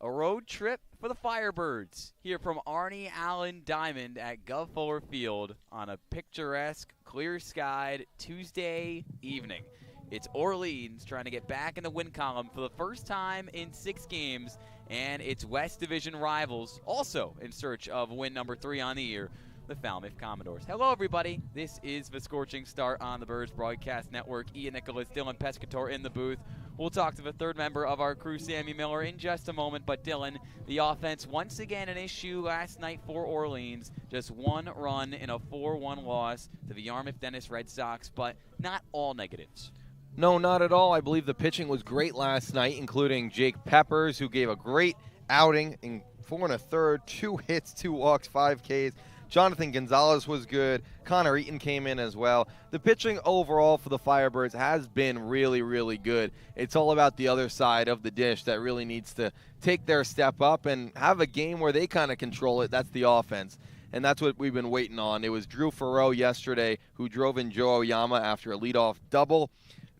A road trip for the Firebirds here from Arnie Allen Diamond at Guv Fuller Field on a picturesque, clear-skied Tuesday evening. It's Orleans trying to get back in the win column for the first time in 6 games, and its West Division rivals also in search of win number 3 on the year, the Falmouth Commodores. Hello, everybody. This is the Scorching Start on the Birds Broadcast Network. Ian Nicholas, Dylan Pescatore in the booth. We'll talk to the third member of our crew, Sammy Miller, in just a moment. But Dylan, the offense once again an issue last night for Orleans. Just 1 run in a 4-1 loss to the Yarmouth Dennis Red Sox, but not all negatives. No, not at all. I believe the pitching was great last night, including Jake Peppers, who gave a great outing in 4 1/3, 2 hits, 2 walks, 5 Ks. Jonathan Gonzalez was good. Connor Eaton came in as well. The pitching overall for the Firebirds has been really, really good. It's all about the other side of the dish that really needs to take their step up and have a game where they kind of control it. That's the offense. And that's what we've been waiting on. It was Drew Farrow yesterday who drove in Joe Oyama after a leadoff double.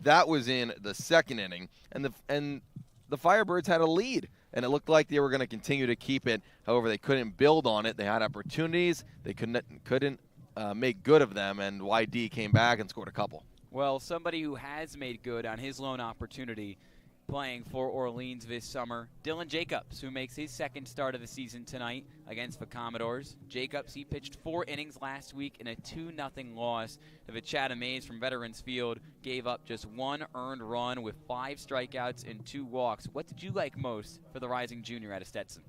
That was in the 2nd inning. And the Firebirds had a lead, and it looked like they were going to continue to keep it. However, they couldn't build on it. They had opportunities. They couldn't make good of them, and YD came back and scored a couple. Well, somebody who has made good on his lone opportunity playing for Orleans this summer, Dylan Jacobs, who makes his 2nd start of the season tonight against the Commodores. Jacobs, he pitched 4 innings last week in a 2-0 loss to the Chatham A's from Veterans Field, gave up just 1 earned run with 5 strikeouts and 2 walks. What did you like most for the rising junior out of Stetson?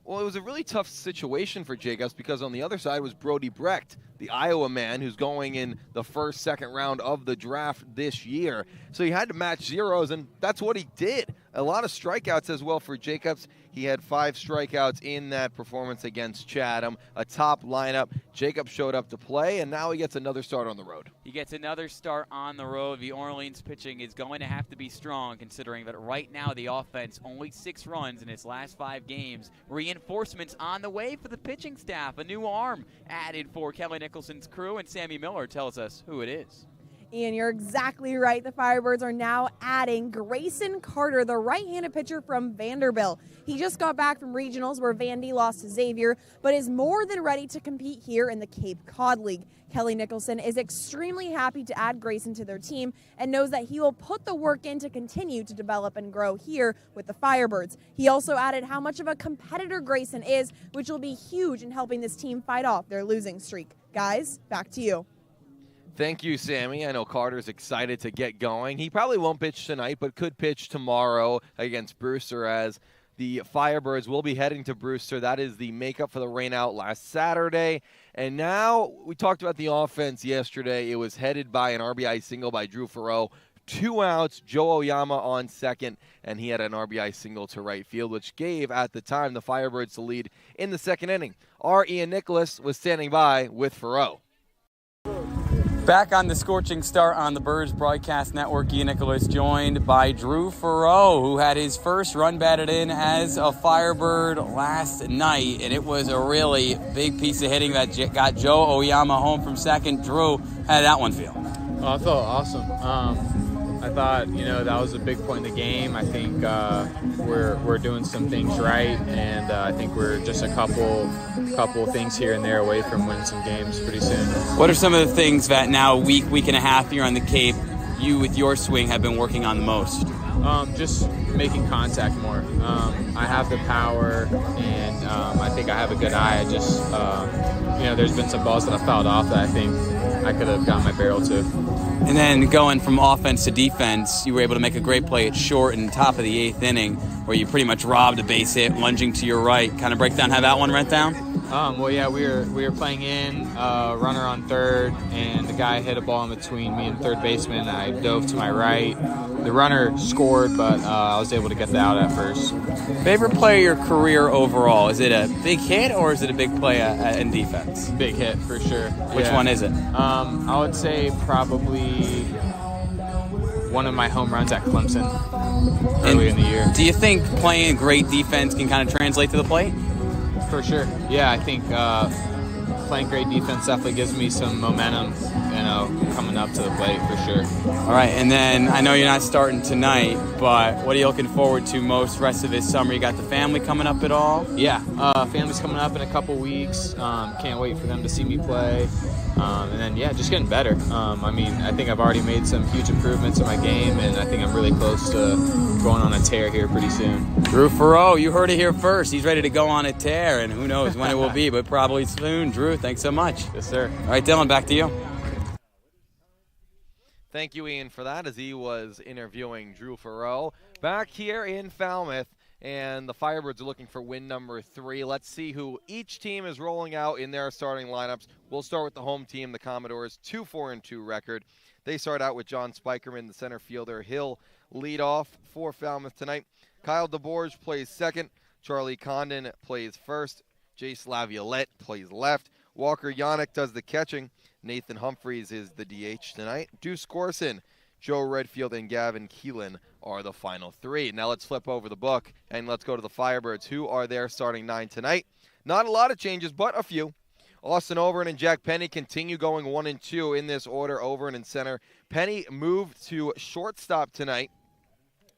Well, it was a really tough situation for Jacobs because on the other side was Brody Brecht, the Iowa man who's going in the first, second round of the draft this year. So he had to match zeros, and that's what he did. A lot of strikeouts as well for Jacobs. He had 5 strikeouts in that performance against Chatham, a top lineup. Jacobs showed up to play, and now he gets another start on the road. He gets another start on the road. The Orleans pitching is going to have to be strong, considering that right now the offense only 6 runs in its last 5 games. Reinforcements on the way for the pitching staff. A new arm added for Kelly Nicholson's crew, and Sammy Miller tells us who it is. Ian, you're exactly right. The Firebirds are now adding Grayson Carter, the right-handed pitcher from Vanderbilt. He just got back from regionals where Vandy lost to Xavier, but is more than ready to compete here in the Cape Cod League. Kelly Nicholson is extremely happy to add Grayson to their team and knows that he will put the work in to continue to develop and grow here with the Firebirds. He also added how much of a competitor Grayson is, which will be huge in helping this team fight off their losing streak. Guys, back to you. Thank you, Sammy. I know Carter's excited to get going. He probably won't pitch tonight, but could pitch tomorrow against Brewster, as the Firebirds will be heading to Brewster. That is the makeup for the rainout last Saturday. And now we talked about the offense yesterday. It was headed by an RBI single by Drew Farrow. 2 outs, Joe Oyama on second, and he had an RBI single to right field, which gave, at the time, the Firebirds the lead in the 2nd inning. Our Ian Nicholas was standing by with Farrow. Back on the Scorching Start on the Birds Broadcast Network, Ian Nicholas joined by Drew Farrow, who had his first run batted in as a Firebird last night, and it was a really big piece of hitting that got Joe Oyama home from second. Drew, how did that one feel? Oh, I felt awesome. I thought, that was a big point in the game. I think we're doing some things right, and I think we're just a couple things here and there away from winning some games pretty soon. What are some of the things that now week and a half here on the Cape, you with your swing have been working on the most? Just making contact more. I have the power, and I think I have a good eye. I just, there's been some balls that I fouled off that I think I could have gotten my barrel to. And then going from offense to defense, you were able to make a great play at short in the top of the 8th inning where you pretty much robbed a base hit, lunging to your right. Kind of break down how that one went down? Well, yeah, we were playing in, runner on third, and the guy hit a ball in between me and third baseman. I dove to my right. The runner scored, but I was able to get the out at first. Favorite play of your career overall? Is it a big hit or is it a big play in defense? Big hit, for sure. Which one is it? I would say probably one of my home runs at Clemson early in the year. Do you think playing great defense can kind of translate to the plate? For sure. Yeah, I think playing great defense definitely gives me some momentum, and coming up to the plate for sure. All right, and then I know you're not starting tonight, but what are you looking forward to most rest of this summer? You got the family coming up at all? Yeah, family's coming up in a couple weeks. Can't wait for them to see me play. And then, yeah, just getting better. I think I've already made some huge improvements in my game, and I think I'm really close to going on a tear here pretty soon. Drew Farrow, you heard it here first. He's ready to go on a tear, and who knows when it will be, but probably soon. Drew, thanks so much. Yes, sir. All right, Dylan, back to you. Thank you, Ian, for that, as he was interviewing Drew Farrow. Back here in Falmouth, and the Firebirds are looking for win number 3. Let's see who each team is rolling out in their starting lineups. We'll start with the home team, the Commodores, 2-4-2 record. They start out with John Spikerman, the center fielder. He'll lead off for Falmouth tonight. Kyle DeBorge plays second. Charlie Condon plays first. Jace Laviolette plays left. Walker Yannick does the catching. Nathan Humphreys is the DH tonight. Deuce Corson, Joe Redfield, and Gavin Keelan are the final 3. Now let's flip over the book, and let's go to the Firebirds, who are their starting 9 tonight. Not a lot of changes, but a few. Austin Overton and Jack Penny continue going 1 and 2 in this order. Overton in center. Penny moved to shortstop tonight,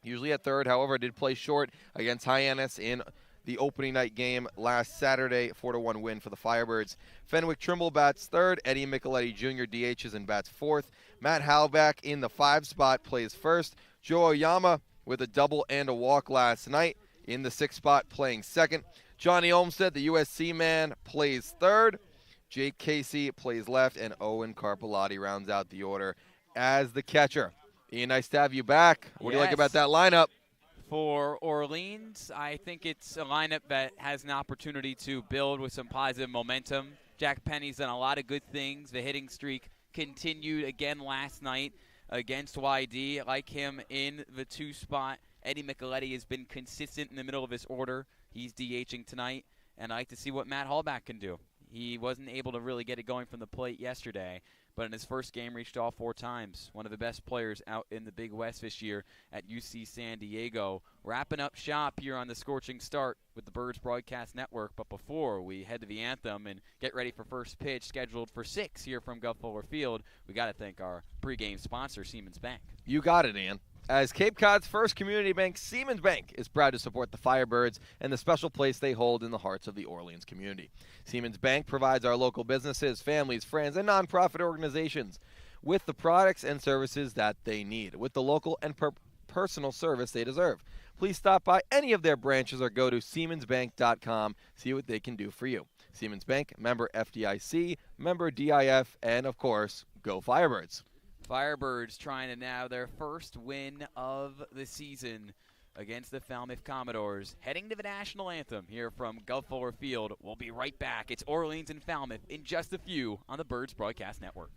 usually at third. However, did play short against Hyannis in the opening night game last Saturday, 4-1 win for the Firebirds. Fenwick Trimble bats third. Eddie Micheletti Jr. DHs and bats fourth. Matt Halbach in the 5 spot plays first. Joe Oyama with a double and a walk last night in the 6 spot playing second. Johnny Olmstead, the USC man, plays third. Jake Casey plays left, and Owen Carpellotti rounds out the order as the catcher. Ian, nice to have you back. What do you like about that lineup? For Orleans, I think it's a lineup that has an opportunity to build with some positive momentum. Jack Penny's done a lot of good things. The hitting streak continued again last night against YD. I like him in the 2 spot. Eddie Micheletti has been consistent in the middle of his order. He's DHing tonight, and I like to see what Matt Halbach can do. He wasn't able to really get it going from the plate yesterday, but in his first game reached all 4 times. One of the best players out in the Big West this year at UC San Diego. Wrapping up shop here on the Scorching Start with the Birds Broadcast Network. But before we head to the anthem and get ready for first pitch scheduled for 6 here from Guv Fuller Field, we got to thank our pregame sponsor, Siemens Bank. You got it, Ian. As Cape Cod's first community bank, Siemens Bank is proud to support the Firebirds and the special place they hold in the hearts of the Orleans community. Siemens Bank provides our local businesses, families, friends, and nonprofit organizations with the products and services that they need, with the local and personal service they deserve. Please stop by any of their branches or go to siemensbank.com, see what they can do for you. Siemens Bank, member FDIC, member DIF, and, of course, go Firebirds. Firebirds trying to now their first win of the season against the Falmouth Commodores. Heading to the national anthem here from Guv Fuller Field. We'll be right back. It's Orleans and Falmouth in just a few on the Birds Broadcast Network.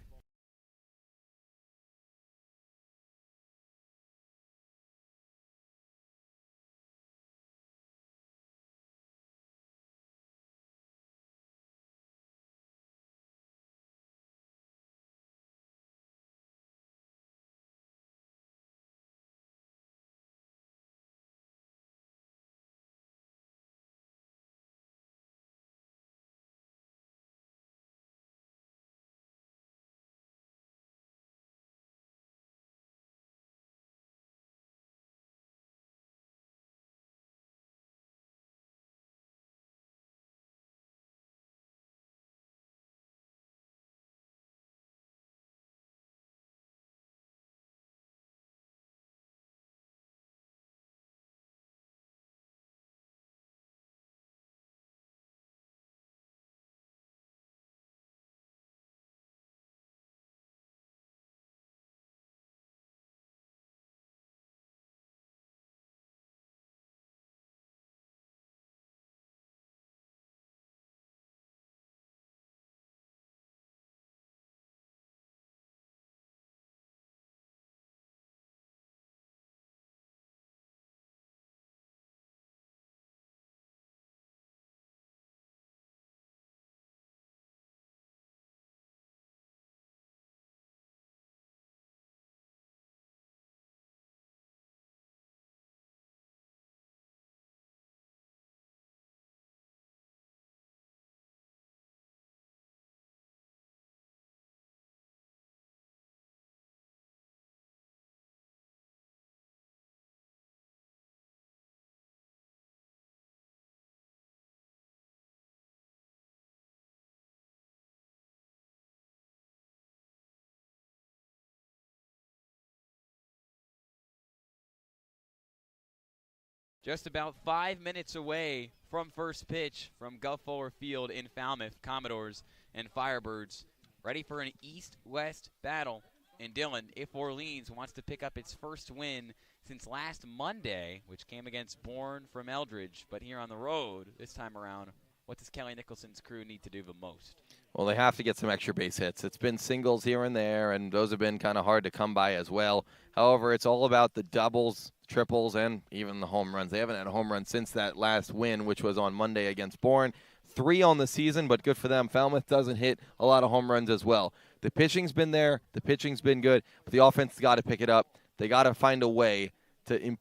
Just about 5 minutes away from first pitch from Guv Fuller Field in Falmouth, Commodores and Firebirds ready for an east-west battle. And Dylan, if Orleans wants to pick up its first win since last Monday, which came against Bourne from Eldridge, but here on the road this time around, what does Kelly Nicholson's crew need to do the most? Well, they have to get some extra base hits. It's been singles here and there, and those have been kind of hard to come by as well. However, it's all about the doubles, triples, and even the home runs. They haven't had a home run since that last win, which was on Monday against Bourne. 3 on the season, but good for them. Falmouth doesn't hit a lot of home runs as well. The pitching's been there. The pitching's been good, but the offense got to pick it up. They got to find a way to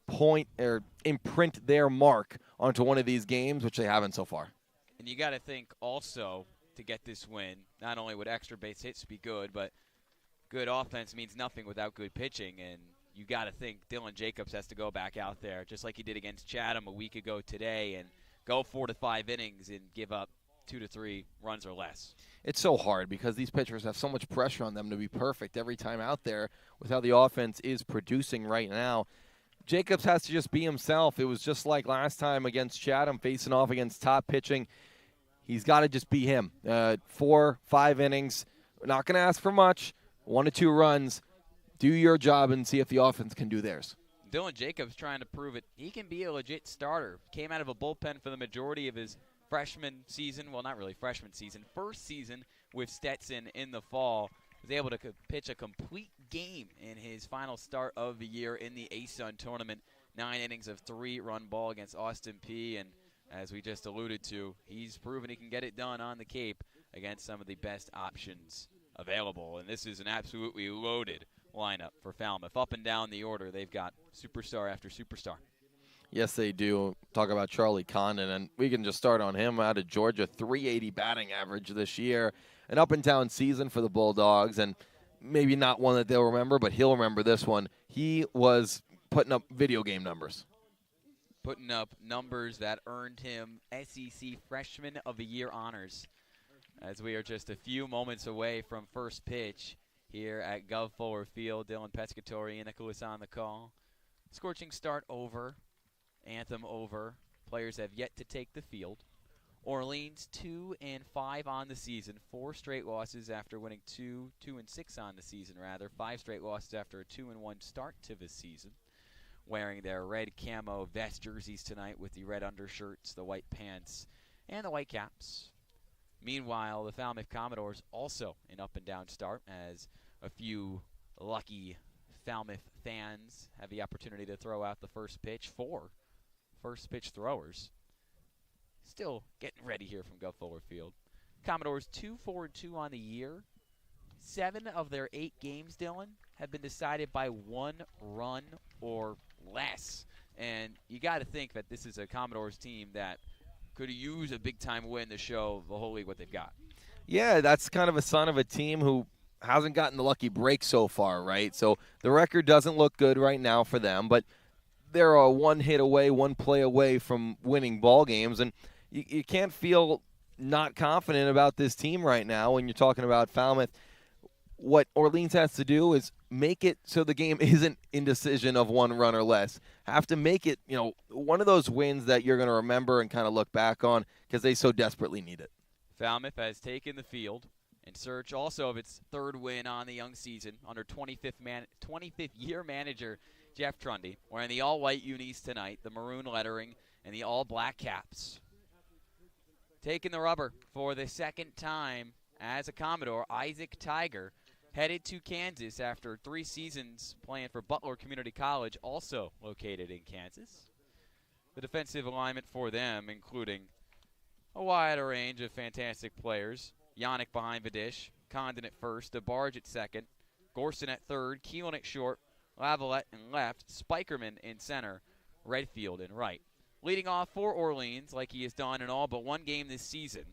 imprint their mark onto one of these games, which they haven't so far. And you got to think also to get this win, not only would extra base hits be good, but good offense means nothing without good pitching. And you got to think Dylan Jacobs has to go back out there, just like he did against Chatham a week ago today, and go 4 to 5 innings and give up 2 to 3 runs or less. It's so hard because these pitchers have so much pressure on them to be perfect every time out there with how the offense is producing right now. Jacobs has to just be himself. It was just like last time against Chatham, facing off against top pitching. He's got to just be him. 4, 5 innings. We're not going to ask for much. 1 to 2 runs. Do your job and see if the offense can do theirs. Dylan Jacobs trying to prove it. He can be a legit starter. Came out of a bullpen for the majority of his freshman season. Well, not really freshman season. First season with Stetson in the fall. Was able to pitch a complete game in his final start of the year in the ASUN tournament. 9 innings of 3-run ball against Austin Peay. And as we just alluded to, he's proven he can get it done on the Cape against some of the best options available. And this is an absolutely loaded lineup for Falmouth. Up and down the order, they've got superstar after superstar. Yes, they do. Talk about Charlie Condon, and we can just start on him out of Georgia. 380 batting average this year. An up-and-down season for the Bulldogs, and maybe not one that they'll remember, but he'll remember this one. He was putting up video game numbers. Putting up numbers that earned him SEC Freshman of the Year honors. As we are just a few moments away from first pitch here at Guv Fuller Field. Dylan Pescatore and Nicholas on the call. Scorching start over. Anthem over. Players have yet to take the field. Orleans 2-5 on the season. 4 straight losses after winning 2-6 on the season rather. 5 straight losses after a 2-1 start to the season. Wearing their red camo vest jerseys tonight with the red undershirts, the white pants, and the white caps. Meanwhile, the Falmouth Commodores also an up-and-down start as a few lucky Falmouth fans have the opportunity to throw out the first pitch. 4 first pitch throwers. Still getting ready here from Guv Fuller Field. Commodores 2-4-2 on the year. 7 of their 8 games, Dylan, have been decided by 1 run or less. And you got to think that this is a Commodores team that could use a big-time win to show the whole league what they've got. Yeah, that's kind of a sign of a team who hasn't gotten the lucky break so far, right? So the record doesn't look good right now for them, but they're a 1 hit away, 1 play away from winning ball games. And you can't feel not confident about this team right now when you're talking about Falmouth. What Orleans has to do is make it so the game isn't indecision of 1 run or less. Have to make it, one of those wins that you're going to remember and kind of look back on because they so desperately need it. Falmouth has taken the field in search also of its 3rd win on the young season under 25th year manager Jeff Trundy. Wearing the all-white unis tonight, the maroon lettering, and the all-black caps. Taking the rubber for the 2nd time as a Commodore, Isaac Tiger headed to Kansas after 3 seasons playing for Butler Community College, also located in Kansas. The defensive alignment for them, including a wider range of fantastic players. Yannick behind the dish, Condon at first, DeBarge at second, Gorson at third, Keelan at short, Lavalette in left, Spikerman in center, Redfield in right. Leading off for Orleans, like he has done in all but 1 game this season,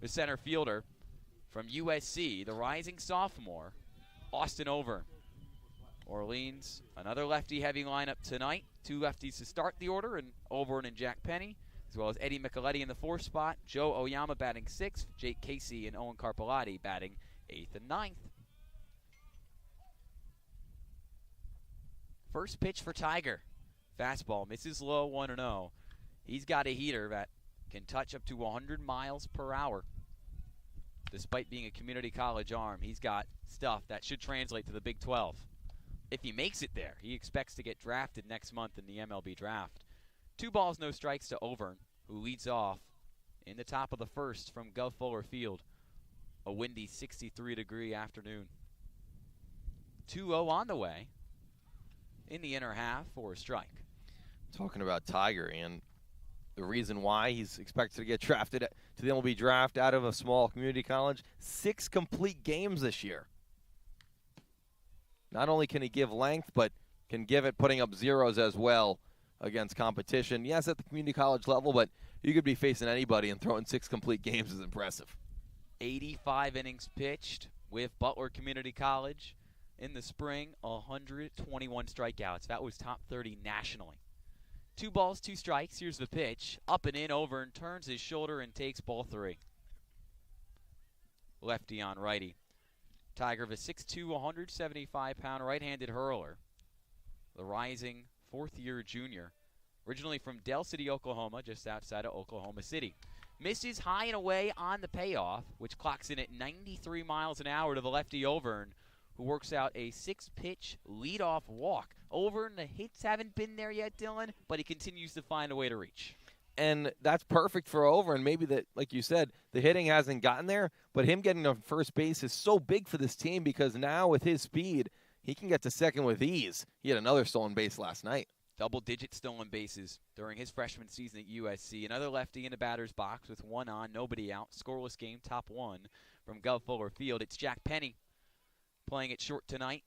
the center fielder from USC, the rising sophomore, Austin Over. Orleans, another lefty-heavy lineup tonight. 2 lefties to start the order, and Overton and Jack Penny, as well as Eddie Micheletti in the 4th spot, Joe Oyama batting 6th, Jake Casey and Owen Carpelati batting 8th and 9th. First pitch for Tiger. Fastball misses low, 1-0. He's got a heater that can touch up to 100 miles per hour. Despite being a community college arm, he's got stuff that should translate to the Big 12. If he makes it there, he expects to get drafted next month in the MLB draft. 2 balls, no strikes to Overn, who leads off in the top of the first from Guv Fuller Field. A windy 63-degree afternoon. 2-0 on the way in the inner half for a strike. Talking about Tiger and the reason why he's expected to get drafted to the MLB draft out of a small community college. 6 complete games this year. Not only can he give length, but can give it putting up zeros as well against competition. Yes, at the community college level, but you could be facing anybody and throwing 6 complete games is impressive. 85 innings pitched with Butler Community College in the spring, 121 strikeouts. That was top 30 nationally. 2 balls, 2 strikes. Here's the pitch. Up and in, over, and turns his shoulder and takes ball 3. Lefty on righty. Tiger, the 6'2", 175-pound right-handed hurler. The rising 4th-year junior. Originally from Del City, Oklahoma, just outside of Oklahoma City. Misses high and away on the payoff, which clocks in at 93 miles an hour to the lefty Overn, who works out a 6-pitch leadoff walk. Overn, the hits haven't been there yet, Dylan, but he continues to find a way to reach. And that's perfect for Overn. Maybe that, like you said, the hitting hasn't gotten there, but him getting to first base is so big for this team because now with his speed, he can get to second with ease. He had another stolen base last night. Double-digit stolen bases during his freshman season at USC. Another lefty in the batter's box with 1 on, nobody out. Scoreless game, top 1 from Guv Fuller Field. It's Jack Penny playing it short tonight.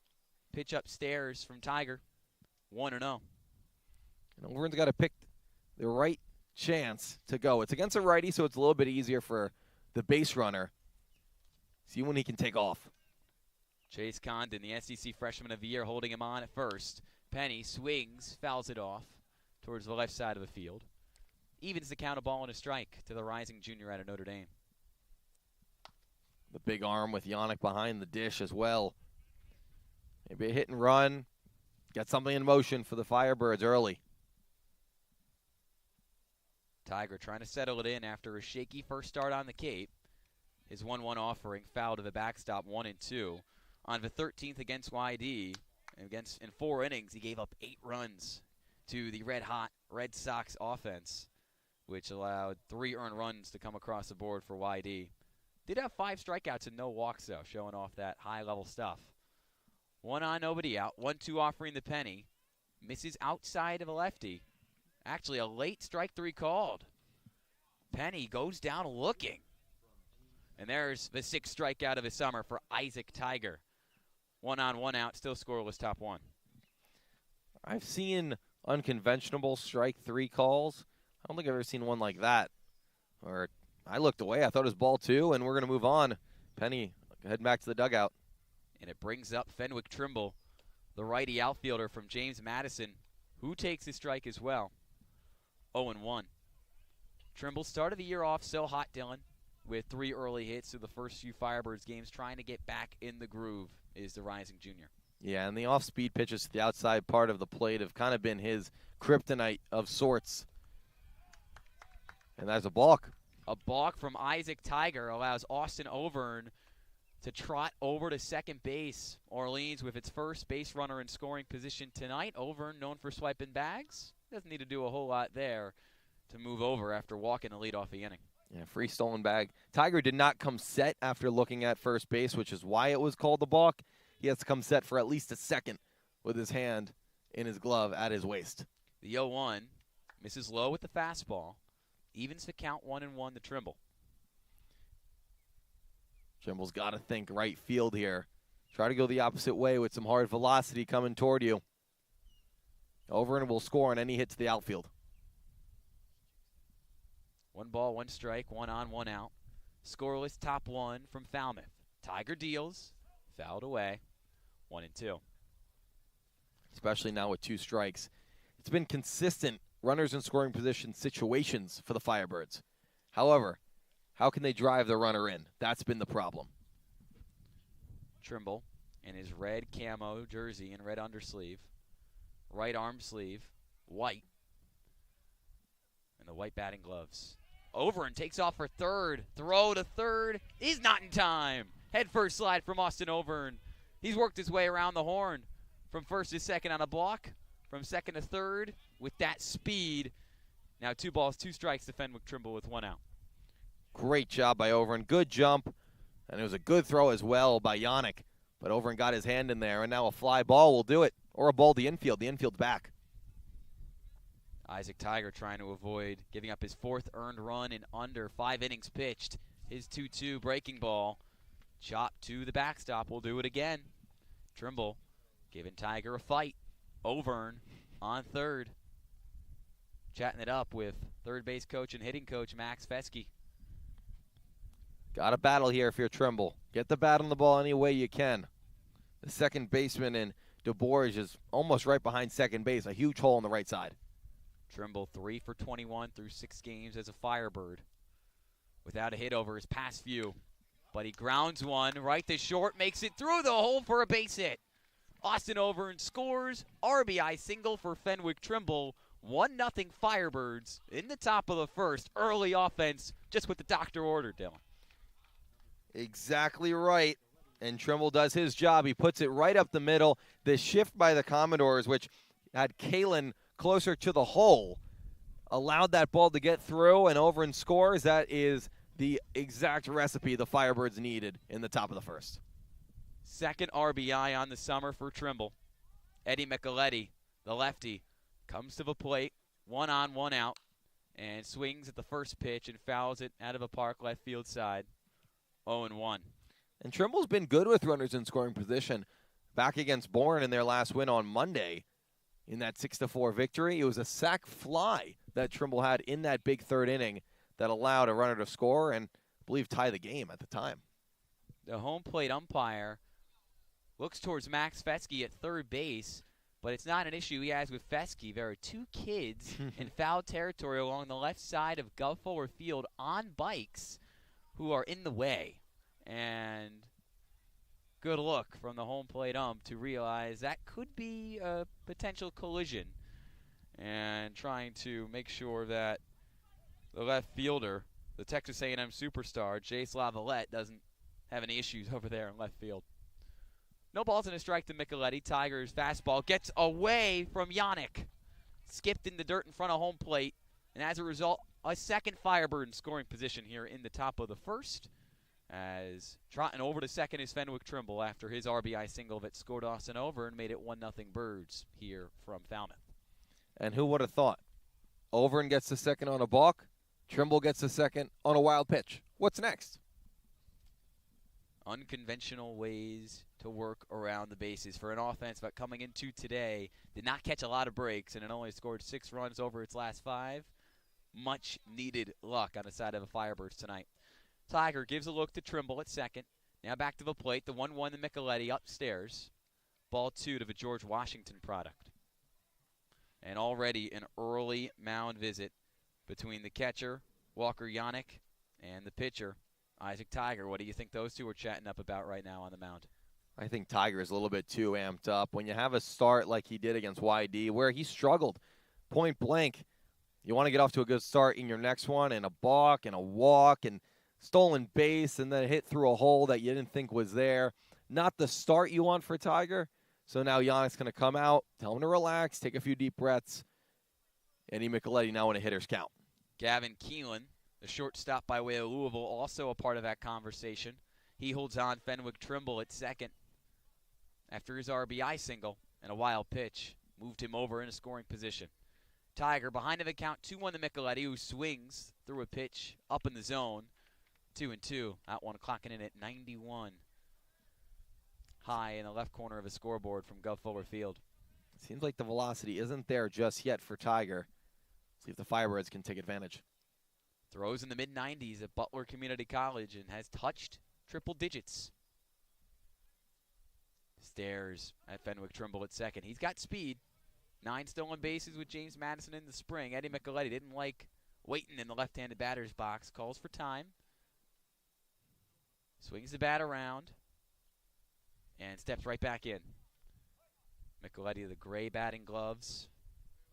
Pitch upstairs from Tiger. 1-0. Overn's got to pick the right chance to go. It's against a righty, so it's a little bit easier for the base runner. See when he can take off. Chase Condon, the SEC Freshman of the Year, holding him on at first. Penny swings, fouls it off towards the left side of the field. Evens the count, a ball and a strike to the rising junior out of Notre Dame. The big arm with Yannick behind the dish as well. Maybe a hit and run. Got something in motion for the Firebirds early. Tiger trying to settle it in after a shaky first start on the Cape. His 1-1 offering, foul to the backstop, 1-2. On the 13th against YD, in 4 innings, he gave up 8 runs to the red-hot Red Sox offense, which allowed 3 earned runs to come across the board for YD. Did have 5 strikeouts and no walks, though, showing off that high-level stuff. 1 on, nobody out. 1-2 offering the Penny. Misses outside of a lefty. Actually, a late strike 3 called. Penny goes down looking. And there's the 6th strikeout of the summer for Isaac Tiger. 1 on, 1 out, still scoreless, top 1. I've seen unconventional strike 3 calls. I don't think I've ever seen one like that. Or I looked away. I thought it was ball 2, and we're going to move on. Penny heading back to the dugout. And it brings up Fenwick Trimble, the righty outfielder from James Madison, who takes his strike as well. 0-1. Trimble started the year off so hot, Dylan, with 3 early hits through the first few Firebirds games, trying to get back in the groove is the rising junior. Yeah, and the off-speed pitches to the outside part of the plate have kind of been his kryptonite of sorts. And that's a balk. A balk from Isaac Tiger allows Austin Overn to trot over to second base. Orleans with its first base runner in scoring position tonight. Overn, known for swiping bags, doesn't need to do a whole lot there to move over after walking the lead off the inning. Yeah, free stolen bag. Tiger did not come set after looking at first base, which is why it was called the balk. He has to come set for at least a second with his hand in his glove at his waist. The 0-1 misses low with the fastball. Evens the count, 1-1 to Trimble. Trimble's got to think right field here. Try to go the opposite way with some hard velocity coming toward you. Overn will score on any hit to the outfield. 1 ball, 1 strike, 1 on, 1 out. Scoreless, top 1 from Falmouth. Tiger deals, fouled away, 1-2. Especially now with 2 strikes. It's been consistent runners in scoring position situations for the Firebirds. However, how can they drive the runner in? That's been the problem. Trimble in his red camo jersey and red undersleeve. Right arm sleeve. white. And the white batting gloves. Over and takes off for third. Throw to third is not in time. Head first slide from Austin Overn. He's worked his way around the horn from first to second on a block, from second to third with that speed. Now 2 balls, 2 strikes to Fenwick Trimble with 1 out. Great job by Overn. Good jump. And it was a good throw as well by Yannick. But Overn got his hand in there, and now a fly ball will do it. Or a ball to the infield. The infield's back. Isaac Tiger trying to avoid giving up his 4th earned run in under 5 innings pitched. His 2-2 breaking ball. Chopped to the backstop. Will do it again. Trimble giving Tiger a fight. Overn on third. Chatting it up with third base coach and hitting coach Max Fesky. Got a battle here if you're Trimble. Get the bat on the ball any way you can. The second baseman in DeBoer is almost right behind second base. A huge hole on the right side. Trimble 3 for 21 through 6 games as a Firebird. Without a hit over his past few. But he grounds one right to short, makes it through the hole for a base hit. Austin Overn scores. RBI single for Fenwick Trimble. 1-0 Firebirds in the top of the first. Early offense, just what the doctor ordered, Dylan. Exactly right. And Trimble does his job. He puts it right up the middle. The shift by the Commodores, which had Kalen closer to the hole, allowed that ball to get through, and Overn scores. That is the exact recipe the Firebirds needed in the top of the first. Second RBI on the summer for Trimble. Eddie Micheletti, the lefty, comes to the plate, 1 on, 1 out, and swings at the first pitch and fouls it out of a park left field side. 0-1. And Trimble's been good with runners in scoring position. Back against Bourne in their last win on Monday in that 6-4 victory, it was a sac fly that Trimble had in that big third inning that allowed a runner to score and, I believe, tie the game at the time. The home plate umpire looks towards Max Fesky at third base, but it's not an issue he has with Fesky. There are 2 kids in foul territory along the left side of Guv Fuller Field on bikes who are in the way. And good look from the home plate ump to realize that could be a potential collision, and trying to make sure that the left fielder, the Texas A&M superstar, Jace Lavalette, doesn't have any issues over there in left field. No balls and a strike to Micheletti. Tiger's fastball gets away from Yannick. Skipped in the dirt in front of home plate, and as a result, a second Firebird in scoring position here in the top of the first. As trotting over to second is Fenwick Trimble after his RBI single that scored Austin over and made it 1-0 Birds here from Falmouth. And who would have thought? Overn gets the second on a balk. Trimble gets the second on a wild pitch. What's next? Unconventional ways to work around the bases for an offense that coming into today did not catch a lot of breaks, and it only scored 6 runs over its last 5. Much needed luck on the side of the Firebirds tonight. Tiger gives a look to Trimble at second. Now back to the plate. The 1-1 to Micheletti upstairs. Ball 2 to the George Washington product. And already an early mound visit between the catcher, Walker Yannick, and the pitcher, Isaac Tiger. What do you think those two are chatting up about right now on the mound? I think Tiger is a little bit too amped up. When you have a start like he did against YD, where he struggled point blank, you want to get off to a good start in your next one, and a balk and a walk and stolen base, and then hit through a hole that you didn't think was there. Not the start you want for Tiger. So now Yannick's going to come out, tell him to relax, take a few deep breaths. Eddie Micheletti now in a hitter's count. Gavin Keelan, the shortstop by way of Louisville, also a part of that conversation. He holds on Fenwick Trimble at second after his RBI single and a wild pitch moved him over in a scoring position. Tiger behind him at count 2-1 to Micheletti, who swings through a pitch up in the zone. 2-2. That one clocking in at 91. High in the left corner of his scoreboard from Guv Fuller Field. Seems like the velocity isn't there just yet for Tiger. See if the Firebirds can take advantage. Throws in the mid-90s at Butler Community College and has touched triple digits. Stares at Fenwick Trimble at second. He's got speed. 9 stolen bases with James Madison in the spring. Eddie Micheletti didn't like waiting in the left-handed batter's box. Calls for time. Swings the bat around and steps right back in. Micheletti, the gray batting gloves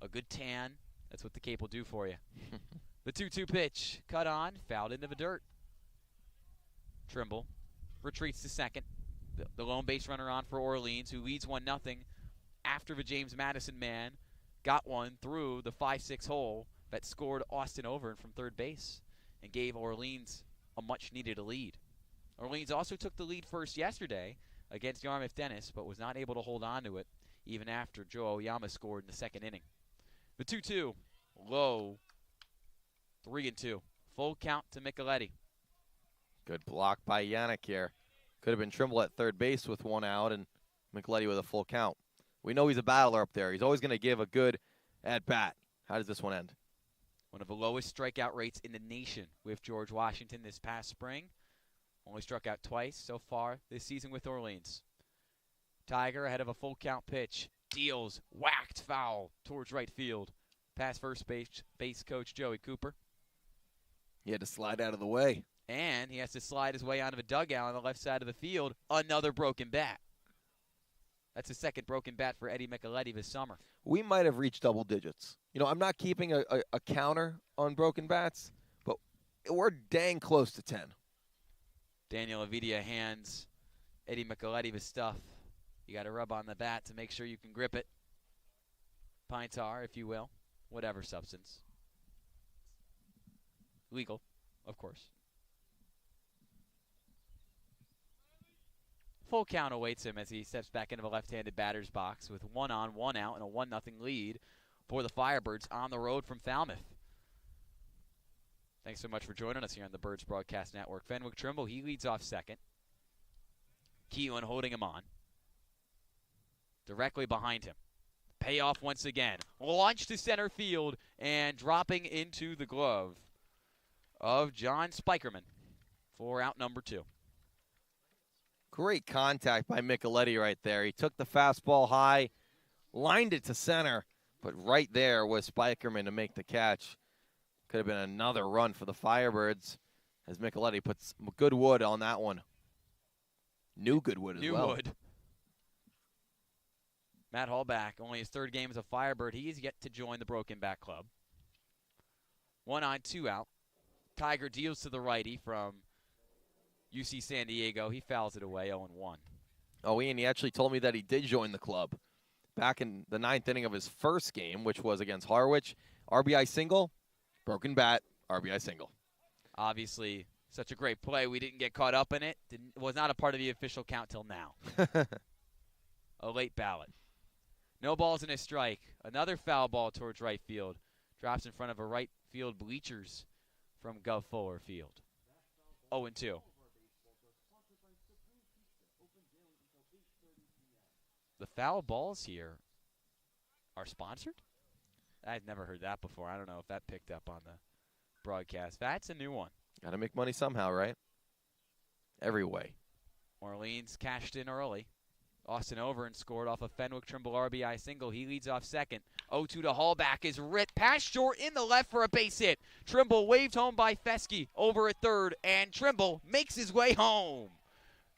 a good tan. That's what the cape will do for you. The 2-2 pitch, cut on, fouled into the dirt. Trimble retreats to second. The lone base runner on for Orleans, who leads 1-0 after the James Madison man got one through the 5-6 hole that scored Austin Overn from third base and gave Orleans a much-needed lead. Orleans also took the lead first yesterday against Yarmouth Dennis, but was not able to hold on to it even after Joe Oyama scored in the second inning. The 2-2, low, 3-2. Full count to Micheletti. Good block by Yannick here. Could have been Trimble at third base with one out and Micheletti with a full count. We know he's a battler up there. He's always going to give a good at-bat. How does this one end? One of the lowest strikeout rates in the nation with George Washington this past spring. Only struck out twice so far this season with Orleans. Tiger ahead of a full count pitch. Deals, whacked foul towards right field. Past first base coach Joey Cooper. He had to slide out of the way. And he has to slide his way onto the dugout on the left side of the field. Another broken bat. That's the second broken bat for Eddie Micheletti this summer. We might have reached double digits. You know, I'm not keeping a counter on broken bats, but we're dang close to 10. Daniel Avidia hands Eddie Micheletti the stuff. You got to rub on the bat to make sure you can grip it. Pine tar, if you will. Whatever substance. Legal, of course. Full count awaits him as he steps back into the left-handed batter's box with 1 on, 1 out, and a 1-0 lead for the Firebirds on the road from Falmouth. Thanks so much for joining us here on the Birds Broadcast Network. Fenwick Trimble, he leads off second. Keelan holding him on. Directly behind him. Payoff once again. Launched to center field and dropping into the glove of John Spikerman for out number 2. Great contact by Micheletti right there. He took the fastball high, lined it to center, but right there was Spikerman to make the catch. Could have been another run for the Firebirds as Micheletti puts good wood on that one. New good wood as well. New wood. Matt Hallback, only his third game as a Firebird. He is yet to join the Broken Bat Club. 1 on, 2 out. Tiger deals to the righty from UC San Diego. He fouls it away, 0-1. Oh, Ian, he actually told me that he did join the club back in the 9th inning of his first game, which was against Harwich. RBI single, broken bat, RBI single. Obviously, such a great play. We didn't get caught up in it. Was not a part of the official count till now. A late ballot. No balls and a strike. Another foul ball towards right field. Drops in front of a right field bleachers from Guv Fuller Field. 0-2. The foul balls here are sponsored? I've never heard that before. I don't know if that picked up on the broadcast. That's a new one. Got to make money somehow, right? Every way. Orleans cashed in early. Austin Overn scored off a Fenwick Trimble RBI single. He leads off second. 0-2 to Hallback is ripped past short in the left for a base hit. Trimble waved home by Fesky over at third, and Trimble makes his way home.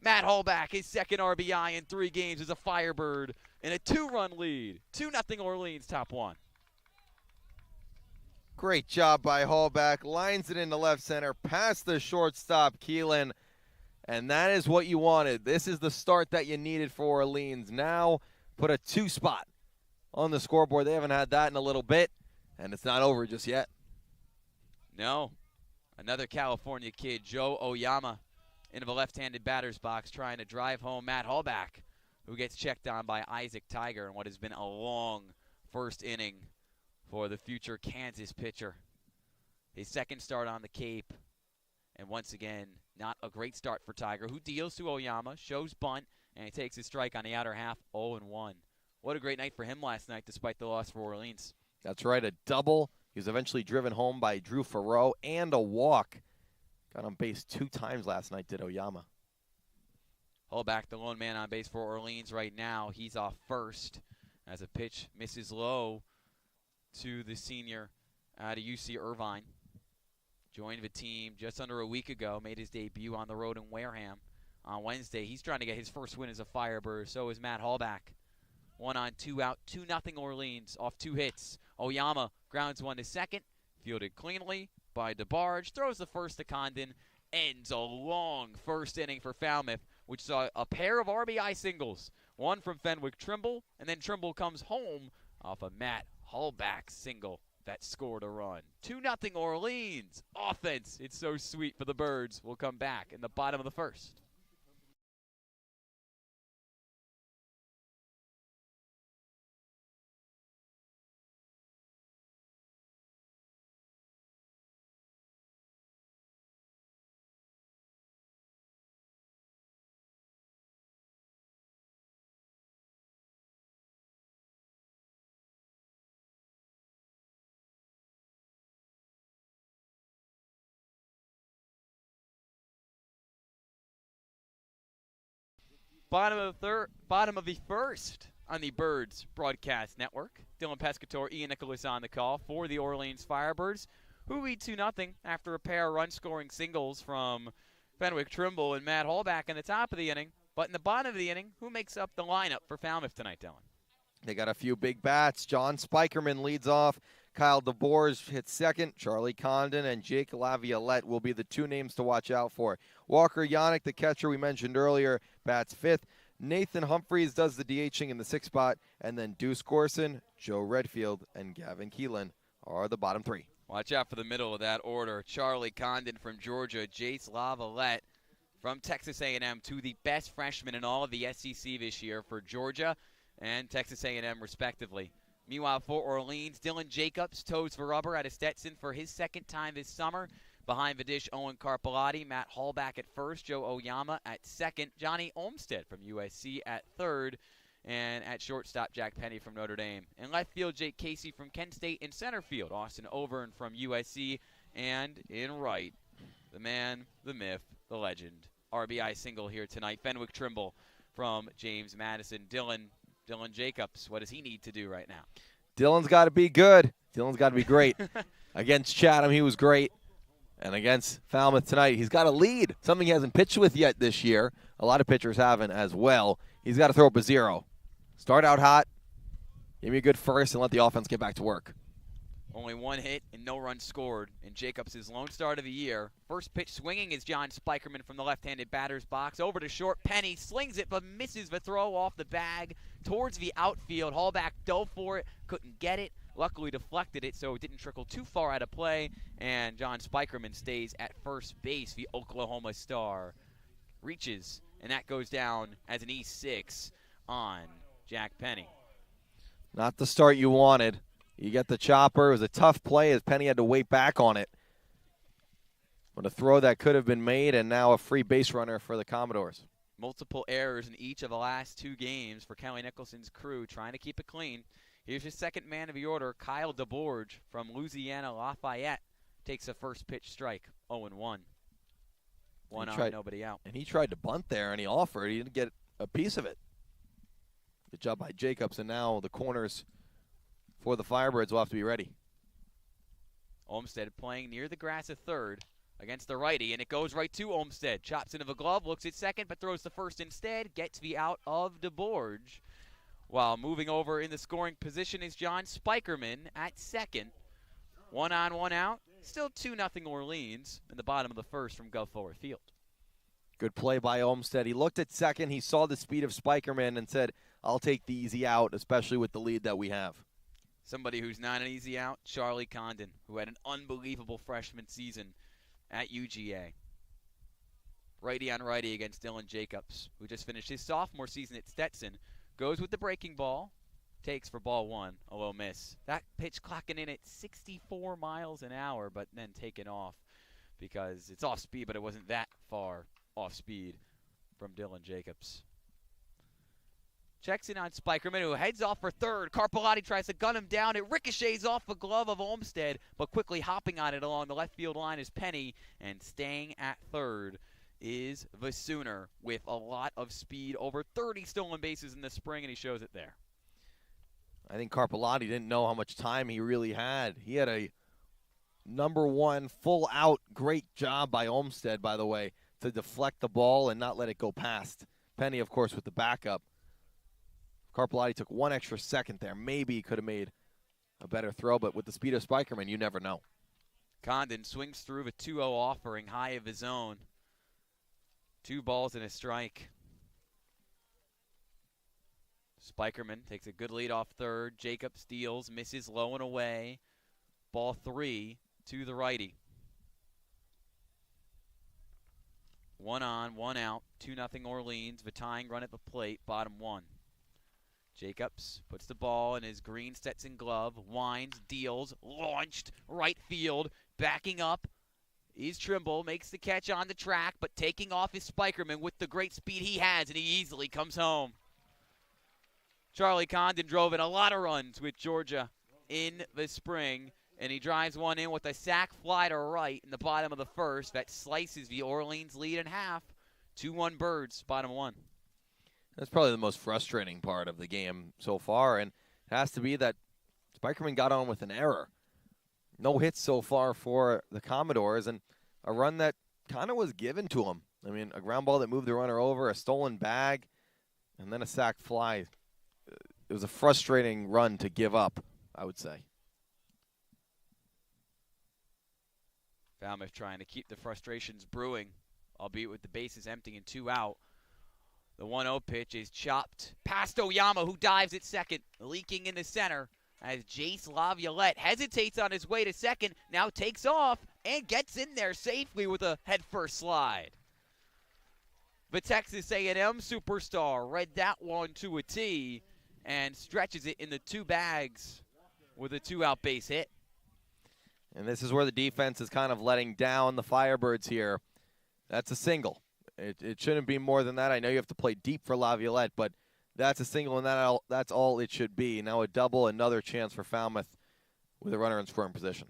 Matt Hallback, his second RBI in 3 games as a Firebird in a 2-run lead. 2-0 Orleans, top 1. Great job by Hallback. Lines it into left center past the shortstop, Keelan. And that is what you wanted. This is the start that you needed for Orleans. Now put a 2 spot on the scoreboard. They haven't had that in a little bit, and it's not over just yet. No. Another California kid, Joe Oyama, into the left-handed batter's box trying to drive home Matt Hallback, who gets checked on by Isaac Tiger in what has been a long first inning for the future Kansas pitcher. His second start on the Cape, and once again, not a great start for Tiger, who deals to Oyama, shows bunt, and he takes his strike on the outer half, 0-1. What a great night for him last night, despite the loss for Orleans. That's right, a double. He was eventually driven home by Drew Farreau, and a walk. Got on base 2 times last night, did Oyama. Hallback, the lone man on base for Orleans right now. He's off first as a pitch misses low to the senior out of UC Irvine. Joined the team just under a week ago, made his debut on the road in Wareham on Wednesday. He's trying to get his first win as a Firebird. So is Matt Hallback. 1 on, 2 out, 2-0 Orleans off 2 hits. Oyama grounds one to second, fielded cleanly by DeBarge, throws the first to Condon, ends a long first inning for Falmouth, which saw a pair of RBI singles, one from Fenwick Trimble, and then Trimble comes home off a Matt Hallback single that scored a run. 2-0 Orleans. Offense, it's so sweet for the Birds. We'll come back in the bottom of the first. Bottom of the first on the Birds broadcast network. Dylan Pescatore, Ian Nicholas on the call for the Orleans Firebirds, who lead 2-0 after a pair of run-scoring singles from Fenwick Trimble and Matt Hallback in the top of the inning. But in the bottom of the inning, who makes up the lineup for Falmouth tonight, Dylan? They got a few big bats. John Spikerman leads off. Kyle DeBoers hits second. Charlie Condon and Jake Laviolette will be the two names to watch out for. Walker Yannick, the catcher we mentioned earlier, bats fifth. Nathan Humphreys does the DHing in the sixth spot. And then Deuce Gorson, Joe Redfield, and Gavin Keelan are the bottom three. Watch out for the middle of that order. Charlie Condon from Georgia, Jace Laviolette from Texas A&M, two of the best freshmen in all of the SEC this year for Georgia and Texas A&M respectively. Meanwhile, for Orleans, Dylan Jacobs toes for rubber out of Stetson for his second time this summer. Behind the dish, Owen Carpellotti, Matt Hallback at first, Joe Oyama at second, Johnny Olmstead from USC at third, and at shortstop, Jack Penny from Notre Dame. In left field, Jake Casey from Kent State. In center field, Austin Overn from USC. And in right, the man, the myth, the legend. RBI single here tonight, Fenwick Trimble from James Madison. Dylan Jacobs, what does he need to do right now? Dylan's got to be good. Dylan's got to be great. Against Chatham, he was great. And against Falmouth tonight, he's got a lead, something he hasn't pitched with yet this year. A lot of pitchers haven't as well. He's got to throw up a 0. Start out hot, give me a good first, and let the offense get back to work. Only one hit and no runs scored in Jacobs' lone start of the year. First pitch swinging is John Spikerman from the left-handed batter's box. Over to short, Penny slings it but misses the throw off the bag towards the outfield. Hallback dove for it, couldn't get it. Luckily deflected it so it didn't trickle too far out of play, and John Spikerman stays at first base. The Oklahoma Star reaches, and that goes down as an E6 on Jack Penny. Not the start you wanted. You get the chopper. It was a tough play as Penny had to wait back on it. But a throw that could have been made, and now a free base runner for the Commodores. Multiple errors in each of the last two games for Kelly Nicholson's crew, trying to keep it clean. Here's his second man of the order, Kyle DeBorge from Louisiana Lafayette. Takes a first pitch strike, 0-1. One on, nobody out. And he tried to bunt there, and he offered. He didn't get a piece of it. Good job by Jacobs, and now the corners for the Firebirds will have to be ready. Olmstead playing near the grass at third against the righty, and it goes right to Olmstead. Chops into the glove, looks at second, but throws the first instead. Gets the out of DeBorge. While moving over in the scoring position is John Spikerman at second. 1 on, 1 out. Still 2-0 Orleans in the bottom of the first from Guv Fuller Field. Good play by Olmstead. He looked at second. He saw the speed of Spikerman and said, I'll take the easy out, especially with the lead that we have. Somebody who's not an easy out, Charlie Condon, who had an unbelievable freshman season at UGA. Righty on righty against Dylan Jacobs, who just finished his sophomore season at Stetson. Goes with the breaking ball, takes for ball one, a low miss. That pitch clocking in at 64 miles an hour, but then taken off because it's off speed, but it wasn't that far off speed from Dylan Jacobs. Checks in on Spikerman, who heads off for third. Carpellotti tries to gun him down. It ricochets off the glove of Olmstead, but quickly hopping on it along the left field line is Penny, and staying at third is the Sooner with a lot of speed, over 30 stolen bases in the spring, and he shows it there. I think Carpellotti didn't know how much time he really had. He had a number one full out, great job by Olmstead, by the way, to deflect the ball and not let it go past. Penny, of course, with the backup. Carpellotti took one extra second there. Maybe he could have made a better throw, but with the speed of Spikerman, you never know. Condon swings through a 2-0 offering, high of his own. 2 balls and a strike. Spikerman takes a good lead off third. Jacob steals, misses low and away. Ball 3 to the righty. 1 on, 1 out, 2-0 Orleans. Tying run at the plate, bottom 1. Jacobs puts the ball in his green Stetson glove, winds, deals, launched, right field, backing up. Is Trimble, makes the catch on the track, but taking off is Spikerman with the great speed he has, and he easily comes home. Charlie Condon drove in a lot of runs with Georgia in the spring, and he drives one in with a sac fly to right in the bottom of the first. That slices the Orleans lead in half. 2-1 Birds, bottom 1. That's probably the most frustrating part of the game so far, and it has to be that Spikerman got on with an error. No hits so far for the Commodores, and a run that kind of was given to him. I mean, a ground ball that moved the runner over, a stolen bag, and then a sac fly. It was a frustrating run to give up, I would say. Falmouth trying to keep the frustrations brewing, albeit with the bases empty and 2 out. The 1-0 pitch is chopped past Oyama, who dives at second, leaking in the center as Jace Laviolette hesitates on his way to second, now takes off and gets in there safely with a headfirst slide. The Texas A&M superstar read that one to a T and stretches it in the 2 bags with a 2-out base hit. And this is where the defense is kind of letting down the Firebirds here. That's a single. It shouldn't be more than that. I know you have to play deep for Laviolette, but that's a single, and that's all it should be. Now a double, another chance for Falmouth with a runner in scoring position.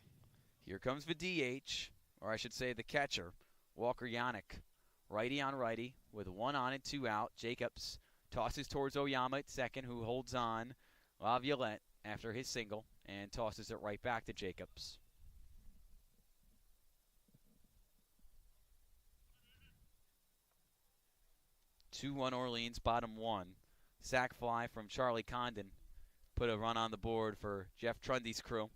Here comes the DH, or I should say the catcher, Walker Yannick. Righty on righty with 1 on and 2 out. Jacobs tosses towards Oyama at second, who holds on Laviolette after his single and tosses it right back to Jacobs. (2-1 Orleans, bottom 1. Sac fly from Charlie Condon put a run on the board for Jeff Trundy's crew.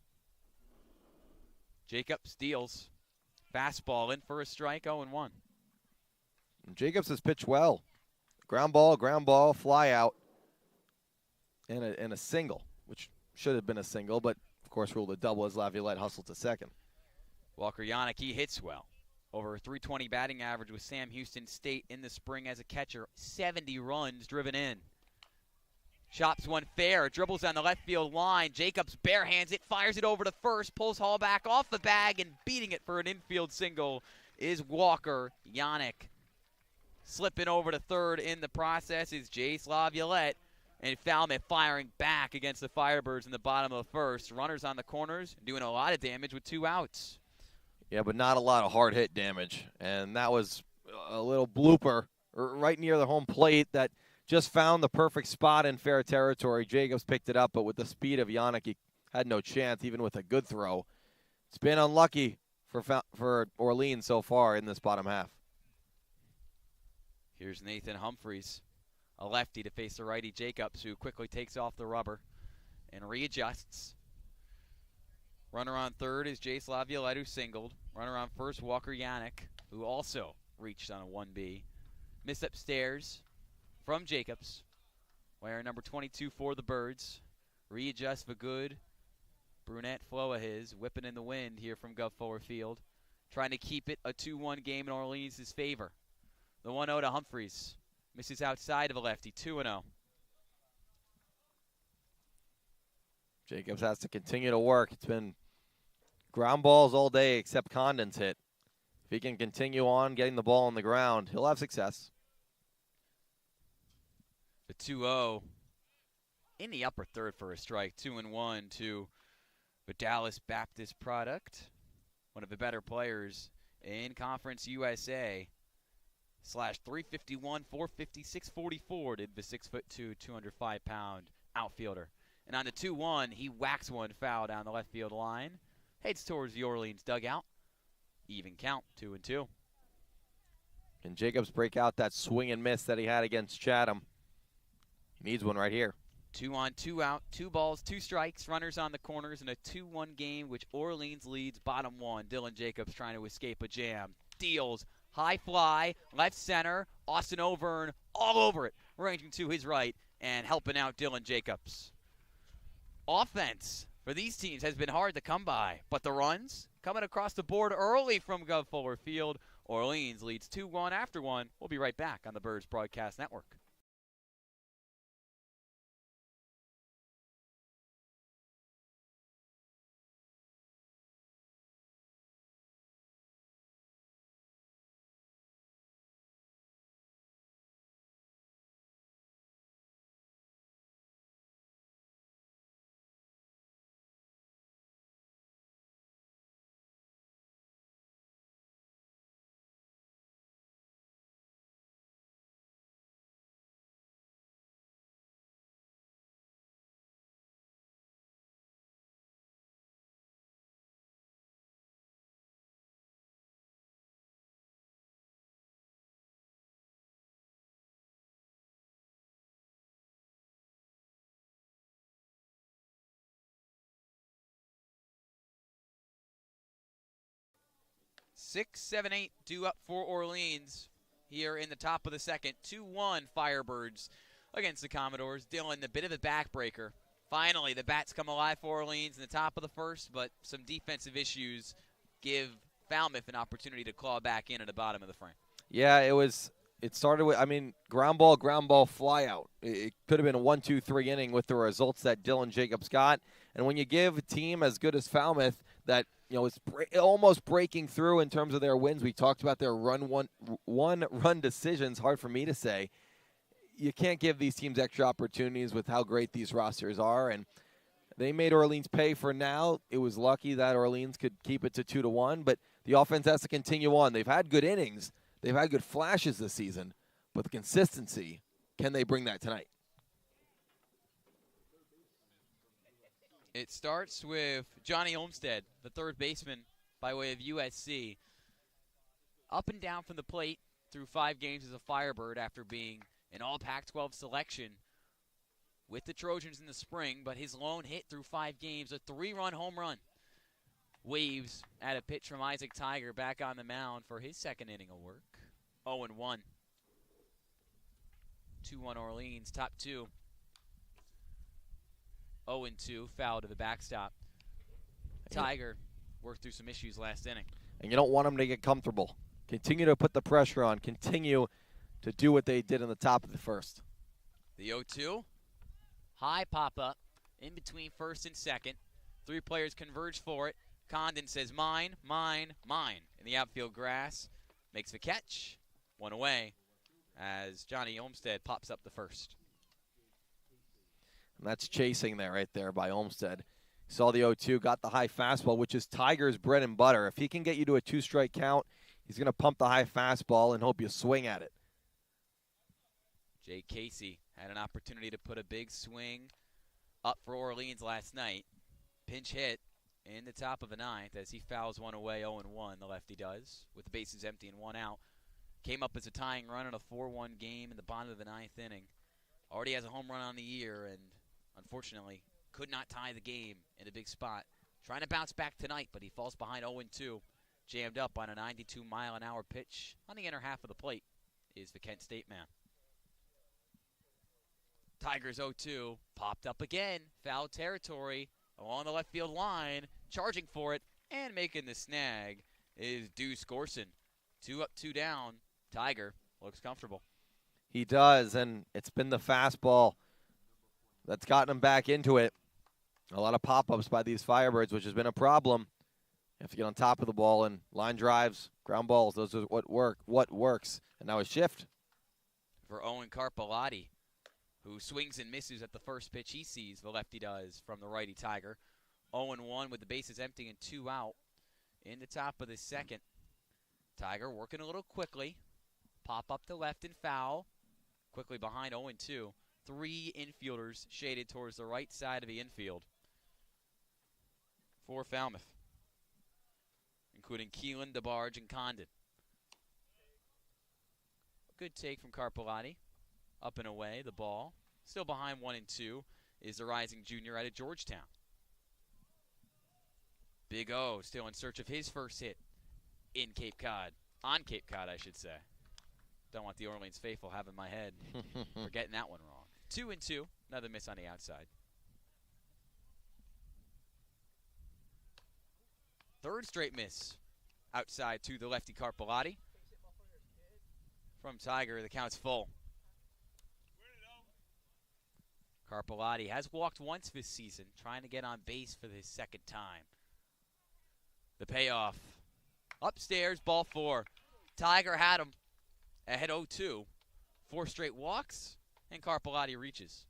Jacobs steals. Fastball in for a strike, 0-1. Jacobs has pitched well. Ground ball, fly out, and a single, which should have been a single, but of course ruled a double as Laviolette hustled to second. Walker Yannick, he hits well. Over a .320 batting average with Sam Houston State in the spring as a catcher. 70 runs driven in. Chops one fair, dribbles on the left field line. Jacobs barehands it, fires it over to first, pulls Hall back off the bag, and beating it for an infield single is Walker Yannick. Slipping over to third in the process is Jace Laviolette, and Falmouth firing back against the Firebirds in the bottom of the first. Runners on the corners doing a lot of damage with 2 outs. Yeah, but not a lot of hard hit damage, and that was a little blooper right near the home plate that just found the perfect spot in fair territory. Jacobs picked it up, but with the speed of Yannick, he had no chance, even with a good throw. It's been unlucky for Orleans so far in this bottom half. Here's Nathan Humphreys, a lefty to face the righty Jacobs, who quickly takes off the rubber and readjusts. Runner on third is Jace Laviolette, who singled. Runner on first, Walker Yannick, who also reached on a 1B. Miss upstairs from Jacobs. Wearing number 22 for the Birds. Readjusts for good. Brunette flow of his, whipping in the wind here from Guv Fuller Field. Trying to keep it a 2-1 game in Orleans' favor. The 1-0 to Humphreys. Misses outside of a lefty, 2-0. Jacobs has to continue to work. It's been ground balls all day except Condon's hit. If he can continue on getting the ball on the ground, he'll have success. The 2-0 in the upper third for a strike. 2-1 to the Dallas Baptist product. One of the better players in Conference USA. Slash 351, 456, 44 did the 6'2", 205-pound outfielder. And on the 2-1, he whacks one foul down the left field line. Heads towards the Orleans dugout. Even count, 2-2. Can Jacobs break out that swing and miss that he had against Chatham? He needs one right here. 2 on, 2 out, 2 balls, 2 strikes, runners on the corners, and a 2-1 game, which Orleans leads bottom 1. Dylan Jacobs trying to escape a jam. Deals, high fly, left center, Austin Overn all over it, ranging to his right and helping out Dylan Jacobs. Offense for these teams has been hard to come by, but the runs coming across the board early from Guv Fuller Field. Orleans leads 2-1 after 1. We'll be right back on the Birds Broadcast Network. Six, 7, 8 due up for Orleans here in the top of the second. 2-1 Firebirds against the Commodores. Dylan, a bit of a backbreaker. Finally, the bats come alive for Orleans in the top of the first, but some defensive issues give Falmouth an opportunity to claw back in at the bottom of the frame. Yeah, it started with, ground ball, fly out. It could have been a 1-2-3 inning with the results that Dylan Jacobs got. And when you give a team as good as Falmouth that, is almost breaking through in terms of their wins, we talked about their one-run decisions, hard for me to say. You can't give these teams extra opportunities with how great these rosters are. And they made Orleans pay for now. It was lucky that Orleans could keep it to 2-1, but the offense has to continue on. They've had good innings. They've had good flashes this season, but the consistency, can they bring that tonight? It starts with Johnny Olmstead, the third baseman by way of USC. Up and down from the plate through 5 games as a Firebird after being an all Pac-12 selection with the Trojans in the spring, but his lone hit through 5 games, a 3-run home run. Waves at a pitch from Isaac Tiger back on the mound for his second inning of work. 0-1. 2-1 Orleans, top 2. 0-2, foul to the backstop. Tiger worked through some issues last inning. And you don't want them to get comfortable. Continue to put the pressure on. Continue to do what they did in the top of the first. The 0-2. High pop-up in between first and second. 3 players converge for it. Condon says, mine, mine, mine. In the outfield grass. Makes the catch. 1 away as Johnny Olmstead pops up the first. And that's chasing there right there by Olmstead. Saw the 0-2, got the high fastball, which is Tiger's bread and butter. If he can get you to a 2-strike count, he's going to pump the high fastball and hope you swing at it. Jay Casey had an opportunity to put a big swing up for Orleans last night. Pinch hit in the top of the 9th as he fouls one away, 0-1, the lefty does, with the bases empty and 1 out. Came up as a tying run in a 4-1 game in the bottom of the 9th inning. Already has a home run on the year and unfortunately could not tie the game in a big spot. Trying to bounce back tonight, but he falls behind 0-2. Jammed up on a 92-mile-an-hour pitch on the inner half of the plate is the Kent State man. Tigers 0-2, popped up again, foul territory along the left field line, charging for it, and making the snag is Deuce Gorson. 2 up, 2 down. Tiger looks comfortable. He does, and it's been the fastball that's gotten him back into it. A lot of pop-ups by these Firebirds, which has been a problem. You have to get on top of the ball, and line drives, ground balls, those are what works. And now a shift. For Owen Carpellotti, who swings and misses at the first pitch he sees, the lefty does, from the righty Tiger. 0-1 with the bases empty and 2 out in the top of the second. Tiger working a little quickly. Pop up to left and foul. Quickly behind 0-2. 3 infielders shaded towards the right side of the infield for Falmouth, including Keelan, DeBarge, and Condon. Good take from Carpellotti. Up and away, the ball. Still behind 1-2. is the rising junior out of Georgetown. Big O still in search of his first hit in Cape Cod. On Cape Cod, I should say. Don't want the Orleans faithful having my head for getting that one wrong. 2-2. Another miss on the outside. Third straight miss outside to the lefty Carpellotti. From Tiger, the count's full. Carpellotti has walked once this season, trying to get on base for his second time. The payoff. Upstairs, ball 4. Tiger had him ahead 0-2. 4 straight walks, and Carpellotti reaches.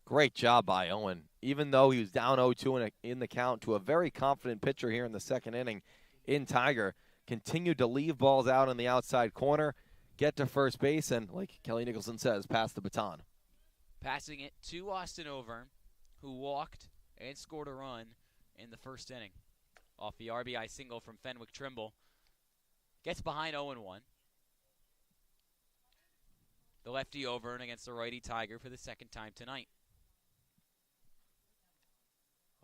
Great job by Owen. Even though he was down 0-2 in the count to a very confident pitcher here in the second inning in Tiger, continued to leave balls out in the outside corner, get to first base, and like Kelly Nicholson says, pass the baton. Passing it to Austin Overn, who walked and scored a run in the first inning. Off the RBI single from Fenwick Trimble. Gets behind 0-1. The lefty Overn against the righty Tiger for the second time tonight.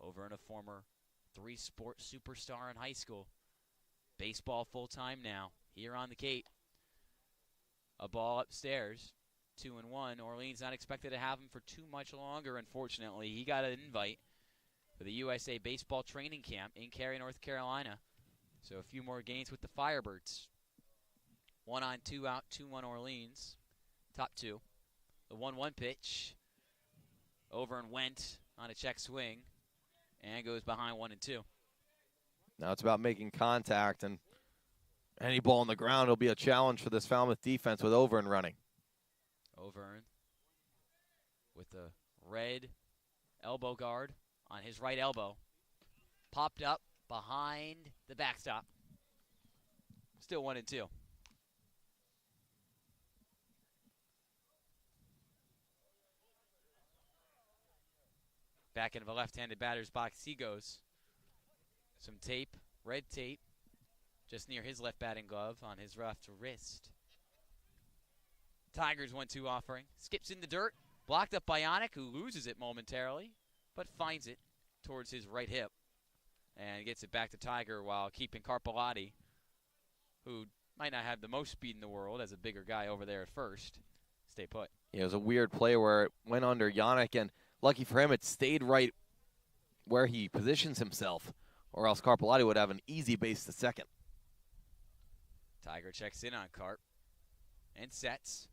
Overn, a former 3-sport superstar in high school. Baseball full-time now, here on the Cape. A ball upstairs, 2-1. Orleans not expected to have him for too much longer, unfortunately. He got an invite for the USA Baseball Training Camp in Cary, North Carolina. So a few more games with the Firebirds. 1 on, 2 out, 2-1 Orleans. Top 2. The 1-1 pitch. Overn went on a check swing and goes behind 1-2. Now it's about making contact, and any ball on the ground will be a challenge for this Falmouth defense with Overn running. Overn with the red elbow guard on his right elbow. Popped up behind the backstop. Still 1-2. Back into the left-handed batter's box he goes. Some tape, red tape, just near his left batting glove on his left wrist. Tigers 1-2 offering. Skips in the dirt. Blocked up by Yannick, who loses it momentarily, but finds it towards his right hip. And gets it back to Tiger while keeping Carpellotti, who might not have the most speed in the world as a bigger guy over there at first, stay put. Yeah, it was a weird play where it went under Yannick, and lucky for him, it stayed right where he positions himself, or else Carpellotti would have an easy base to second. Tiger checks in on Carp and sets.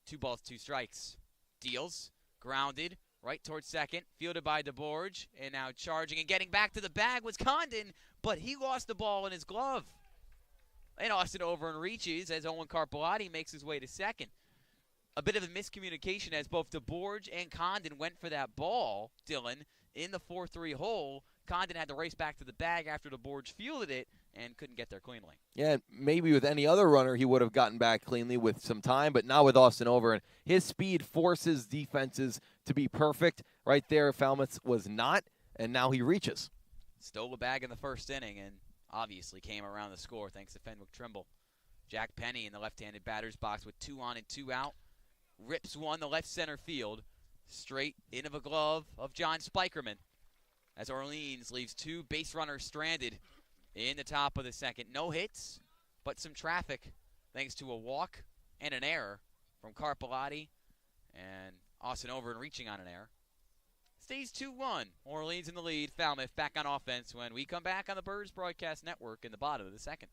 2 balls, 2 strikes. Deals, grounded, right towards second, fielded by DeBorge, and now charging and getting back to the bag was Condon, but he lost the ball in his glove. And Austin Overn reaches as Owen Carpellotti makes his way to second. A bit of a miscommunication as both DeBorge and Condon went for that ball, Dylan, in the 4-3 hole. Condon had to race back to the bag after DeBorge fielded it and couldn't get there cleanly. Yeah, maybe with any other runner he would have gotten back cleanly with some time, but not with Austin Overn. His speed forces defenses to be perfect. Right there, Falmouth was not, and now he reaches. Stole a bag in the first inning and obviously came around the score thanks to Fenwick Trimble. Jack Penny in the left-handed batter's box with 2 on and 2 out. Rips one to left center field, straight into the glove of John Spikerman, as Orleans leaves 2 base runners stranded in the top of the second. No hits, but some traffic thanks to a walk and an error from Carpellotti, and Austin Overn reaching on an error. Stays 2-1. Orleans in the lead. Falmouth back on offense when we come back on the Birds Broadcast Network in the bottom of the second.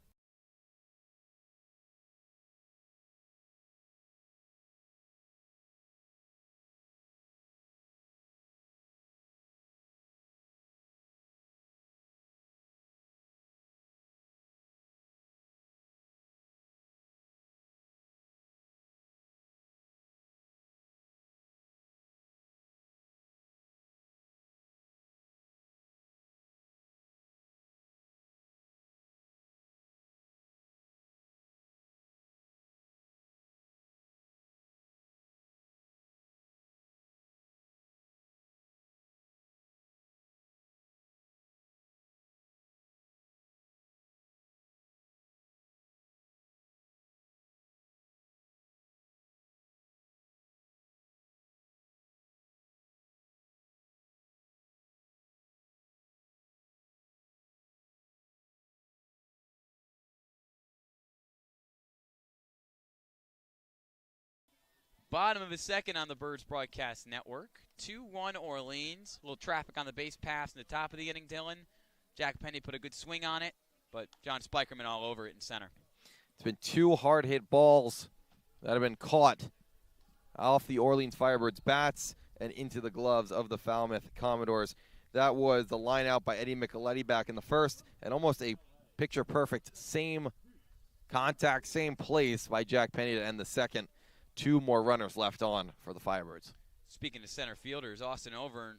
Bottom of the second on the Birds Broadcast Network. 2-1 Orleans. A little traffic on the base pass in the top of the inning, Dylan. Jack Penny put a good swing on it, but John Spikerman all over it in center. It's been 2 hard-hit balls that have been caught off the Orleans Firebirds' bats and into the gloves of the Falmouth Commodores. That was the line out by Eddie Micheletti back in the first, and almost a picture-perfect same contact, same place by Jack Penny to end the second. 2 more runners left on for the Firebirds. Speaking of center fielders, Austin Overn,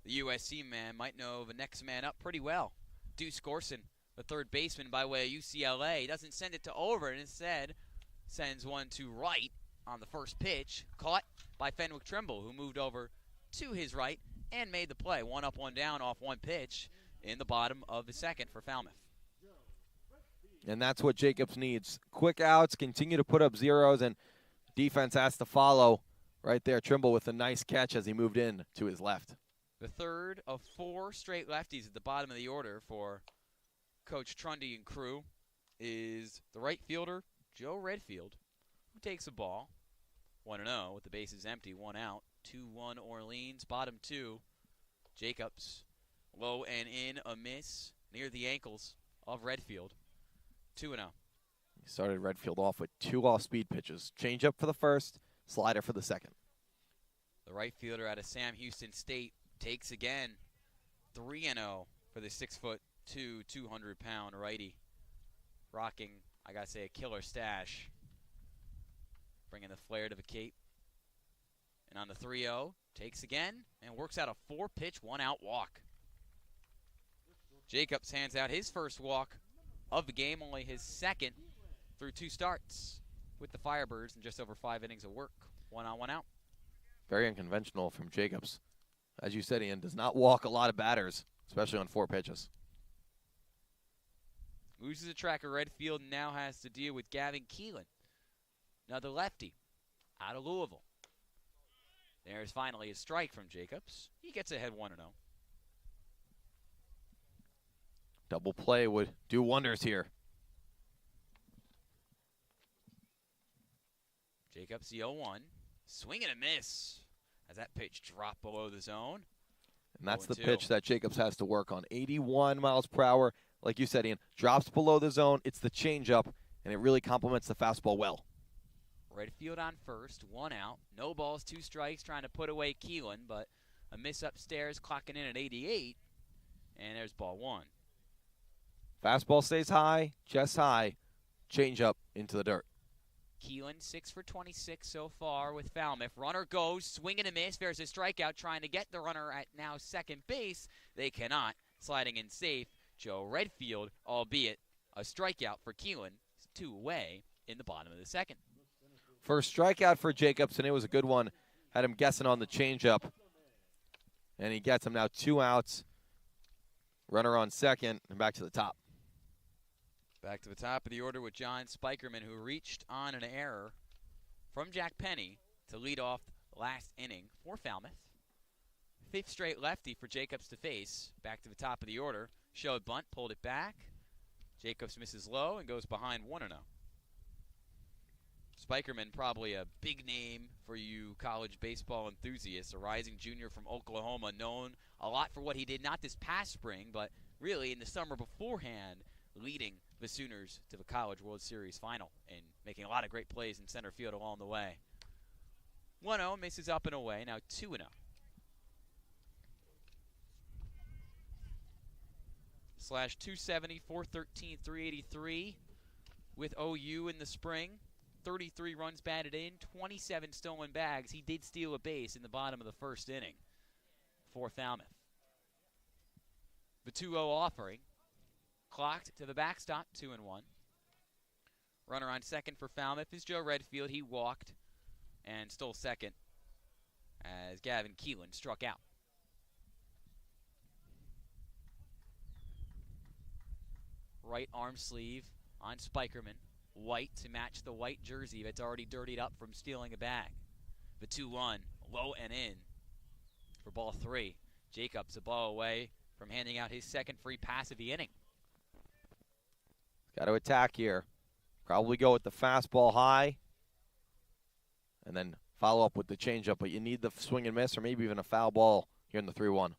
the USC man, might know the next man up pretty well. Deuce Gorson, the third baseman by way of UCLA, doesn't send it to Overn. Instead, sends one to right on the first pitch, caught by Fenwick Trimble, who moved over to his right and made the play. 1 up, 1 down off one pitch in the bottom of the second for Falmouth. And that's what Jacobs needs. Quick outs, continue to put up zeros, and defense has to follow right there. Trimble with a nice catch as he moved in to his left. The third of 4 straight lefties at the bottom of the order for Coach Trundy and crew is the right fielder, Joe Redfield, who takes the ball. 1-0 with the bases empty, 1 out. 2-1 Orleans, bottom 2. Jacobs, low and in, a miss near the ankles of Redfield. 2-0. He started Redfield off with 2 off-speed pitches. Change up for the first, slider for the second. The right fielder out of Sam Houston State takes again. 3-0 for the 6'2", 200-pound righty. Rocking, I gotta say, a killer stash. Bringing the flair to the cape. And on the 3-0, takes again and works out a 4-pitch, 1-out walk. Jacobs hands out his first walk of the game, only his second through 2 starts with the Firebirds in just over 5 innings of work. 1 on, 1 out. Very unconventional from Jacobs. As you said, Ian, does not walk a lot of batters, especially on 4 pitches. Loses a track of Redfield and now has to deal with Gavin Keelan, another lefty out of Louisville. There's finally a strike from Jacobs. He gets ahead 1-0. Double play would do wonders here. Jacobs, the 0-1. Swing and a miss as that pitch dropped below the zone. And that's the pitch that Jacobs has to work on. 81 miles per hour. Like you said, Ian, drops below the zone. It's the changeup, and it really complements the fastball well. Redfield on first, 1 out. No balls, 2 strikes, trying to put away Keelan, but a miss upstairs, clocking in at 88. And there's ball 1. Fastball stays high, chest high, changeup into the dirt. Keelan 6 for 26 so far with Falmouth. Runner goes, swing and a miss. There's a strikeout trying to get the runner at now second base. They cannot. Sliding in safe, Joe Redfield, albeit a strikeout for Keelan. 2 away in the bottom of the second. First strikeout for Jacobs, and it was a good one. Had him guessing on the changeup. And he gets him now 2 outs. Runner on second, and back to the top. Back to the top of the order with John Spikerman, who reached on an error from Jack Penny to lead off last inning for Falmouth. 5th straight lefty for Jacobs to face. Back to the top of the order. Showed bunt, pulled it back. Jacobs misses low and goes behind 1-0. Spikerman, probably a big name for you college baseball enthusiasts. A rising junior from Oklahoma, known a lot for what he did, not this past spring, but really in the summer beforehand, leading the Sooners to the College World Series final and making a lot of great plays in center field along the way. 1-0, misses up and away, now 2-0. Slash 270, 413, 383 with OU in the spring. 33 runs batted in, 27 stolen bags. He did steal a base in the bottom of the first inning for Falmouth. The 2-0 offering. Clocked to the backstop, 2-1. Runner on second for Falmouth is Joe Redfield. He walked and stole second as Gavin Keelan struck out. Right arm sleeve on Spikerman. White to match the white jersey that's already dirtied up from stealing a bag. The 2-1, low and in for ball 3. Jacobs a ball away from handing out his second free pass of the inning. Got to attack here. Probably go with the fastball high. And then follow up with the changeup, but you need the swing and miss or maybe even a foul ball here in the 3-1.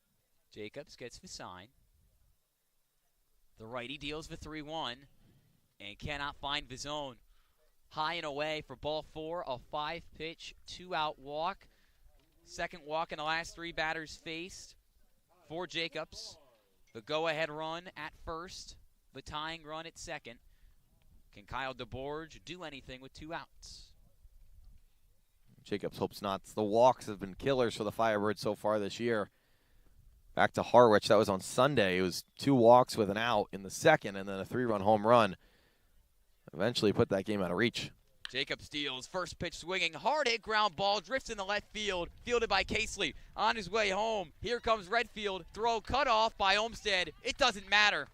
Jacobs gets the sign. The righty deals the 3-1 and cannot find the zone. High and away for ball 4, a 5-pitch, 2-out walk. Second walk in the last 3 batters faced for Jacobs. The go-ahead run at first, the tying run at second. Can Kyle DeBorge do anything with 2 outs? Jacobs hopes not. The walks have been killers for the Firebirds so far this year. Back to Harwich, that was on Sunday. It was 2 walks with an out in the second and then a 3-run home run. Eventually put that game out of reach. Jacobs deals, first pitch swinging, hard hit ground ball, drifts in the left field, fielded by Casely. On his way home, here comes Redfield, throw cut off by Olmstead. It doesn't matter.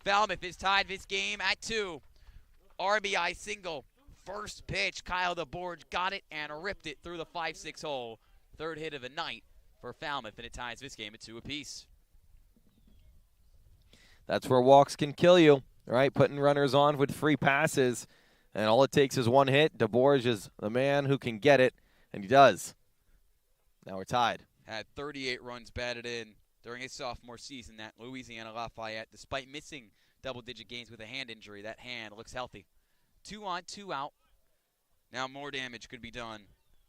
Falmouth has tied this game at 2. RBI single, first pitch, Kyle DeBorge got it and ripped it through the 5-6 hole. Third hit of the night for Falmouth, and it ties this game at 2 apiece. That's where walks can kill you, right? Putting runners on with free passes. And all it takes is 1 hit. DeBorge is the man who can get it, and he does. Now we're tied. Had 38 runs batted in during his sophomore season at Louisiana Lafayette. Despite missing double-digit games with a hand injury, that hand looks healthy. 2 on, 2 out. Now more damage could be done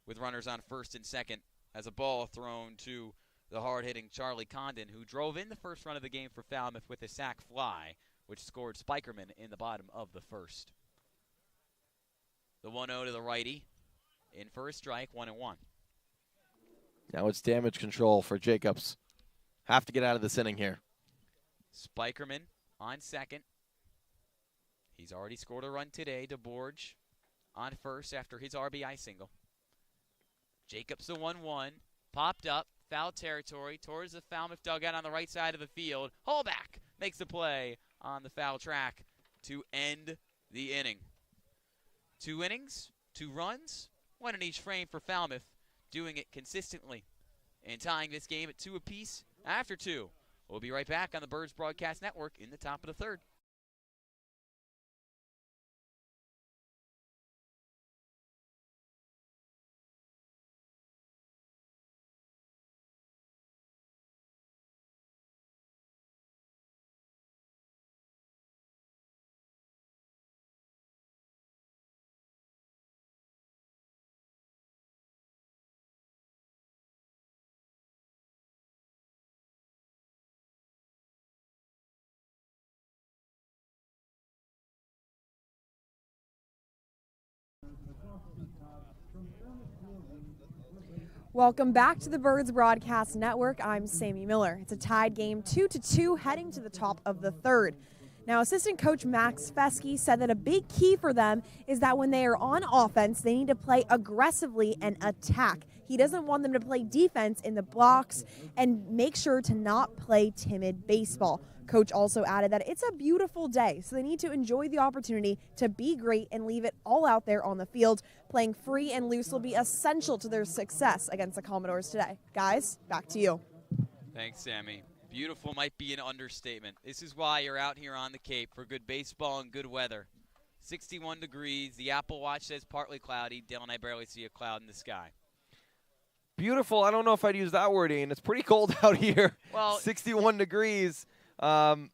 with runners on first and second as a ball thrown to the hard-hitting Charlie Condon, who drove in the first run of the game for Falmouth with a sac fly, which scored Spikerman in the bottom of the first. The 1-0 to the righty. In for a strike, 1-1. Now it's damage control for Jacobs. Have to get out of this inning here. Spikerman on second. He's already scored a run today. DeBorge on first after his RBI single. Jacobs the 1-1. Popped up. Foul territory towards the Falmouth dugout on the right side of the field. Hallback makes the play on the foul track to end the inning. 2 innings, 2 runs, 1 in each frame for Falmouth, doing it consistently and tying this game at 2 apiece after 2. We'll be right back on the Birds Broadcast Network in the top of the third. Welcome back to the Birds Broadcast Network. I'm Sammy Miller. It's a tied game 2-2 heading to the top of the third. Now, assistant coach Max Fesky said that a big key for them is that when they are on offense, they need to play aggressively and attack. He doesn't want them to play defense in the blocks and make sure to not play timid baseball. Coach also added that it's a beautiful day, so they need to enjoy the opportunity to be great and leave it all out there on the field. Playing free and loose will be essential to their success against the Commodores today. Guys, back to you. Thanks, Sammy. Beautiful might be an understatement. This is why you're out here on the Cape for good baseball and good weather. 61 degrees. The Apple Watch says partly cloudy. Dylan, I barely see a cloud in the sky. Beautiful. I don't know if I'd use that word, Ian. It's pretty cold out here. Well, 61 degrees. And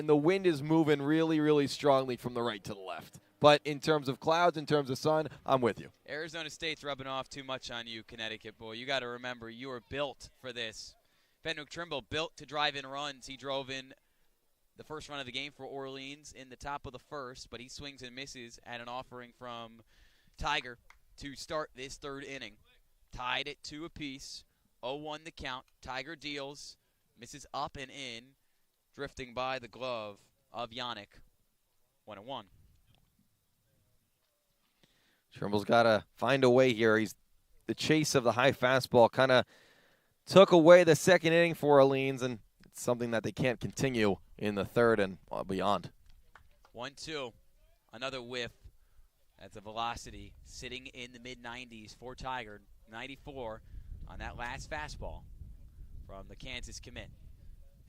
the wind is moving really, really strongly from the right to the left. But in terms of clouds, in terms of sun, I'm with you. Arizona State's rubbing off too much on you, Connecticut boy. You got to remember, you were built for this. Fenwick Trimble built to drive in runs. He drove in the first run of the game for Orleans in the top of the first, but he swings and misses at an offering from Tiger to start this third inning. Tied at 2 apiece, 0-1 the count. Tiger deals, misses up and in, drifting by the glove of Yannick. 1-1. Trimble's got to find a way here. The chase of the high fastball kind of took away the second inning for Orleans, and it's something that they can't continue in the third and beyond. 1-2. Another whiff. That's a velocity sitting in the mid-90s for Tiger. 94 on that last fastball from the Kansas commit.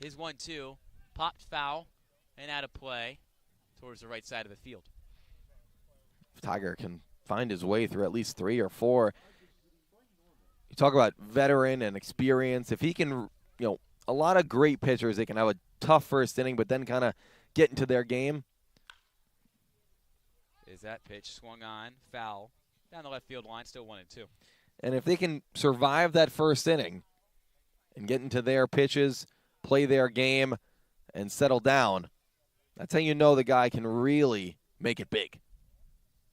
His 1-2 popped foul and out of play towards the right side of the field. If Tiger can find his way through at least 3 or 4. You talk about veteran and experience. If he can, a lot of great pitchers, they can have a tough first inning, but then kind of get into their game. Is that pitch swung on, foul, down the left field line, still 1-2. And if they can survive that first inning and get into their pitches, play their game, and settle down, that's how you know the guy can really make it big.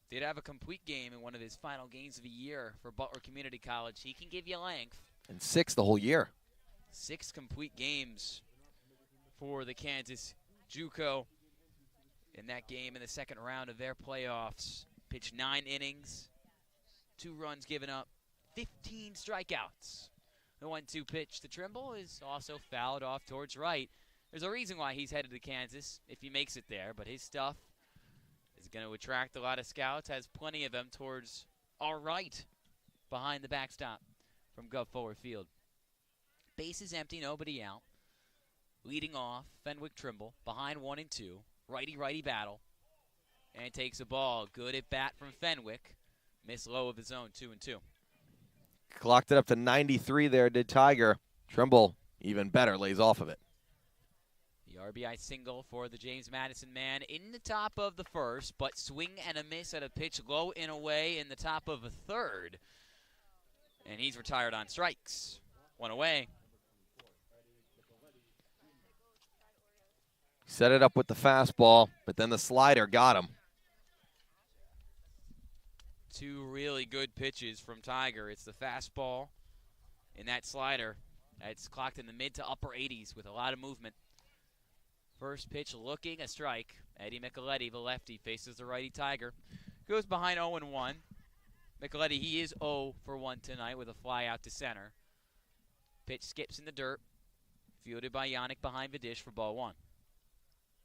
Did have a complete game in one of his final games of the year for Butler Community College. He can give you length. And 6 the whole year. 6 complete games for the Kansas JUCO in that game in the second round of their playoffs. Pitched 9 innings, 2 runs given up, 15 strikeouts. The 1-2 pitch to Trimble is also fouled off towards right. There's a reason why he's headed to Kansas if he makes it there, but his stuff is going to attract a lot of scouts, has plenty of them towards our right behind the backstop from Guv Fuller Field. Base is empty, nobody out. Leading off, Fenwick Trimble, behind 1-2. Righty-righty battle. And takes a ball. Good at bat from Fenwick. Missed low of his own, 2-2. Clocked it up to 93 there, did Tiger. Trimble, even better, lays off of it. The RBI single for the James Madison man in the top of the first, but swing and a miss at a pitch low and away in the top of the third. And he's retired on strikes. 1 away. Set it up with the fastball, but then the slider got him. 2 really good pitches from Tiger. It's the fastball and that slider. It's clocked in the mid to upper 80s with a lot of movement. First pitch looking a strike. Eddie Micheletti, the lefty, faces the righty Tiger. Goes behind 0-1. Micheletti, he is 0 for 1 tonight with a fly out to center. Pitch skips in the dirt. Fielded by Yannick behind the dish for ball 1.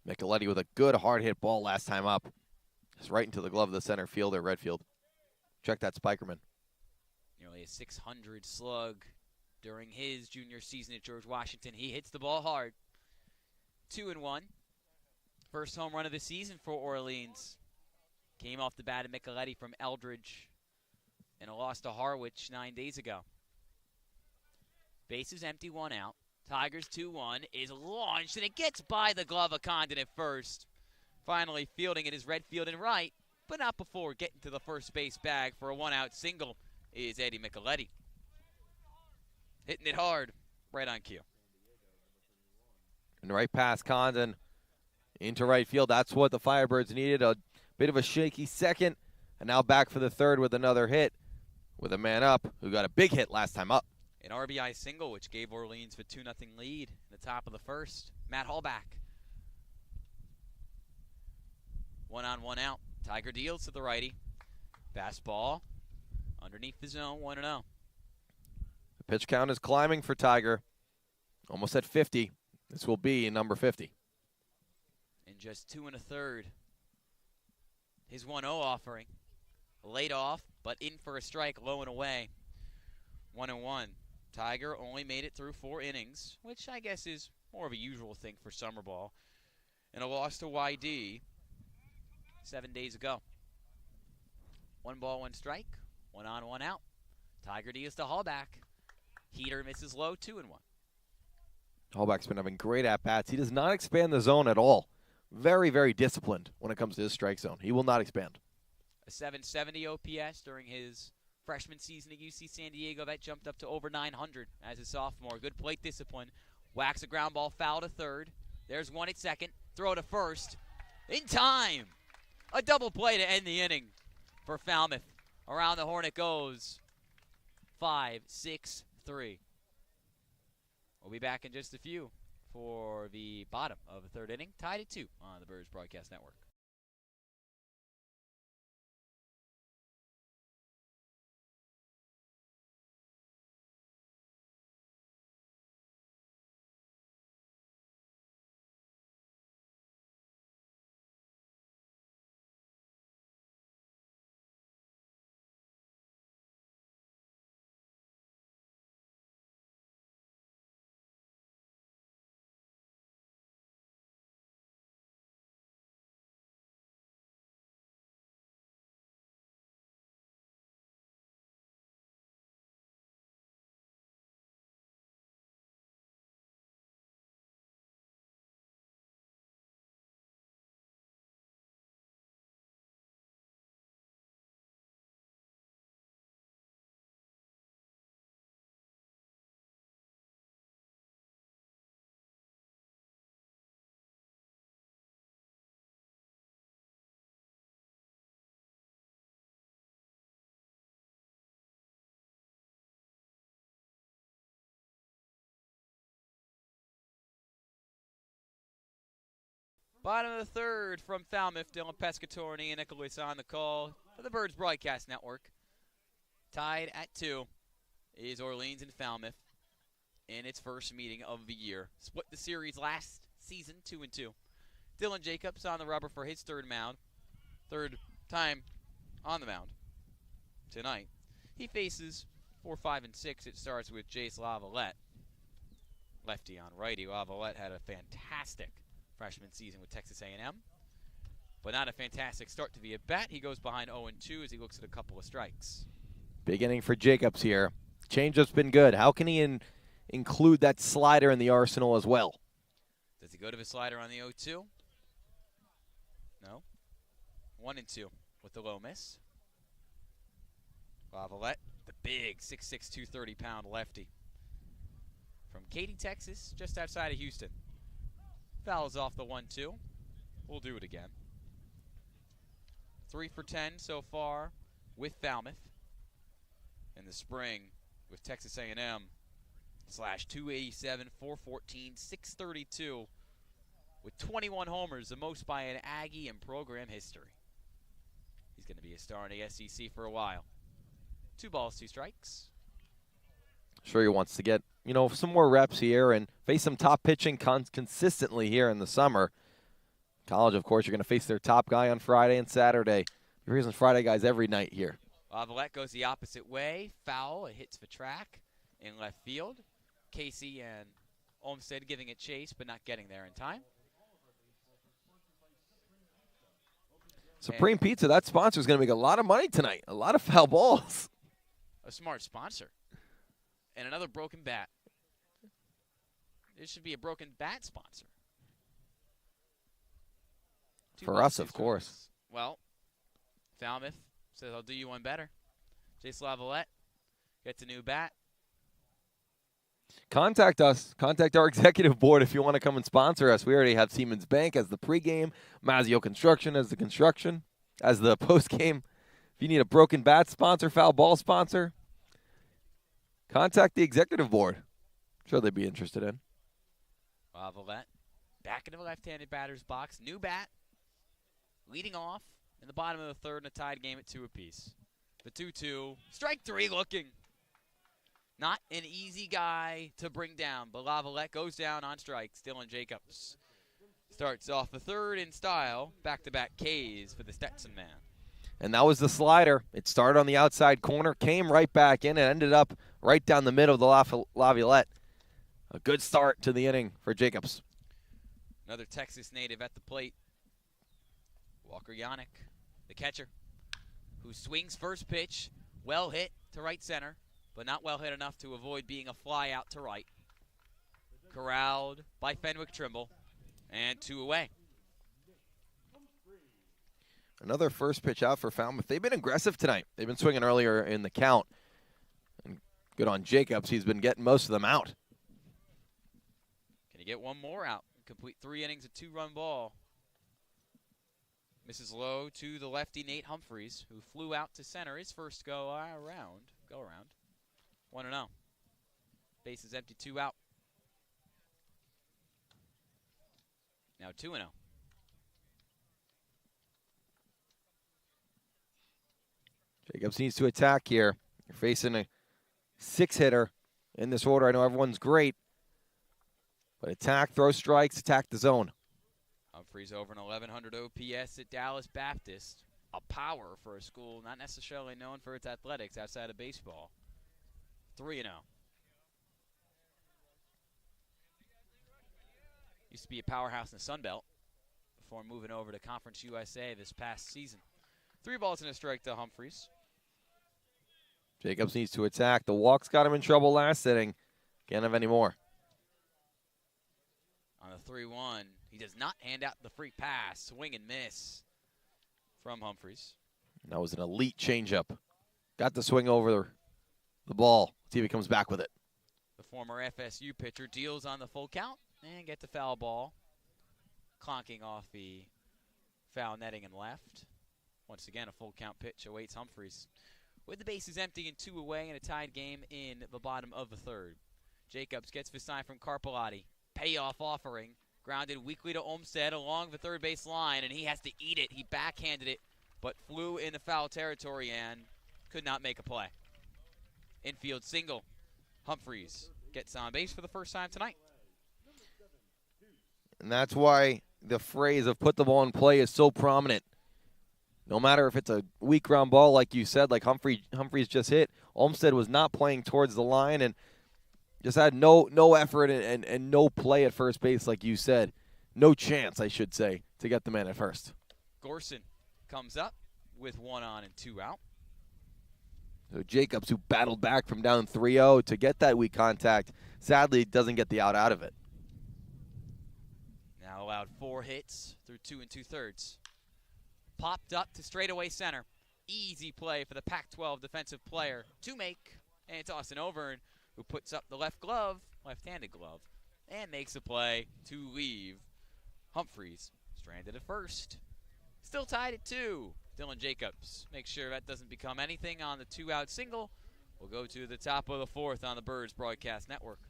Micheletti with a good hard hit ball last time up. Just right into the glove of the center fielder, Redfield. Check that Spikerman. Nearly a 600 slug during his junior season at George Washington. He hits the ball hard. 2-1. First home run of the season for Orleans. Came off the bat of Micheletti from Eldridge and a loss to Harwich 9 days ago. Base is empty, 1 out. Tigers 2-1 is launched, and it gets by the glove of Condon at first. Finally fielding it is Redfield and right, but not before getting to the first base bag for a 1-out single is Eddie Micheletti. Hitting it hard, right on cue. And right past Condon into right field. That's what the Firebirds needed. A bit of a shaky second, and now back for the third with another hit with a man up who got a big hit last time up. An RBI single, which gave Orleans the 2-0 lead in the top of the first. Matt Hallback. 1 on, 1 out. Tiger deals to the righty. Fastball underneath the zone, 1-0. The pitch count is climbing for Tiger. Almost at 50. This will be number 50. In just 2 1/3. His 1-0 offering. Laid off, but in for a strike, low and away. 1-1. Tiger only made it through 4 innings, which I guess is more of a usual thing for summer ball. And a loss to YD 7 days ago. 1 ball, 1 strike. 1 on, 1 out. Tiger deals to Hallback. Heater misses low, 2-1. Hallback's been having great at-bats. He does not expand the zone at all. Very, very disciplined when it comes to his strike zone. He will not expand. A 770 OPS during his freshman season at UC San Diego. That jumped up to over 900 as a sophomore. Good plate discipline. Whacks a ground ball foul to third. There's 1 at second. Throw to first. In time. A double play to end the inning for Falmouth. Around the horn it goes. 5-6-3. We'll be back in just a few for the bottom of the third inning. Tied at 2 on the Birds Broadcast Network. Bottom of the third from Falmouth, Dylan Pescatore and Ian Nicholas on the call for the Birds Broadcast Network. Tied at 2 is Orleans and Falmouth in its first meeting of the year. Split the series last season 2-2. Dylan Jacobs on the rubber for his third time on the mound tonight. He faces 4, 5, and 6. It starts with Jace Lavalette. Lefty on righty. Lavalette had a fantastic freshman season with Texas A&M, but not a fantastic start to the at-bat. He goes behind 0-2 as he looks at a couple of strikes. Big inning for Jacobs here. Changeup's been good. How can he include that slider in the arsenal as well? Does he go to the slider on the 0-2? No. 1-2 with the low miss. Lavalette, the big 6'6", 230-pound lefty from Katy, Texas, just outside of Houston. Fouls off the 1-2. We'll do it again. 3 for 10 so far with Falmouth. In the spring with Texas A&M / 287, 414, 632 with 21 homers, the most by an Aggie in program history. He's going to be a star in the SEC for a while. 2 balls, 2 strikes. Sure he wants to get, some more reps here and face some top pitching consistently here in the summer. College, of course, you're going to face their top guy on Friday and Saturday. You're facing Friday guys every night here. Lavalette goes the opposite way. Foul. It hits the track in left field. Casey and Olmsted giving it chase, but not getting there in time. Supreme Pizza, that sponsor is going to make a lot of money tonight. A lot of foul balls. A smart sponsor. And another broken bat. There should be a broken bat sponsor. For us, of course. Well, Falmouth says, I'll do you one better. Jace Lavalette gets a new bat. Contact us. Contact our executive board if you want to come and sponsor us. We already have Siemens Bank as the pregame, Mazio Construction as the postgame. If you need a broken bat sponsor, foul ball sponsor, contact the executive board. I'm sure they'd be interested in. Lavalette back into the left-handed batter's box. New bat leading off in the bottom of the third in a tied game at 2 apiece. The 2-2. Strike 3 looking. Not an easy guy to bring down, but Lavalette goes down on strikes. Dylan Jacobs starts off the third in style. Back-to-back Ks for the Stetson man. And that was the slider. It started on the outside corner, came right back in, and ended up right down the middle of the Lavalette. A good start to the inning for Jacobs. Another Texas native at the plate. Walker Yannick, the catcher, who swings first pitch, well hit to right center, but not well hit enough to avoid being a fly out to right. Corralled by Fenwick Trimble, and 2 away. Another first pitch out for Falmouth. They've been aggressive tonight. They've been swinging earlier in the count. And good on Jacobs. He's been getting most of them out. Can he get one more out? Complete 3 innings, a 2-run ball. Misses low to the lefty Nate Humphreys, who flew out to center. His first go around. 1-0. Base is empty, 2 out. Now 2-0. Jacobs needs to attack here. You're facing a 6-hitter in this order. I know everyone's great, but attack, throw strikes, attack the zone. Humphreys over an 1100 OPS at Dallas Baptist. A power for a school not necessarily known for its athletics outside of baseball. 3-0. Used to be a powerhouse in the Sun Belt before moving over to Conference USA this past season. 3 balls and a strike to Humphreys. Jacobs needs to attack. The walks got him in trouble last inning. Can't have any more. On the 3-1, he does not hand out the free pass. Swing and miss from Humphreys. That was an elite changeup. Got the swing over the ball. See if he comes back with it. The former FSU pitcher deals on the full count and gets the foul ball. Clonking off the foul netting and left. Once again, a full count pitch awaits Humphreys. With the bases empty and 2 away in a tied game in the bottom of the third. Jacobs gets the sign from Carpellotti. Payoff offering. Grounded weakly to Olmstead along the third base line, and he has to eat it. He backhanded it, but flew into foul territory and could not make a play. Infield single. Humphreys gets on base for the first time tonight. And that's why the phrase of put the ball in play is so prominent. No matter if it's a weak ground ball, like you said, like Humphreys just hit, Olmstead was not playing towards the line and just had no effort and no play at first base, like you said. No chance, I should say, to get the man at first. Gorson comes up with 1 on and 2 out. So Jacobs, who battled back from down 3-0 to get that weak contact, sadly doesn't get the out of it. Now allowed 4 hits through 2 2/3. Popped up to straightaway center. Easy play for the Pac-12 defensive player to make. And it's Austin Overn who puts up the left-handed glove, and makes a play to leave. Humphreys stranded at first. Still tied at 2. Dylan Jacobs makes sure that doesn't become anything on the 2-out single. We'll go to the top of the 4th on the Birds Broadcast Network.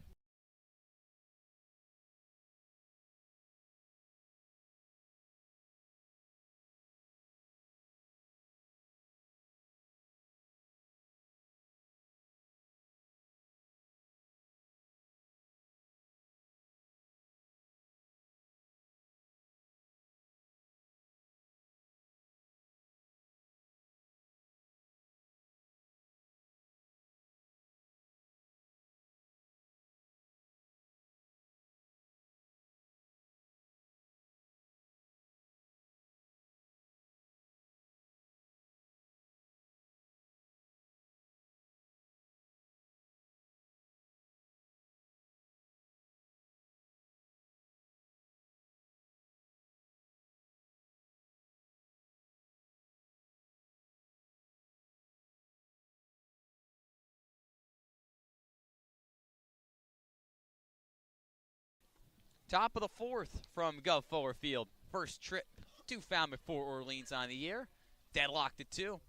Top of the 4th from Guv Fuller Field. First trip to Falmouth for Orleans on the year. Deadlocked at 2.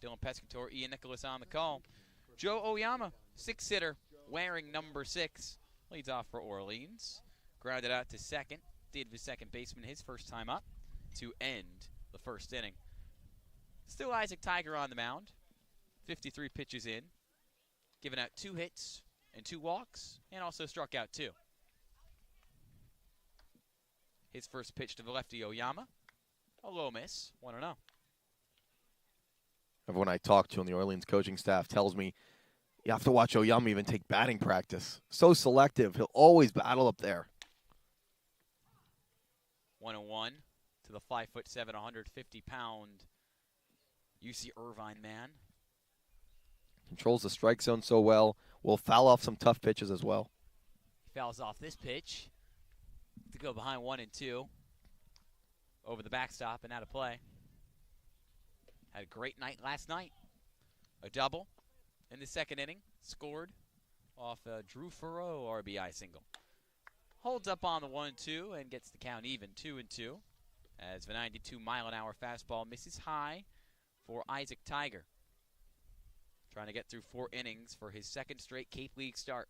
Dylan Pescatore, Ian Nicholas on the call. Joe Oyama, 6-hitter, wearing number 6, leads off for Orleans. Grounded out to second. Did the second baseman his first time up to end the first inning. Still Isaac Tiger on the mound. 53 pitches in. Giving out 2 hits and 2 walks, and also struck out 2. His first pitch to the lefty Oyama, a low miss, 1-0. Everyone I talk to on the Orleans coaching staff tells me you have to watch Oyama even take batting practice. So selective. He'll always battle up there. 1-1 to the 5'7", 150-pound UC Irvine man. Controls the strike zone so well. Will foul off some tough pitches as well. He fouls off this pitch to go behind 1-2 over the backstop and out of play. Had a great night last night. A double in the second inning. Scored off a Drew Furrow RBI single. Holds up on the 1-2 and gets the count even, 2-2, as the 92-mile-an-hour fastball misses high for Isaac Tiger. Trying to get through 4 innings for his second straight Cape League start.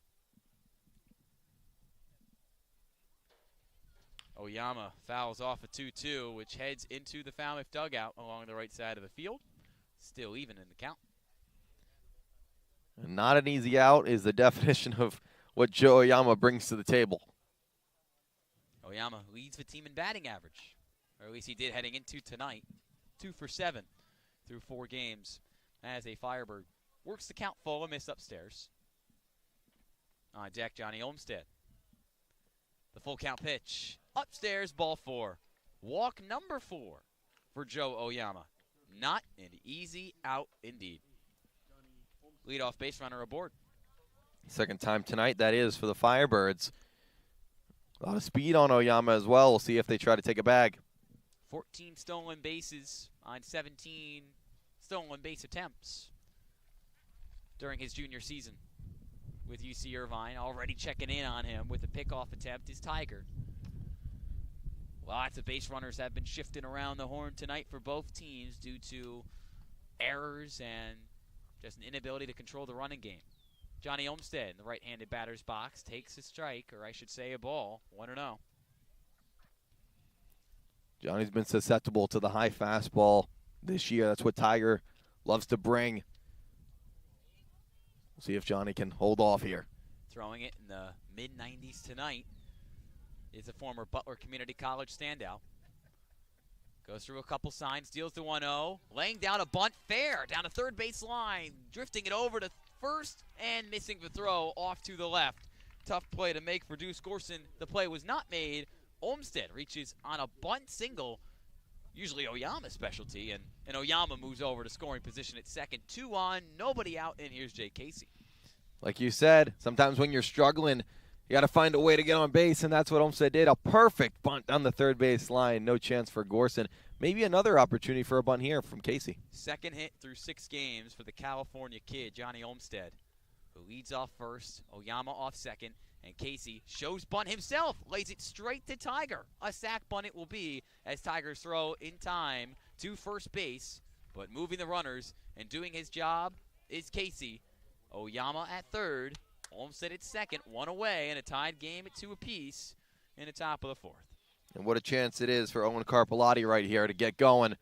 Oyama fouls off a 2-2, which heads into the Falmouth dugout along the right side of the field. Still even in the count. Not an easy out is the definition of what Joe Oyama brings to the table. Oyama leads the team in batting average, or at least he did heading into tonight. 2 for 7 through 4 games as a Firebird. Works the count full, a miss upstairs. On deck, Johnny Olmstead. The full count pitch. Upstairs, ball 4. Walk number 4 for Joe Oyama. Not an easy out indeed. Leadoff base runner aboard. Second time tonight, that is, for the Firebirds. A lot of speed on Oyama as well. We'll see if they try to take a bag. 14 stolen bases on 17 stolen base attempts during his junior season with UC Irvine. Already checking in on him with a pickoff attempt is Tiger. Lots of base runners have been shifting around the horn tonight for both teams due to errors and just an inability to control the running game. Johnny Olmstead in the right-handed batter's box takes a strike, or I should say a ball, 1-0. Johnny's been susceptible to the high fastball this year. That's what Tiger loves to bring. We'll see if Johnny can hold off here. Throwing it in the mid-90s tonight is a former Butler Community College standout. Goes through a couple signs, deals the 1-0, laying down a bunt fair down the third base line, drifting it over to first and missing the throw off to the left. Tough play to make for Deuce Gorson. The play was not made. Olmsted reaches on a bunt single, usually Oyama's specialty, and Oyama moves over to scoring position at second. 2 on, nobody out, and here's Jake Casey. Like you said, sometimes when you're struggling, you got to find a way to get on base, and that's what Olmsted did. A perfect bunt down the third base line. No chance for Gorson. Maybe another opportunity for a bunt here from Casey. Second hit through 6 games for the California kid, Johnny Olmsted, who leads off first, Oyama off second, and Casey shows bunt himself, lays it straight to Tiger. A sac bunt it will be as Tigers throw in time to first base, but moving the runners and doing his job is Casey. Oyama at third, Olmsted at second, 1 away, and a tied game at 2 apiece in the top of the 4th. And what a chance it is for Owen Carpellotti right here to get going.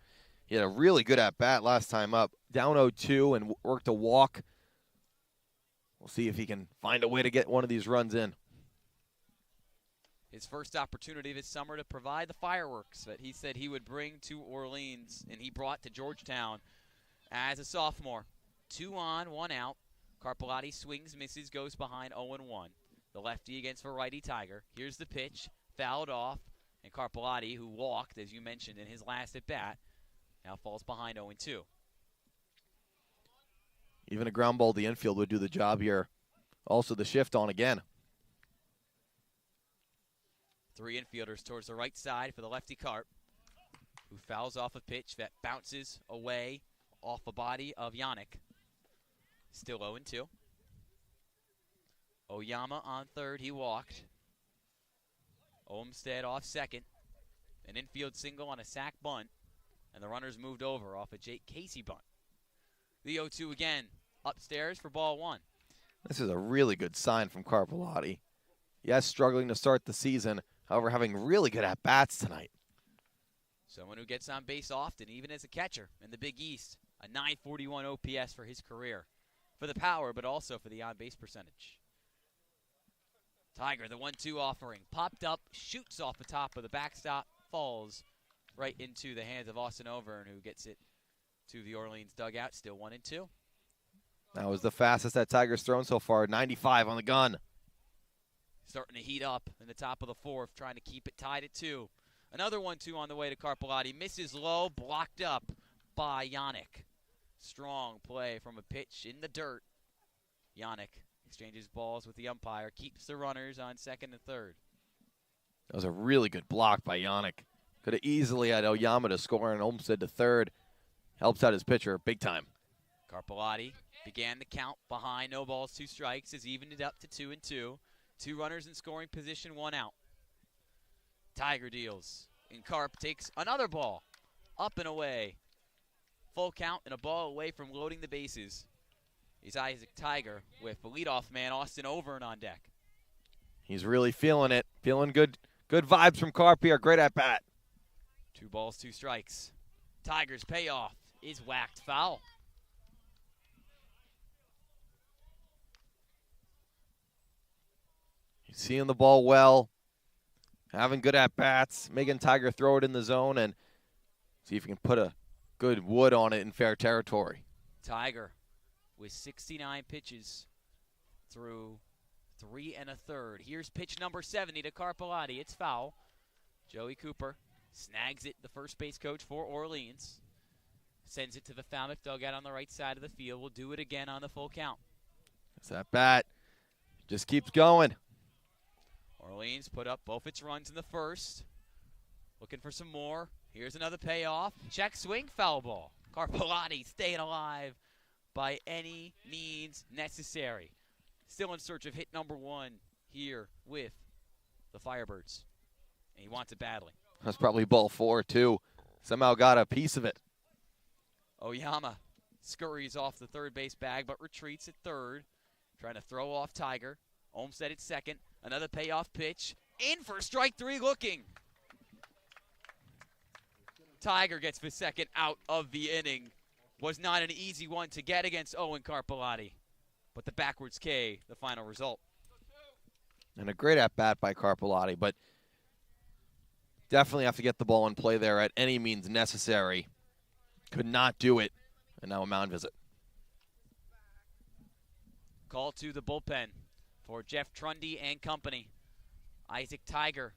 He had a really good at-bat last time up, down 0-2 and worked a walk. We'll see if he can find a way to get one of these runs in. His first opportunity this summer to provide the fireworks that he said he would bring to Orleans, and he brought to Georgetown as a sophomore. 2 on, 1 out. Carpellotti swings, misses, goes behind 0-1. The lefty against the righty Tiger. Here's the pitch, fouled off, and Carpellotti, who walked, as you mentioned, in his last at-bat, now falls behind 0-2. Even a ground ball to the infield would do the job here. Also the shift on again. 3 infielders towards the right side for the lefty Carp, who fouls off a pitch that bounces away off the body of Yannick. Still 0-2. Oyama on third, he walked. Olmsted off second. An infield single on a sac bunt, and the runners moved over off a Jake Casey bunt. The 0-2 again, upstairs for ball 1. This is a really good sign from Carpellotti. Yes, struggling to start the season, however, having really good at-bats tonight. Someone who gets on base often, even as a catcher in the Big East. A 941 OPS for his career. For the power, but also for the on-base percentage. Tiger, the 1-2 offering, popped up, shoots off the top of the backstop, falls right into the hands of Austin Overn, who gets it to the Orleans dugout, still 1-2. That was the fastest that Tiger's thrown so far, 95 on the gun. Starting to heat up in the top of the 4th, trying to keep it tied at 2. Another 1-2 on the way to Carpellotti, misses low, blocked up by Yannick. Strong play from a pitch in the dirt. Yannick exchanges balls with the umpire, keeps the runners on second and third. That was a really good block by Yannick. Could have easily had Oyama to score and Olmsted to third. Helps out his pitcher big time. Carpellotti began the count behind, no balls, 2 strikes, has evened it up to 2-2. 2 runners in scoring position, 1 out. Tiger deals, and Carp takes another ball, up and away. Full count and a ball away from loading the bases. He's Isaac Tiger with the leadoff man, Austin Overn, on deck. He's really feeling it. Feeling good vibes from Carp here. Great at bat. 2 balls, 2 strikes. Tiger's payoff is whacked foul. He's seeing the ball well. Having good at bats. Making Tiger throw it in the zone and see if he can put a good wood on it in fair territory. Tiger with 69 pitches through 3 1/3. Here's pitch number 70 to Carpellotti. It's foul. Joey Cooper snags it, the first base coach for Orleans. Sends it to the Falmouth dugout on the right side of the field. We'll do it again on the full count. It's that bat. Just keeps going. Orleans put up both its runs in the first. Looking for some more. Here's another payoff. Check swing, foul ball. Carpellotti staying alive by any means necessary. Still in search of hit number 1 here with the Firebirds. And he wants it badly. That's probably ball 4, too. Somehow got a piece of it. Oyama scurries off the third base bag, but retreats at third. Trying to throw off Tiger. Olmsted at second. Another payoff pitch. In for strike 3 looking. Tiger gets the second out of the inning. Was not an easy one to get against Owen Carpellotti, but the backwards K, the final result. And a great at-bat by Carpellotti, but definitely have to get the ball in play there at any means necessary. Could not do it, and now a mound visit. Call to the bullpen for Jeff Trundy and company. Isaac Tiger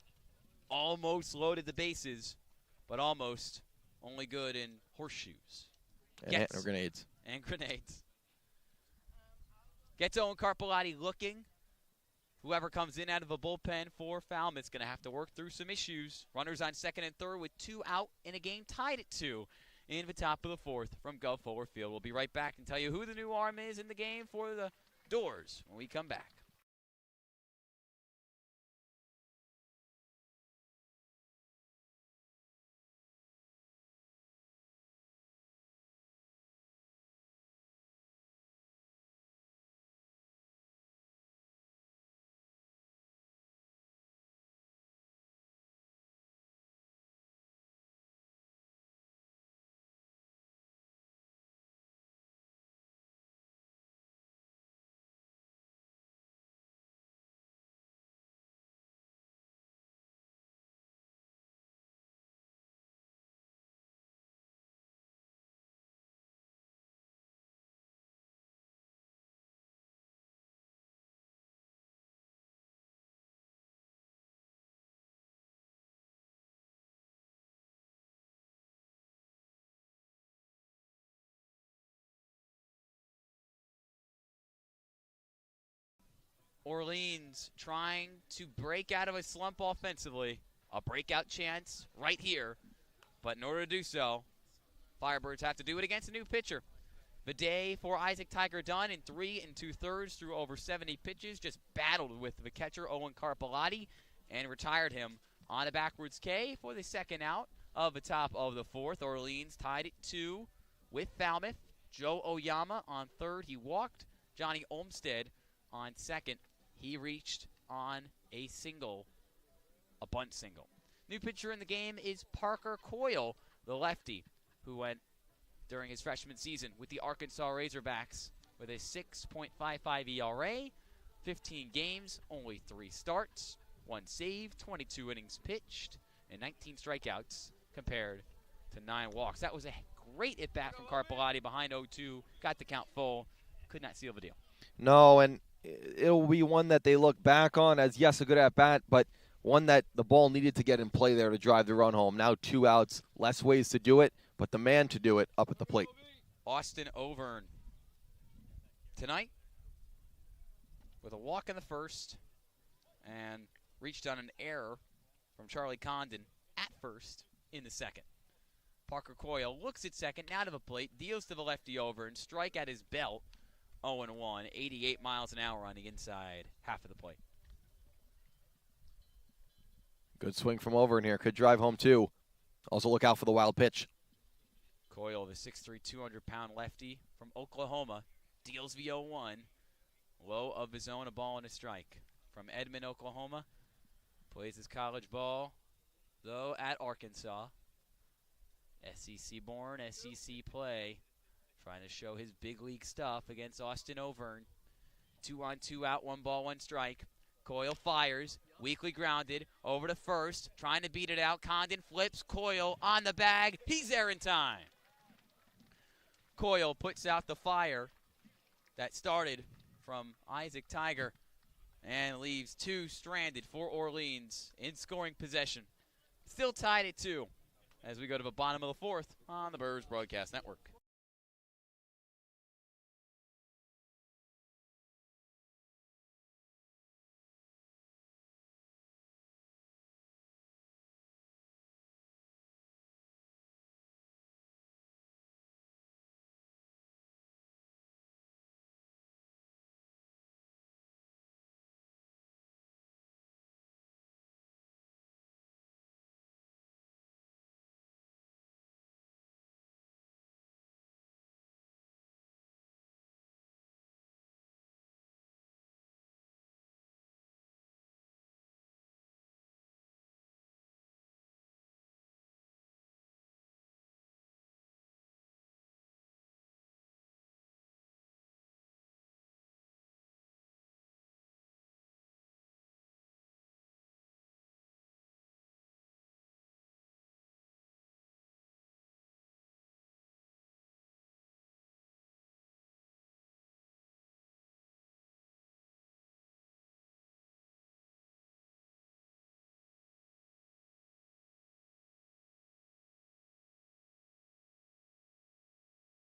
almost loaded the bases, but almost only good in horseshoes. And grenades. And grenades. Gets Owen Carpellotti looking. Whoever comes in out of a bullpen for Falmouth is going to have to work through some issues. Runners on second and third with 2 out in a game tied at 2 in the top of the 4th from Guv Fuller Field. We'll be right back and tell you who the new arm is in the game for the Doors when we come back. Orleans trying to break out of a slump offensively. A breakout chance right here. But in order to do so, Firebirds have to do it against a new pitcher. The day for Isaac Tiger done in 3 2/3 through over 70 pitches. Just battled with the catcher, Owen Carpellotti, and retired him on a backwards K for the second out of the top of the 4th. Orleans tied it 2 with Falmouth. Joe Oyama on third. He walked. Johnny Olmstead on second. He reached on a single, a bunt single. New pitcher in the game is Parker Coyle, the lefty, who went during his freshman season with the Arkansas Razorbacks with a 6.55 ERA, 15 games, only 3 starts, 1 save, 22 innings pitched, and 19 strikeouts compared to 9 walks. That was a great at-bat from Carpellotti behind 0-2, got the count full, could not seal the deal. No, and it'll be one that they look back on as, yes, a good at-bat, but one that the ball needed to get in play there to drive the run home. Now 2 outs, less ways to do it, but the man to do it up at the plate. Austin Overn tonight with a walk in the first and reached on an error from Charlie Condon at first in the second. Parker Coyle looks at second, now to the plate, deals to the lefty Overn, strike at his belt. 0-1, 88 miles an hour on the inside half of the plate. Good swing from over in here. Could drive home, too. Also look out for the wild pitch. Coyle, the 6'3", 200-pound lefty from Oklahoma, deals the 0-1. Low of his own, a ball and a strike. From Edmond, Oklahoma, plays his college ball, though, at Arkansas. SEC born, SEC play. Trying to show his big league stuff against Austin Overn. 2 on 2 out, 1 ball, 1 strike. Coyle fires, weakly grounded, over to first, trying to beat it out. Condon flips, Coyle on the bag. He's there in time. Coyle puts out the fire that started from Isaac Tiger and leaves 2 stranded for Orleans in scoring possession. Still tied at 2 as we go to the bottom of the 4th on the Birds Broadcast Network.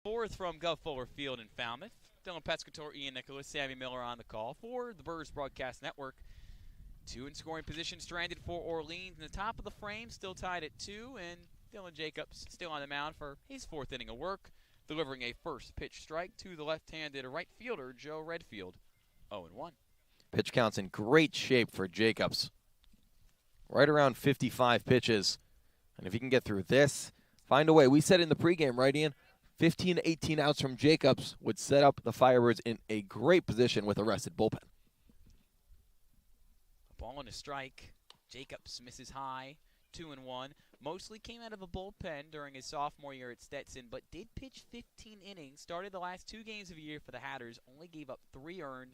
fourth from Guv Fuller Field in Falmouth. Dylan Pescatore, Ian Nicholas, Sammy Miller on the call for the Birds Broadcast Network. 2 in scoring position, stranded for Orleans. In the top of the frame, still tied at 2, and Dylan Jacobs still on the mound for his 4th inning of work, delivering a first pitch strike to the left-handed right fielder, Joe Redfield, 0-1. Pitch count's in great shape for Jacobs. Right around 55 pitches. And if he can get through this, find a way. We said in the pregame, right, Ian? 15 to 18 outs from Jacobs would set up the Firebirds in a great position with a rested bullpen. Ball and a strike. Jacobs misses high, 2-1. Mostly came out of a bullpen during his sophomore year at Stetson, but did pitch 15 innings, started the last 2 games of the year for the Hatters, only gave up 3 earned,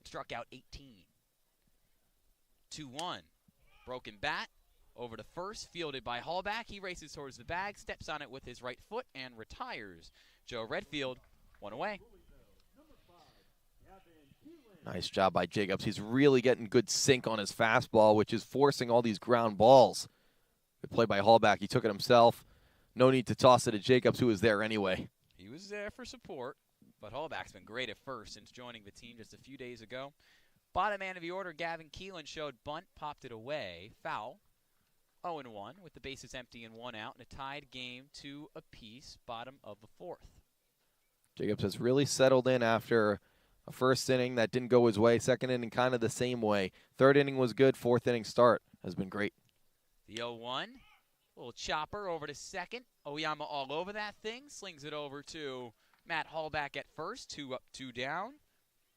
struck out 18. 2-1. Broken bat. Over to first, fielded by Hallback. He races towards the bag, steps on it with his right foot, and retires. Joe Redfield, 1 away. Nice job by Jacobs. He's really getting good sink on his fastball, which is forcing all these ground balls. Good play by Hallback. He took it himself. No need to toss it to Jacobs, who was there anyway. He was there for support, but Hallback's been great at first since joining the team just a few days ago. Bottom man of the order, Gavin Keelan, showed bunt, popped it away. Foul. 0-1 with the bases empty and 1 out, and a tied game 2 apiece, bottom of the 4th. Jacobs has really settled in after a first inning that didn't go his way. Second inning kind of the same way. Third inning was good. Fourth inning start has been great. The 0-1, little chopper over to second. Oyama all over that thing, slings it over to Matt Hallback at first. 2 up, 2 down.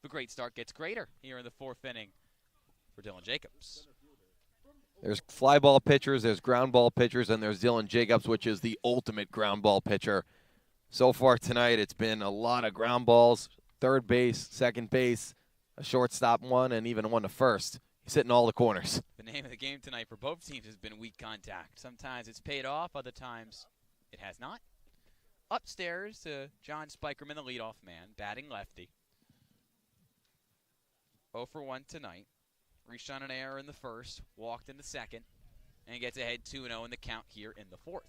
The great start gets greater here in the 4th inning for Dylan Jacobs. There's fly ball pitchers, there's ground ball pitchers, and there's Dylan Jacobs, which is the ultimate ground ball pitcher. So far tonight, it's been a lot of ground balls, third base, second base, a shortstop one, and even one to first. He's hitting all the corners. The name of the game tonight for both teams has been weak contact. Sometimes it's paid off, other times it has not. Upstairs to John Spikerman, the leadoff man, batting lefty. 0 for 1 tonight. Reached on an error in the first, walked in the second, and gets ahead 2-0 in the count here in the 4th.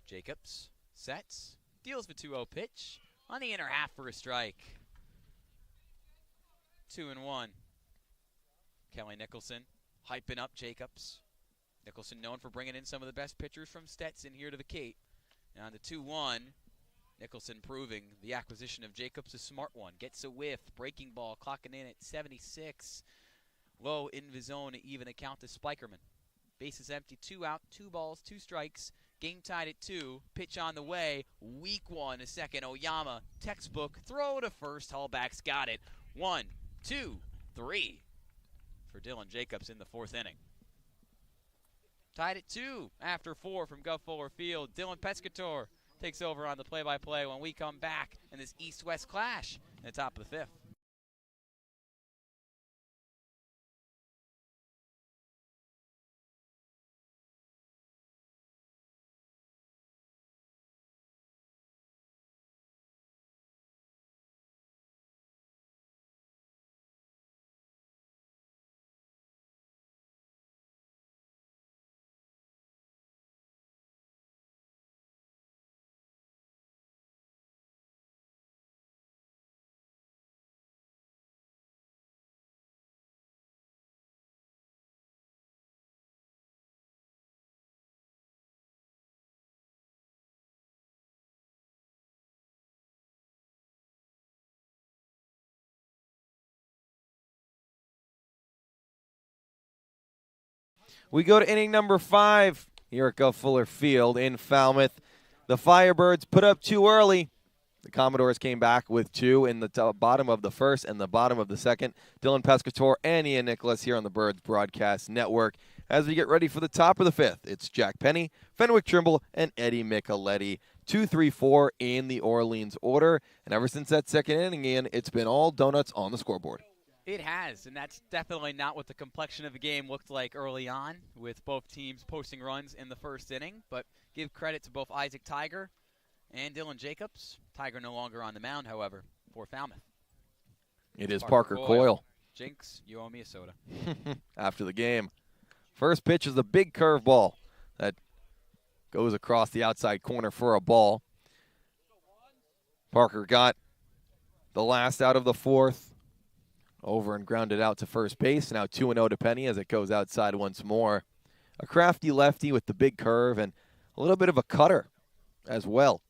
Jacobs sets, deals the 2-0 pitch on the inner half for a strike. 2-1. Kelly Nicholson hyping up Jacobs. Nicholson known for bringing in some of the best pitchers from Stetson here to the Cape. Now on the 2-1. Nicholson proving the acquisition of Jacobs a smart one. Gets a whiff, breaking ball, clocking in at 76. Low in the zone, even a count to Spikerman. Bases empty, 2 out, 2 balls, 2 strikes. Game tied at 2. Pitch on the way. Weak one, a second. Oyama, textbook, throw to first. Hallback's got it. 1, 2, 3 for Dylan Jacobs in the 4th inning. Tied at 2 after 4 from Guv Fuller Field. Dylan Pescatore takes over on the play-by-play when we come back in this East-West clash in the top of the 5th. We go to inning number 5 here at Guv Fuller Field in Falmouth. The Firebirds put up 2 early. The Commodores came back with 2 in the bottom of the 1st and the bottom of the 2nd. Dylan Pescatore and Ian Nicholas here on the Birds Broadcast Network. As we get ready for the top of the 5th, it's Jack Penny, Fenwick Trimble, and Eddie Micheletti. 2, 3, 4 in the Orleans order. And ever since that second inning, Ian, it's been all donuts on the scoreboard. It has, and that's definitely not what the complexion of the game looked like early on, with both teams posting runs in the 1st inning. But give credit to both Isaac Tiger and Dylan Jacobs. Tiger no longer on the mound, however, for Falmouth. It is Parker Coyle. Jinx, you owe me a soda. After the game. First pitch is a big curveball that goes across the outside corner for a ball. Parker got the last out of the fourth. Over and grounded out to first base. Now 2-0 to Penny as it goes outside once more. A crafty lefty with the big curve and a little bit of a cutter as well.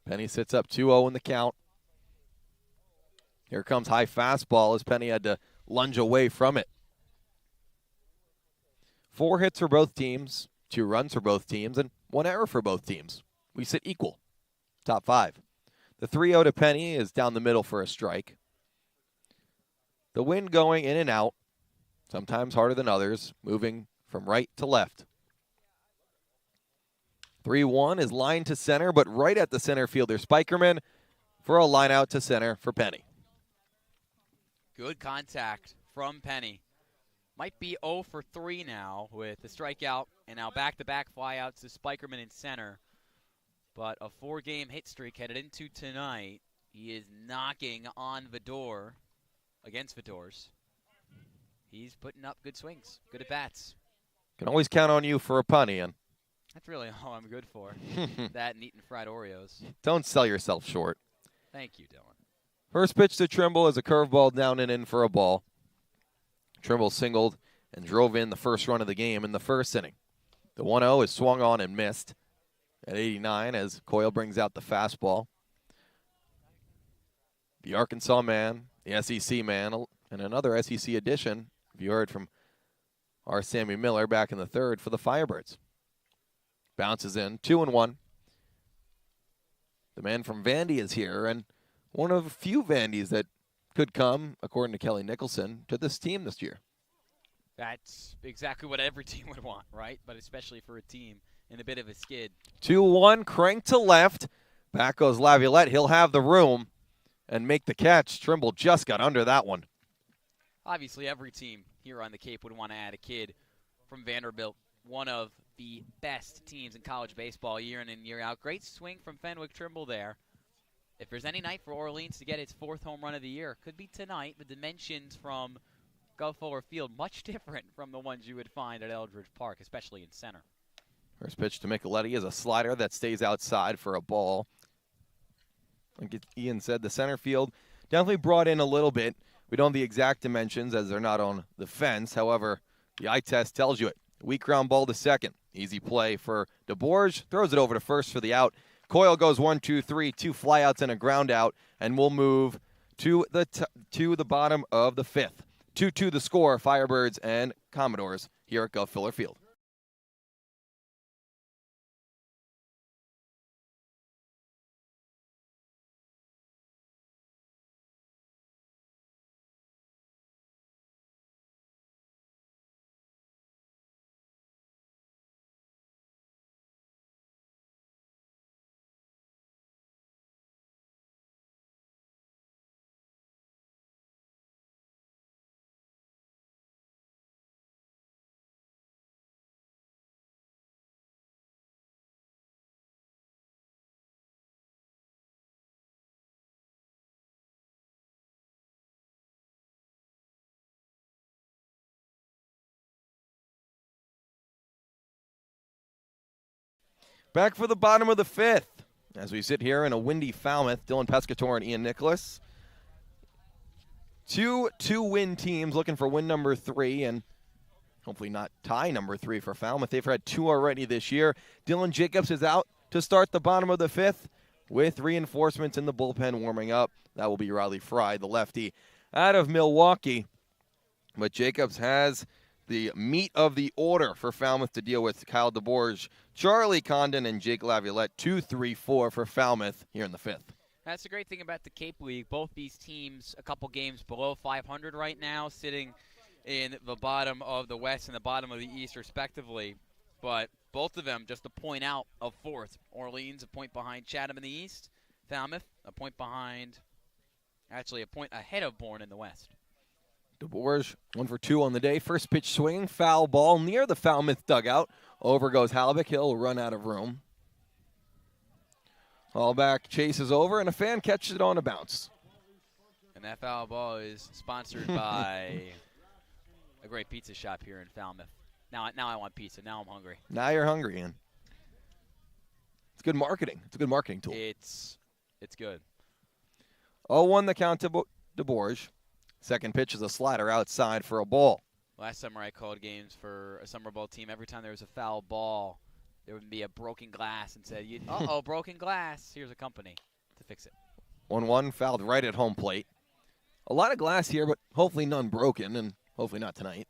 Penny sits up 2-0 in the count. Here comes high fastball as Penny had to lunge away from it. 4 hits for both teams, 2 runs for both teams, and 1 error for both teams. We sit equal. Top 5. The 3-0 to Penny is down the middle for a strike. The wind going in and out, sometimes harder than others, moving from right to left. 3-1 is lined to center, but right at the center fielder Spikerman for a line out to center for Penny. Good contact from Penny. Might be 0 for 3 now with the strikeout and now back-to-back flyouts to Spikerman in center. But a 4-game hit streak headed into tonight. He is knocking on the door against the doors. He's putting up good swings, good at-bats. Can always count on you for a punt, Ian. That's really all I'm good for. That and eating fried Oreos. Don't sell yourself short. Thank you, Dylan. First pitch to Trimble is a curveball down and in for a ball. Trimble singled and drove in the first run of the game in the first inning. The 1-0 is swung on and missed at 89 as Coyle brings out the fastball. The Arkansas man, the SEC man, and another SEC addition, you heard from our Sammy Miller back in the third for the Firebirds. Bounces in, 2-1. The man from Vandy is here, and one of a few Vandys that could come, according to Kelly Nicholson, to this team this year. That's exactly what every team would want, right? But especially for a team in a bit of a skid. 2-1, crank to left. Back goes Laviolette. He'll have the room and make the catch. Trimble just got under that one. Obviously, every team here on the Cape would want to add a kid from Vanderbilt, one of the best teams in college baseball year in and year out. Great swing from Fenwick Trimble there. If there's any night for Orleans to get its 4th home run of the year, could be tonight. The dimensions from Guv Fuller Field much different from the ones you would find at Eldridge Park, especially in center. First pitch to Micheletti is a slider that stays outside for a ball. Like Ian said, the center field definitely brought in a little bit. We don't have the exact dimensions as they're not on the fence. However, the eye test tells you it. Weak ground ball to second. Easy play for DeBorge. Throws it over to first for the out. Coyle goes 1-2-3, 2 flyouts and a ground out, and we'll move to the bottom of the 5th. 2-2 the score, Firebirds and Commodores here at Guv Fuller Field. Back for the bottom of the 5th. As we sit here in a windy Falmouth, Dylan Pescatore and Ian Nicholas. 2 two-win teams looking for win number 3 and hopefully not tie number 3 for Falmouth. They've had 2 already this year. Dylan Jacobs is out to start the bottom of the 5th with reinforcements in the bullpen warming up. That will be Riley Frye, the lefty, out of Milwaukee. But Jacobs has the meat of the order for Falmouth to deal with. Kyle DeBorge, Charlie Condon, and Jake Laviolette, 2-3-4 for Falmouth here in the 5th. That's the great thing about the Cape League. Both these teams a couple games below 500 right now, sitting in the bottom of the West and the bottom of the East, respectively. But both of them just a point out of 4th. Orleans a point behind Chatham in the East. Falmouth a point behind, actually a point ahead of Bourne in the West. DeBorge, 1 for 2 on the day. First pitch swing, foul ball near the Falmouth dugout. Over goes Hallebeck. He'll run out of room. Hallback chases over, and a fan catches it on a bounce. And that foul ball is sponsored by a great pizza shop here in Falmouth. Now I want pizza. Now I'm hungry. Now you're hungry, Ian. It's good marketing. It's a good marketing tool. It's good. 0-1 the count to DeBorge. Second pitch is a slider outside for a ball. Last summer I called games for a summer ball team. Every time there was a foul ball, there would be a broken glass and said, uh-oh, broken glass. Here's a company to fix it. 1-1 fouled right at home plate. A lot of glass here, but hopefully none broken, and hopefully not tonight.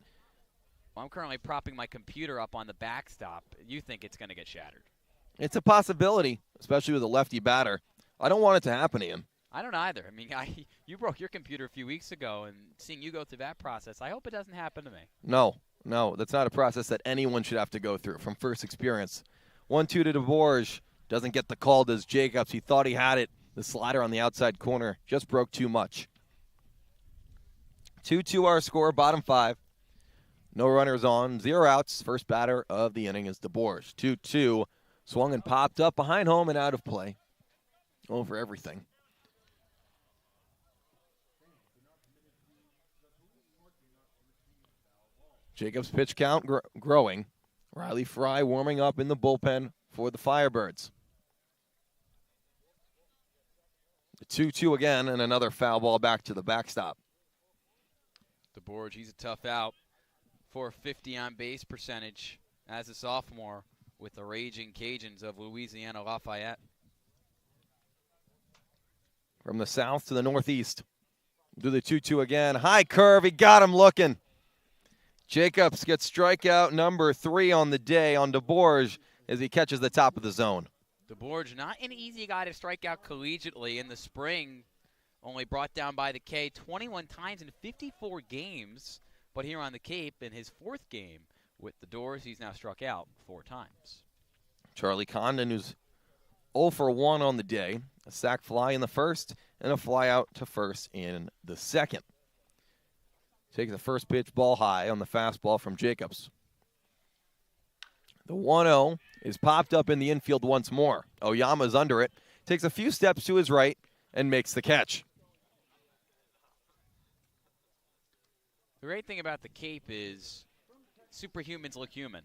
Well, I'm currently propping my computer up on the backstop. You think it's going to get shattered. It's a possibility, especially with a lefty batter. I don't want it to happen to him. I don't either. I mean, you broke your computer a few weeks ago, and seeing you go through that process, I hope it doesn't happen to me. No, that's not a process that anyone should have to go through from first experience. 1-2 to DeBorge. Doesn't get the call, does Jacobs. He thought he had it. The slider on the outside corner just broke too much. 2-2 our score, bottom 5. No runners on, 0 outs. First batter of the inning is DeBorge. 2-2. Swung and popped up behind home and out of play. Going for everything. Jacobs' pitch count growing. Riley Frye warming up in the bullpen for the Firebirds. The 2-2 again, and another foul ball back to the backstop. DeBorge, he's a tough out. .450 on base percentage as a sophomore with the Raging Cajuns of Louisiana Lafayette. From the south to the northeast. Do the 2-2 again. High curve. He got him looking. Jacobs gets strikeout number 3 on the day on DeBorge as he catches the top of the zone. DeBorge, not an easy guy to strike out collegiately. In the spring, only brought down by the K 21 times in 54 games. But here on the Cape, in his 4th game with the Doors, he's now struck out 4 times. Charlie Condon, who's 0 for 1 on the day. A sac fly in the first and a fly out to first in the second. Takes the first pitch, ball high on the fastball from Jacobs. The 1-0 is popped up in the infield once more. Oyama's under it. Takes a few steps to his right and makes the catch. The great thing about the Cape is superhumans look human,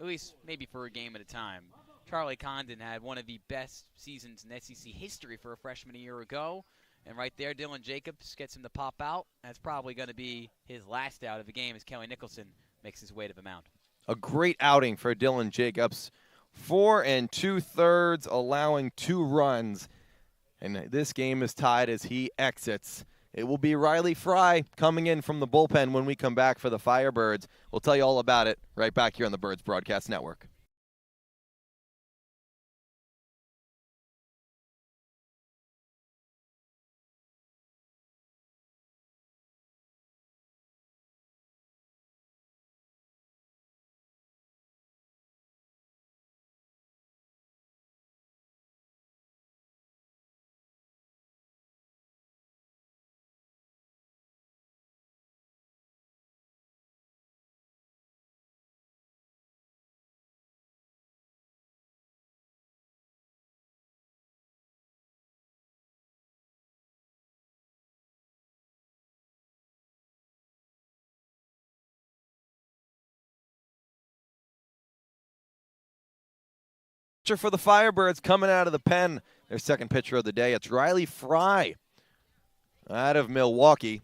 at least maybe for a game at a time. Charlie Condon had one of the best seasons in SEC history for a freshman a year ago. And right there, Dylan Jacobs gets him to pop out. That's probably going to be his last out of the game as Kelly Nicholson makes his way to the mound. A great outing for Dylan Jacobs. 4 2/3, allowing 2 runs. And this game is tied as he exits. It will be Riley Frye coming in from the bullpen when we come back for the Firebirds. We'll tell you all about it right back here on the Birds Broadcast Network. For the Firebirds coming out of the pen, their second pitcher of the day. It's Riley Frye out of Milwaukee.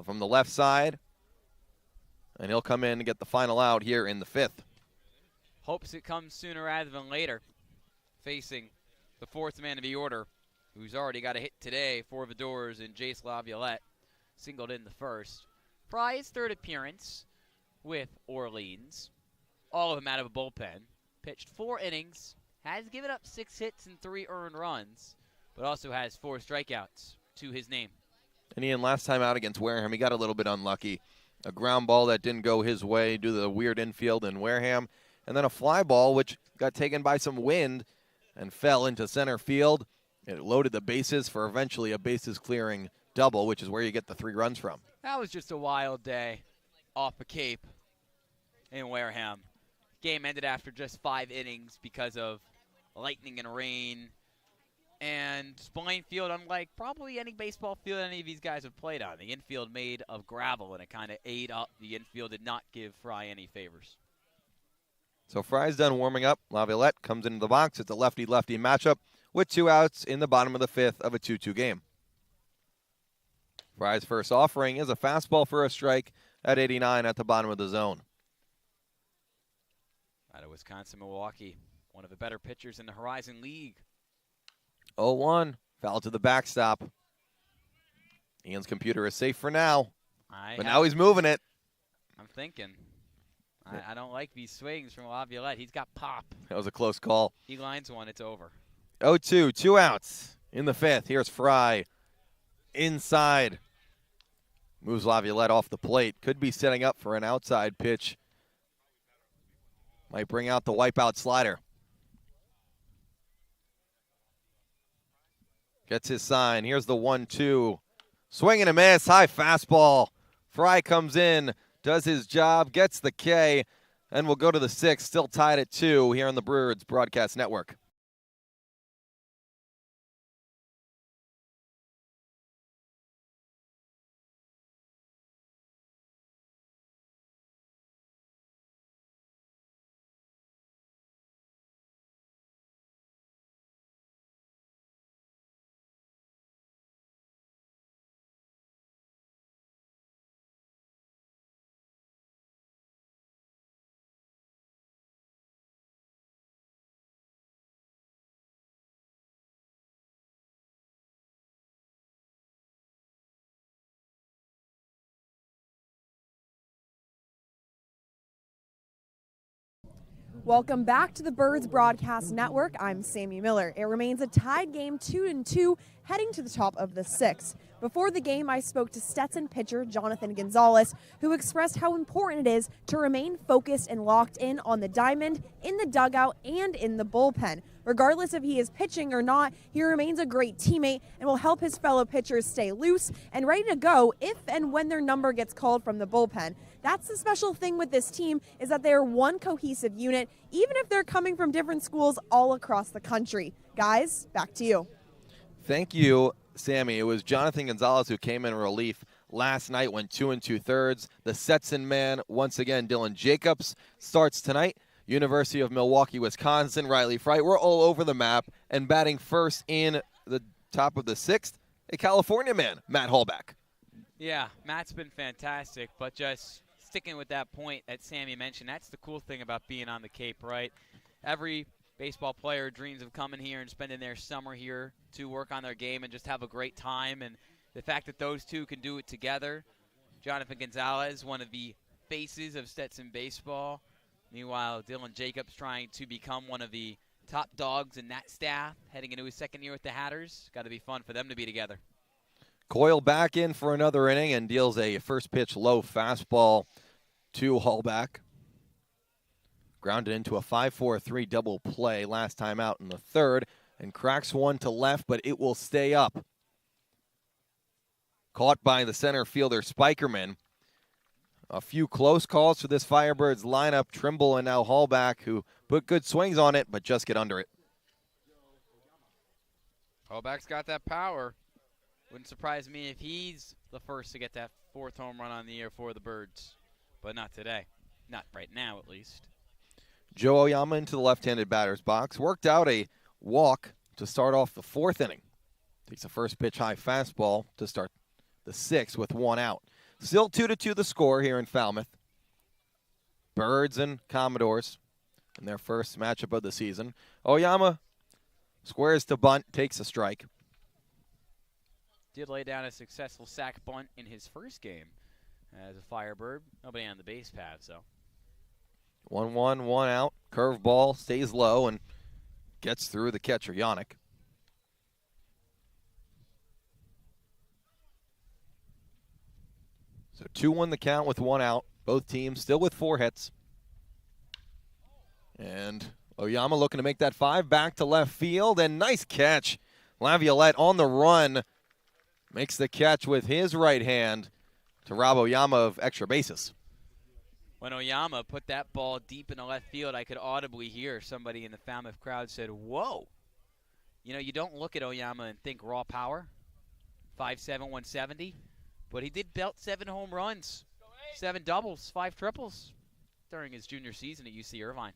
From the left side, and he'll come in and get the final out here in the 5th. Hopes it comes sooner rather than later, facing the 4th man of the order, who's already got a hit today for the Doors in Jace Laviolette, singled in the first. Frye's 3rd appearance with Orleans. All of them out of a bullpen. Pitched 4 innings, has given up 6 hits and 3 earned runs, but also has 4 strikeouts to his name. And Ian, last time out against Wareham, he got a little bit unlucky. A ground ball that didn't go his way due to the weird infield in Wareham, and then a fly ball which got taken by some wind and fell into center field. It loaded the bases for eventually a bases-clearing double, which is where you get the 3 runs from. That was just a wild day off the Cape in Wareham. Game ended after just 5 innings because of lightning and rain And Spillane Field, unlike probably any baseball field any of these guys have played on, the infield made of gravel, and it kind of ate up the infield, did not give Frye any favors. So Frye's done warming up. Laviolette comes into the box. It's a lefty-lefty matchup with 2 outs in the bottom of the 5th of a 2-2 game. Frye's first offering is a fastball for a strike at 89 at the bottom of the zone. Out of Wisconsin, Milwaukee, one of the better pitchers in the Horizon League. 0-1, foul to the backstop. Ian's computer is safe for now, but now he's moving it. I'm thinking. I don't like these swings from Laviolette. He's got pop. That was a close call. He lines one, it's over. 0-2, 2 outs in the 5th. Here's Frye inside. Moves Laviolette off the plate. Could be setting up for an outside pitch. Might bring out the wipeout slider. Gets his sign. Here's the 1-2. Swing and a miss. High fastball. Frye comes in, does his job, gets the K, and we'll go to the 6th. Still tied at 2 here on the Brewers Broadcast Network. Welcome back to the Birds Broadcast Network. I'm Sammy Miller. It remains a tied game, 2-2, heading to the top of the 6th. Before the game, I spoke to Stetson pitcher Jonathan Gonzalez, who expressed how important it is to remain focused and locked in on the diamond, in the dugout, and in the bullpen. Regardless if he is pitching or not, he remains a great teammate and will help his fellow pitchers stay loose and ready to go if and when their number gets called from the bullpen. That's the special thing with this team, is that they're one cohesive unit, even if they're coming from different schools all across the country. Guys, back to you. Thank you, Sammy. It was Jonathan Gonzalez who came in relief last night, went 2 2/3. The Stetson man, once again, Dylan Jacobs, starts tonight. University of Milwaukee, Wisconsin, Riley Frye. We're all over the map, and batting first in the top of the 6th, a California man, Matt Hallback. Yeah, Matt's been fantastic, but just sticking with that point that Sammy mentioned, that's the cool thing about being on the Cape, right? Every baseball player dreams of coming here and spending their summer here to work on their game and just have a great time, and the fact that those two can do it together. Jonathan Gonzalez, one of the faces of Stetson baseball. Meanwhile, Dylan Jacobs trying to become one of the top dogs in that staff, heading into his 2nd year with the Hatters. Got to be fun for them to be together. Coyle back in for another inning and deals a first pitch low fastball to Hallback. Grounded into a 5-4-3 double play last time out in the 3rd, and cracks one to left, but it will stay up. Caught by the center fielder Spikerman. A few close calls for this Firebirds lineup. Trimble and now Hallback, who put good swings on it, but just get under it. Hallback's got that power. Wouldn't surprise me if he's the first to get that 4th home run on the year for the Birds. But not today. Not right now, at least. Joe Oyama into the left-handed batter's box. Worked out a walk to start off the 4th inning. Takes a first pitch high fastball to start the 6th with 1 out. Still 2-2 the score here in Falmouth. Birds and Commodores in their first matchup of the season. Oyama squares to bunt, takes a strike. Did lay down a successful sac bunt in his first game as a Firebird. Nobody on the base path, so. 1-1, 1 out. Curveball stays low and gets through the catcher, Yannick. So 2-1 the count with 1 out. Both teams still with 4 hits. And Oyama looking to make that 5 back to left field. And nice catch. Laviolette on the run. Makes the catch with his right hand to rob Oyama of extra bases. When Oyama put that ball deep in the left field, I could audibly hear somebody in the Falmouth crowd said, "Whoa." You know, you don't look at Oyama and think raw power, 5'7", 170, but he did belt 7 home runs, 7 doubles, 5 triples during his junior season at UC Irvine.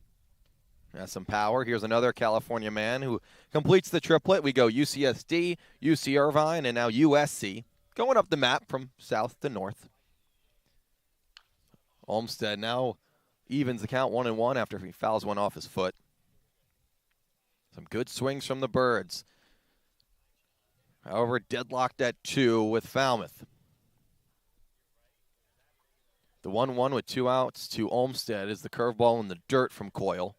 Has some power. Here's another California man who completes the triplet. We go UCSD, UC Irvine, and now USC, going up the map from south to north. Olmsted now evens the count 1-1 after he fouls one off his foot. Some good swings from the Birds. However, deadlocked at 2 with Falmouth. The 1-1 with 2 outs to Olmsted is the curveball in the dirt from Coyle.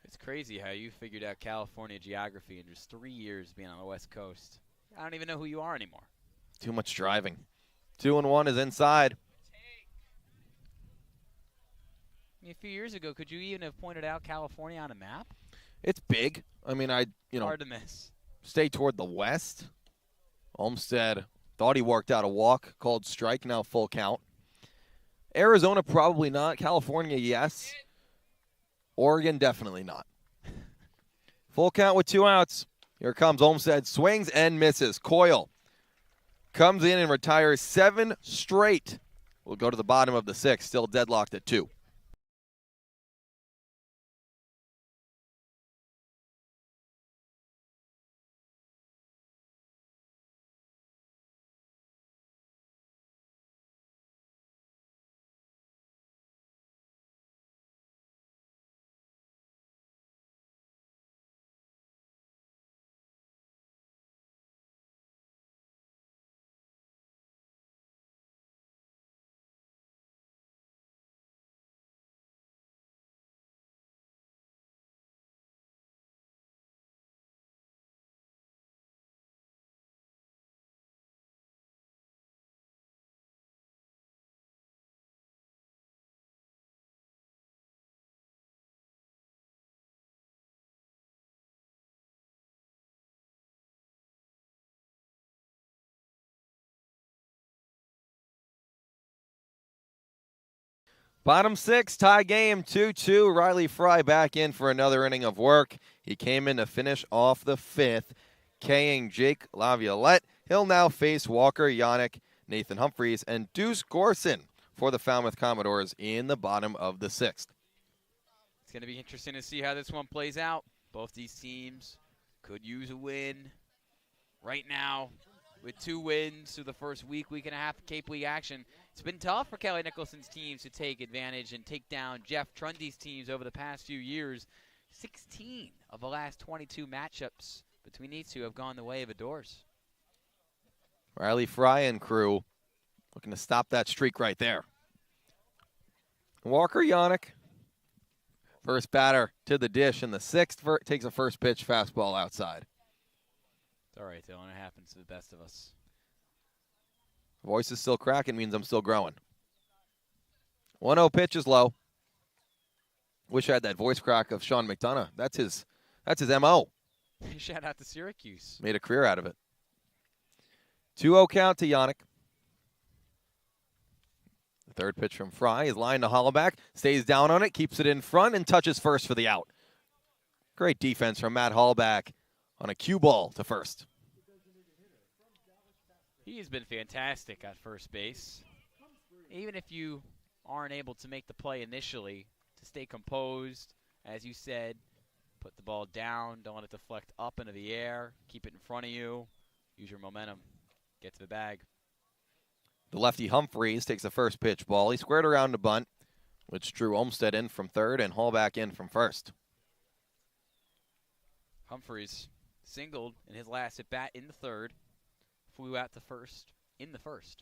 It's crazy how you figured out California geography in just 3 years being on the West Coast. I don't even know who you are anymore. Too much driving. 2-1 is inside. A few years ago, could you even have pointed out California on a map? It's big. I mean, hard to miss. Stay toward the west. Olmsted thought he worked out a walk, called strike, now full count. Arizona, probably not. California, yes. Oregon, definitely not. Full count with 2 outs. Here comes Olmsted, swings and misses. Coyle comes in and retires 7 straight. We'll go to the bottom of the 6th, still deadlocked at 2. Bottom 6, tie game, 2-2. Riley Frye back in for another inning of work. He came in to finish off the 5th, K-ing Jake Laviolette. He'll now face Walker Yannick, Nathan Humphreys, and Deuce Gorson for the Falmouth Commodores in the bottom of the 6th. It's going to be interesting to see how this one plays out. Both these teams could use a win. Right now, with 2 wins through the first week and a half of Cape League action, it's been tough for Kelly Nicholson's teams to take advantage and take down Jeff Trundy's teams over the past few years. 16 of the last 22 matchups between these two have gone the way of the Doors. Riley Frye and crew looking to stop that streak right there. Walker Yannick, first batter to the dish in the 6th, takes a first pitch fastball outside. It's all right, Dylan. It happens to the best of us. Voice is still cracking, means I'm still growing. 1-0 pitch is low. Wish I had that voice crack of Sean McDonough. That's his MO. Shout out to Syracuse. Made a career out of it. 2-0 count to Yannick. The 3rd pitch from Frye is lined to Hollaback. Stays down on it, keeps it in front, and touches first for the out. Great defense from Matt Hollaback on a cue ball to first. He's been fantastic at first base. Even if you aren't able to make the play initially, to stay composed, as you said, put the ball down, don't let it deflect up into the air, keep it in front of you, use your momentum, get to the bag. The lefty Humphreys takes the first pitch ball. He squared around to bunt, which drew Olmsted in from 3rd and Hollaback in from 1st. Humphreys singled in his last at bat in the 3rd. Flew out to first in the 1st.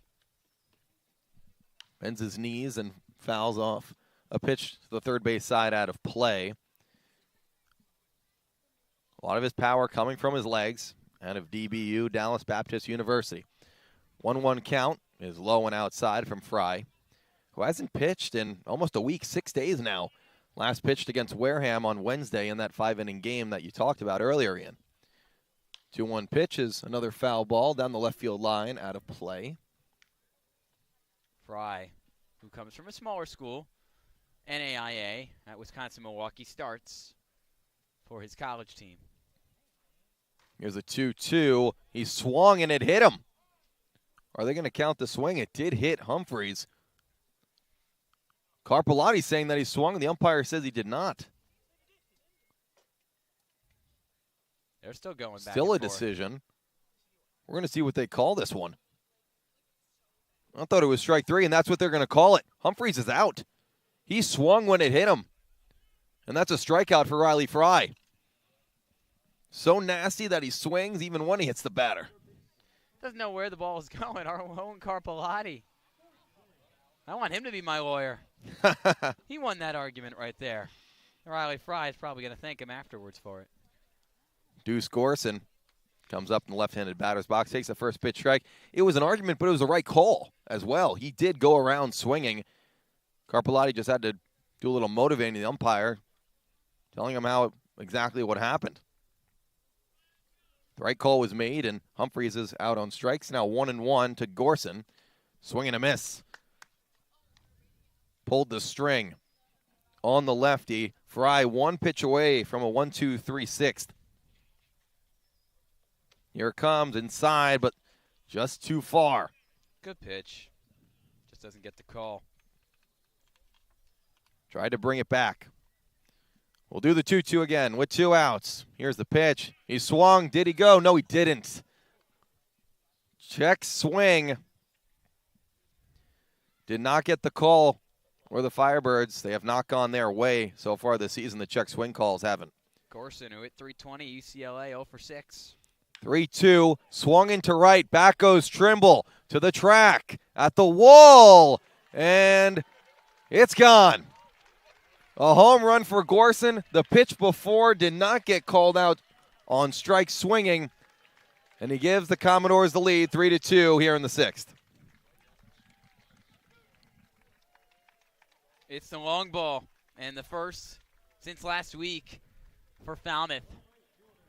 Bends his knees and fouls off a pitch to the 3rd base side out of play. A lot of his power coming from his legs out of DBU, Dallas Baptist University. 1-1 count is low and outside from Frye, who hasn't pitched in almost a week, 6 days now. Last pitched against Wareham on Wednesday in that 5-inning game that you talked about earlier, Ian. 2-1 pitch is another foul ball down the left field line, out of play. Frye, who comes from a smaller school, NAIA at Wisconsin-Milwaukee, starts for his college team. Here's a 2-2. He swung and it hit him. Are they going to count the swing? It did hit Humphries. Carpellotti saying that he swung. The umpire says he did not. They're still going back. Still a and forth. decision. We're going to see what they call this one. I thought it was strike 3, and that's what they're going to call it. Humphries is out. He swung when it hit him. And that's a strikeout for Riley Frye. So nasty that he swings even when he hits the batter. Doesn't know where the ball is going. Our own Carpellotti. I want him to be my lawyer. He won that argument right there. Riley Frye is probably going to thank him afterwards for it. Deuce Gorson comes up in the left-handed batter's box, takes the first pitch strike. It was an argument, but it was the right call as well. He did go around swinging. Carpellotti just had to do a little motivating the umpire, telling him how exactly what happened. The right call was made, and Humphries is out on strikes. Now 1-1 to Gorson. Swing and a miss. Pulled the string on the lefty. Frye one pitch away from a 1-2-3-6. Here it comes inside, but just too far. Good pitch. Just doesn't get the call. Tried to bring it back. We'll do the 2-2 again with 2 outs. Here's the pitch. He swung. Did he go? No, he didn't. Check swing. Did not get the call. Or the Firebirds. They have not gone their way so far this season. The check swing calls haven't. Gorson, who hit 320, UCLA 0 for 6. 3-2, swung into right. Back goes Trimble to the track at the wall. And it's gone. A home run for Gorson. The pitch before did not get called out on strike swinging. And he gives the Commodores the lead 3-2 here in the 6th. It's the long ball and the first since last week for Falmouth.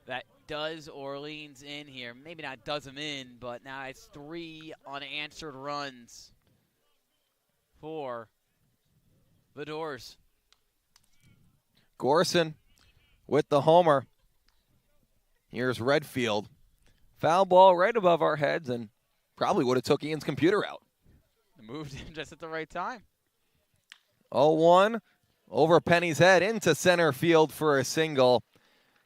That does Orleans in here. Maybe not does them in, but now it's 3 unanswered runs for the Doors. Gorson with the homer. Here's Redfield. Foul ball right above our heads and probably would have took Ian's computer out. Moved in just at the right time. 0-1 over Penny's head into center field for a single.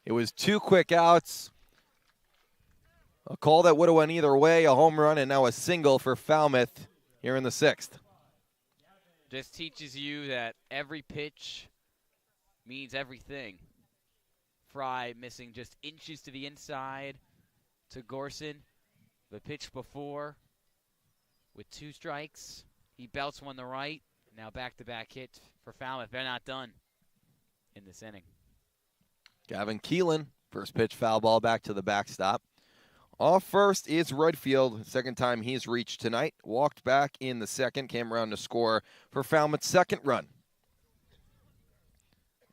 It was 2 quick outs. A call that would have went either way, a home run, and now a single for Falmouth here in the 6th. Just teaches you that every pitch means everything. Frye missing just inches to the inside to Gorson. The pitch before with 2 strikes. He belts one to right. Now back-to-back hit for Falmouth. They're not done in this inning. Gavin Keelan, first pitch foul ball back to the backstop. Off first is Redfield. Second time he's reached tonight. Walked back in the second. Came around to score for Falmouth's second run.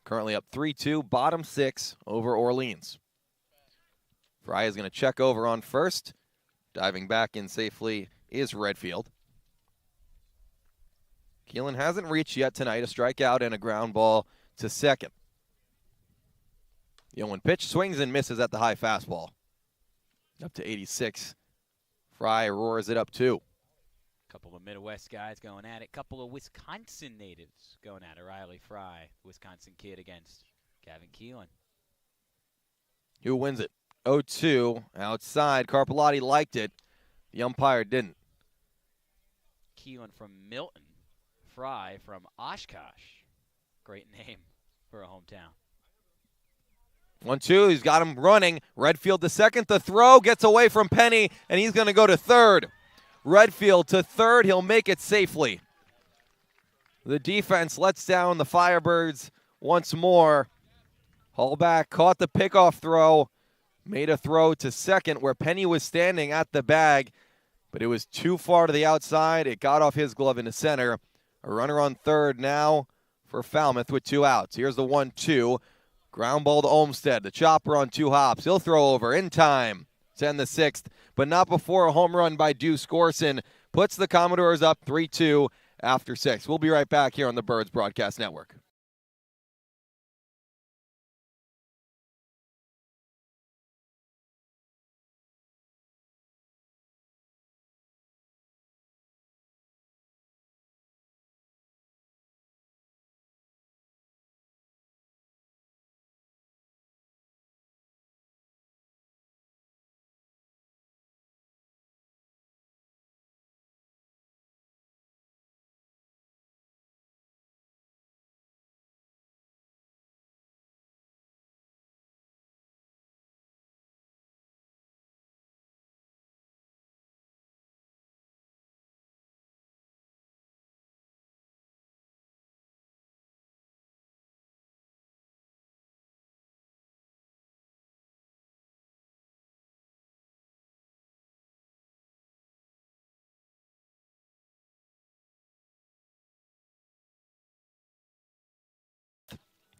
Currently up 3-2, bottom 6 over Orleans. Frye is going to check over on first. Diving back in safely is Redfield. Keelan hasn't reached yet tonight. A strikeout and a ground ball to second. The 0-1 pitch swings and misses at the high fastball. Up to 86. Frye roars it up 2. Couple of Midwest guys going at it. Couple of Wisconsin natives going at it. Riley Frye, Wisconsin kid against Gavin Keelan. Who wins it? 0-2 outside. Carpellotti liked it. The umpire didn't. Keelan from Milton. Frye from Oshkosh. Great name for a hometown. 1-2, he's got him running. Redfield to second. The throw gets away from Penny, and he's going to go to third. Redfield to third. He'll make it safely. The defense lets down the Firebirds once more. Hallback caught the pickoff throw. Made a throw to second where Penny was standing at the bag, but it was too far to the outside. It got off his glove into center. A runner on third now for Falmouth with 2 outs. Here's the 1-2. Ground ball to Olmstead. The chopper on 2 hops. He'll throw over in time to end the 6th, but not before a home run by Deuce Gorson puts the Commodores up 3-2 after 6. We'll be right back here on the Birds Broadcast Network.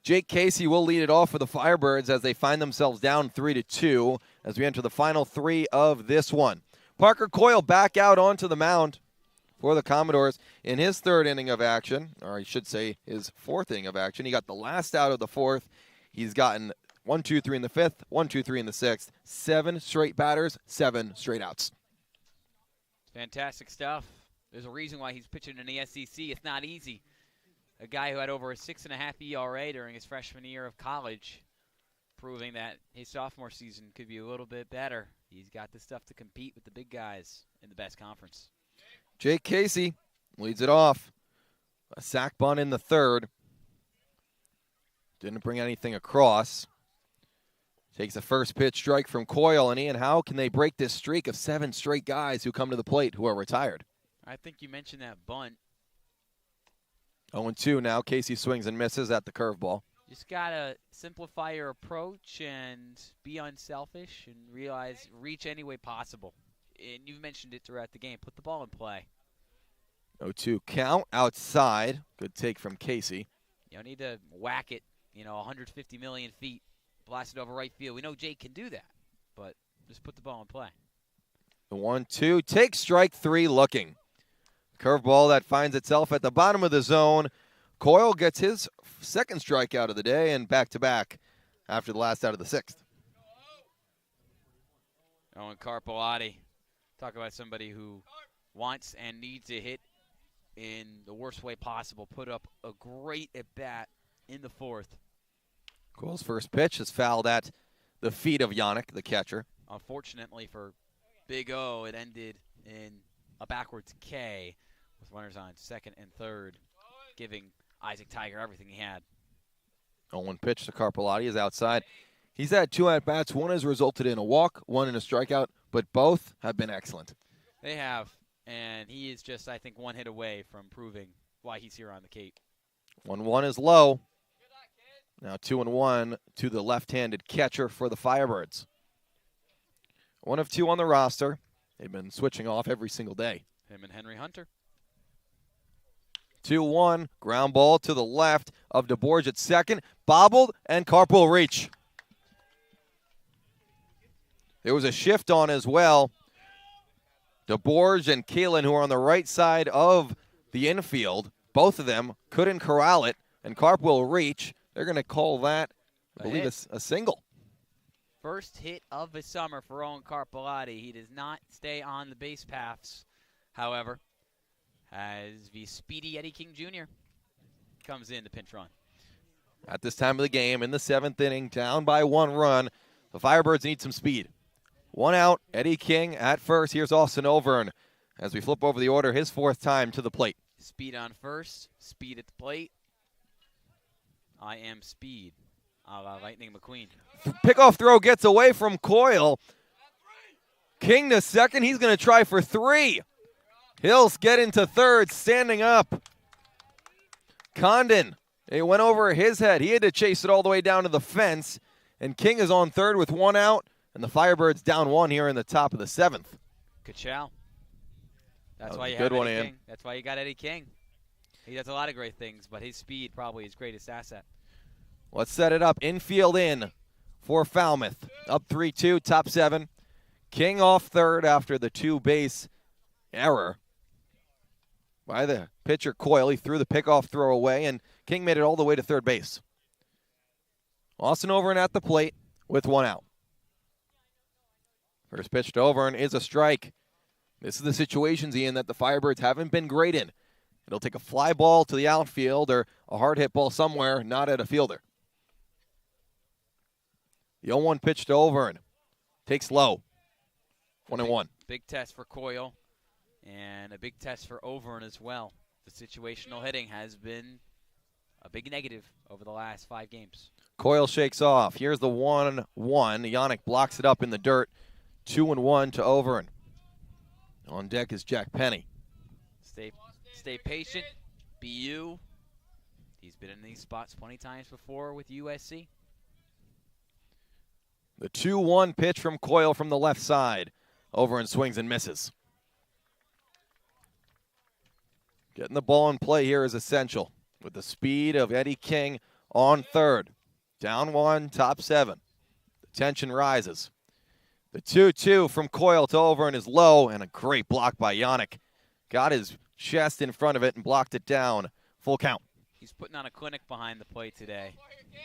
Jake Casey will lead it off for the Firebirds as they find themselves down 3-2 as we enter the final 3 of this one. Parker Coyle back out onto the mound for the Commodores in his 3rd inning of action, or I should say his 4th inning of action. He got the last out of the 4th. He's gotten 1, 2, 3 in the 5th, 1, 2, 3 in the 6th, 7 straight batters, 7 straight outs. Fantastic stuff. There's a reason why he's pitching in the SEC. It's not easy. A guy who had over a 6.5 ERA during his freshman year of college, proving that his sophomore season could be a little bit better. He's got the stuff to compete with the big guys in the best conference. Jake Casey leads it off. A sac bunt in the 3rd. Didn't bring anything across. Takes a first pitch strike from Coyle. And Ian, how can they break this streak of 7 straight guys who come to the plate who are retired? I think you mentioned that bunt. 0-2 now. Casey swings and misses at the curveball. Just got to simplify your approach and be unselfish and reach any way possible. And you mentioned it throughout the game. Put the ball in play. 0-2 count outside. Good take from Casey. You don't need to whack it, 150 million feet, blast it over right field. We know Jake can do that, but just put the ball in play. The 1-2. Take strike 3 looking. Curveball that finds itself at the bottom of the zone. Coyle gets his 2nd strikeout of the day and back-to-back after the last out of the 6th. Owen Carpellotti. Talk about somebody who wants and needs to hit in the worst way possible. Put up a great at-bat in the 4th. Coyle's first pitch is fouled at the feet of Yannick, the catcher. Unfortunately for Big O, it ended in a backwards K with runners on 2nd and 3rd, giving Isaac Tiger everything he had. 0-1 pitch to Carpellotti is outside. He's had 2 at-bats. One has resulted in a walk, one in a strikeout, but both have been excellent. They have, and he is just, I think, 1 hit away from proving why he's here on the Cape. 1-1 is low. Now 2-1 to the left-handed catcher for the Firebirds. 1 of 2 on the roster. They've been switching off every single day. Him and Henry Hunter. 2-1, ground ball to the left of DeBorge at 2nd. Bobbled, and Carp will reach. There was a shift on as well. DeBorge and Keelan, who are on the right side of the infield, both of them couldn't corral it, and Carp will reach. They're going to call that, I believe, a single. First hit of the summer for Owen Carpellotti. He does not stay on the base paths, however, as the speedy Eddie King Jr. comes in to pinch run. At this time of the game, in the 7th inning, down by 1 run, the Firebirds need some speed. 1 out, Eddie King at first. Here's Austin Overn as we flip over the order, his 4th time to the plate. Speed on first, speed at the plate. I am speed, a la Lightning McQueen. Pickoff throw gets away from Coyle. King to 2nd. He's going to try for 3. Hills get into 3rd, standing up. Condon, it went over his head. He had to chase it all the way down to the fence. And King is on 3rd with 1 out. And the Firebirds down 1 here in the top of the 7th. Ka-chow. That's why you have Eddie King. That's why you got Eddie King. He does a lot of great things, but his speed probably his greatest asset. Let's set it up. Infield in for Falmouth. Up 3-2, top 7. King off 3rd after the 2-base error by the pitcher Coyle. He threw the pickoff throw away, and King made it all the way to 3rd base. Austin Overn at the plate with 1 out. First pitch to Overn is a strike. This is the situations, Ian, that the Firebirds haven't been great in. It'll take a fly ball to the outfield or a hard hit ball somewhere, not at a fielder. The 0-1 pitch to Overn. Takes low. 1-1. Big test for Coyle and a big test for Overn as well. The situational hitting has been a big negative over the last 5 games. Coyle shakes off. Here's the 1-1. Yannick blocks it up in the dirt. 2-1 to Overn. On deck is Jack Penny. Stay patient. Be you. He's been in these spots plenty times before with USC. The 2-1 pitch from Coyle from the left side. Overn swings and misses. Getting the ball in play here is essential. With the speed of Eddie King on third. Down one, top 7. The tension rises. The 2-2 from Coyle to Overn is low, and a great block by Yannick. Got his chest in front of it and blocked it down. Full count. He's putting on a clinic behind the plate today.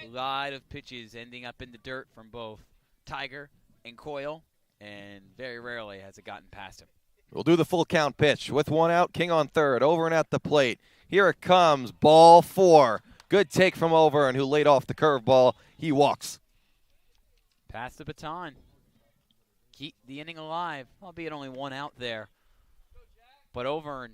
A lot of pitches ending up in the dirt from both Tiger and Coyle, and very rarely has it gotten past him. We'll do the full count pitch. With one out, King on third. Overn at the plate. Here it comes. Ball 4. Good take from Overn, who laid off the curveball. He walks. Pass the baton. Keep the inning alive, albeit only one out there. But Overn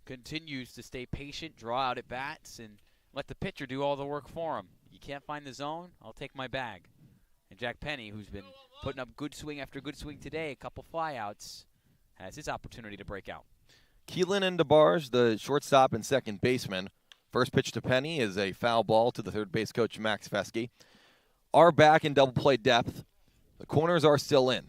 continues to stay patient, draw out at bats, and let the pitcher do all the work for him. You can't find the zone, I'll take my bag. And Jack Penny, who's been putting up good swing after good swing today, a couple flyouts, has his opportunity to break out. Keelan and DeBarge, the shortstop and second baseman. First pitch to Penny is a foul ball to the third base coach, Max Fesky. Are back in double play depth. The corners are still in.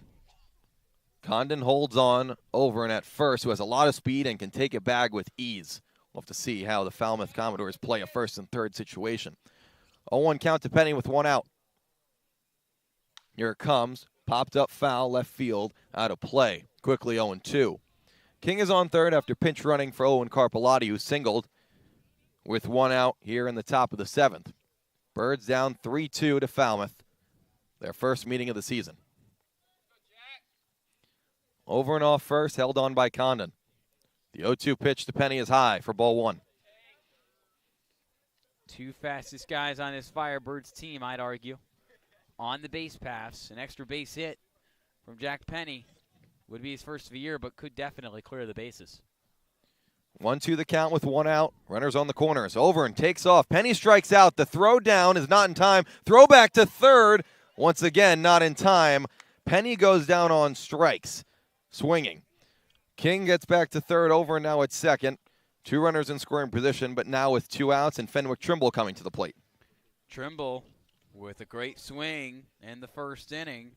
Condon holds on over and at first, who has a lot of speed and can take it back with ease. We'll have to see how the Falmouth Commodores play a first and third situation. 0-1 count to Penny with one out. Here it comes. Popped up foul, left field, out of play. Quickly 0-2. King is on third after pinch running for Owen Carpellotti, who singled with one out here in the top of the 7th. Birds down 3-2 to Falmouth. Their first meeting of the season. Over and off first, held on by Condon. The 0-2 pitch to Penny is high for ball 1. Two fastest guys on this Firebirds team, I'd argue. On the base pass, an extra base hit from Jack Penny. Would be his first of the year, but could definitely clear the bases. 1-2 the count with one out. Runners on the corners. Over and takes off. Penny strikes out. The throw down is not in time. Throw back to third. Once again, not in time. Penny goes down on strikes. Swinging. King gets back to third. Over now at second. 2 runners in scoring position, but now with 2 outs and Fenwick Trimble coming to the plate. Trimble with a great swing in the first inning.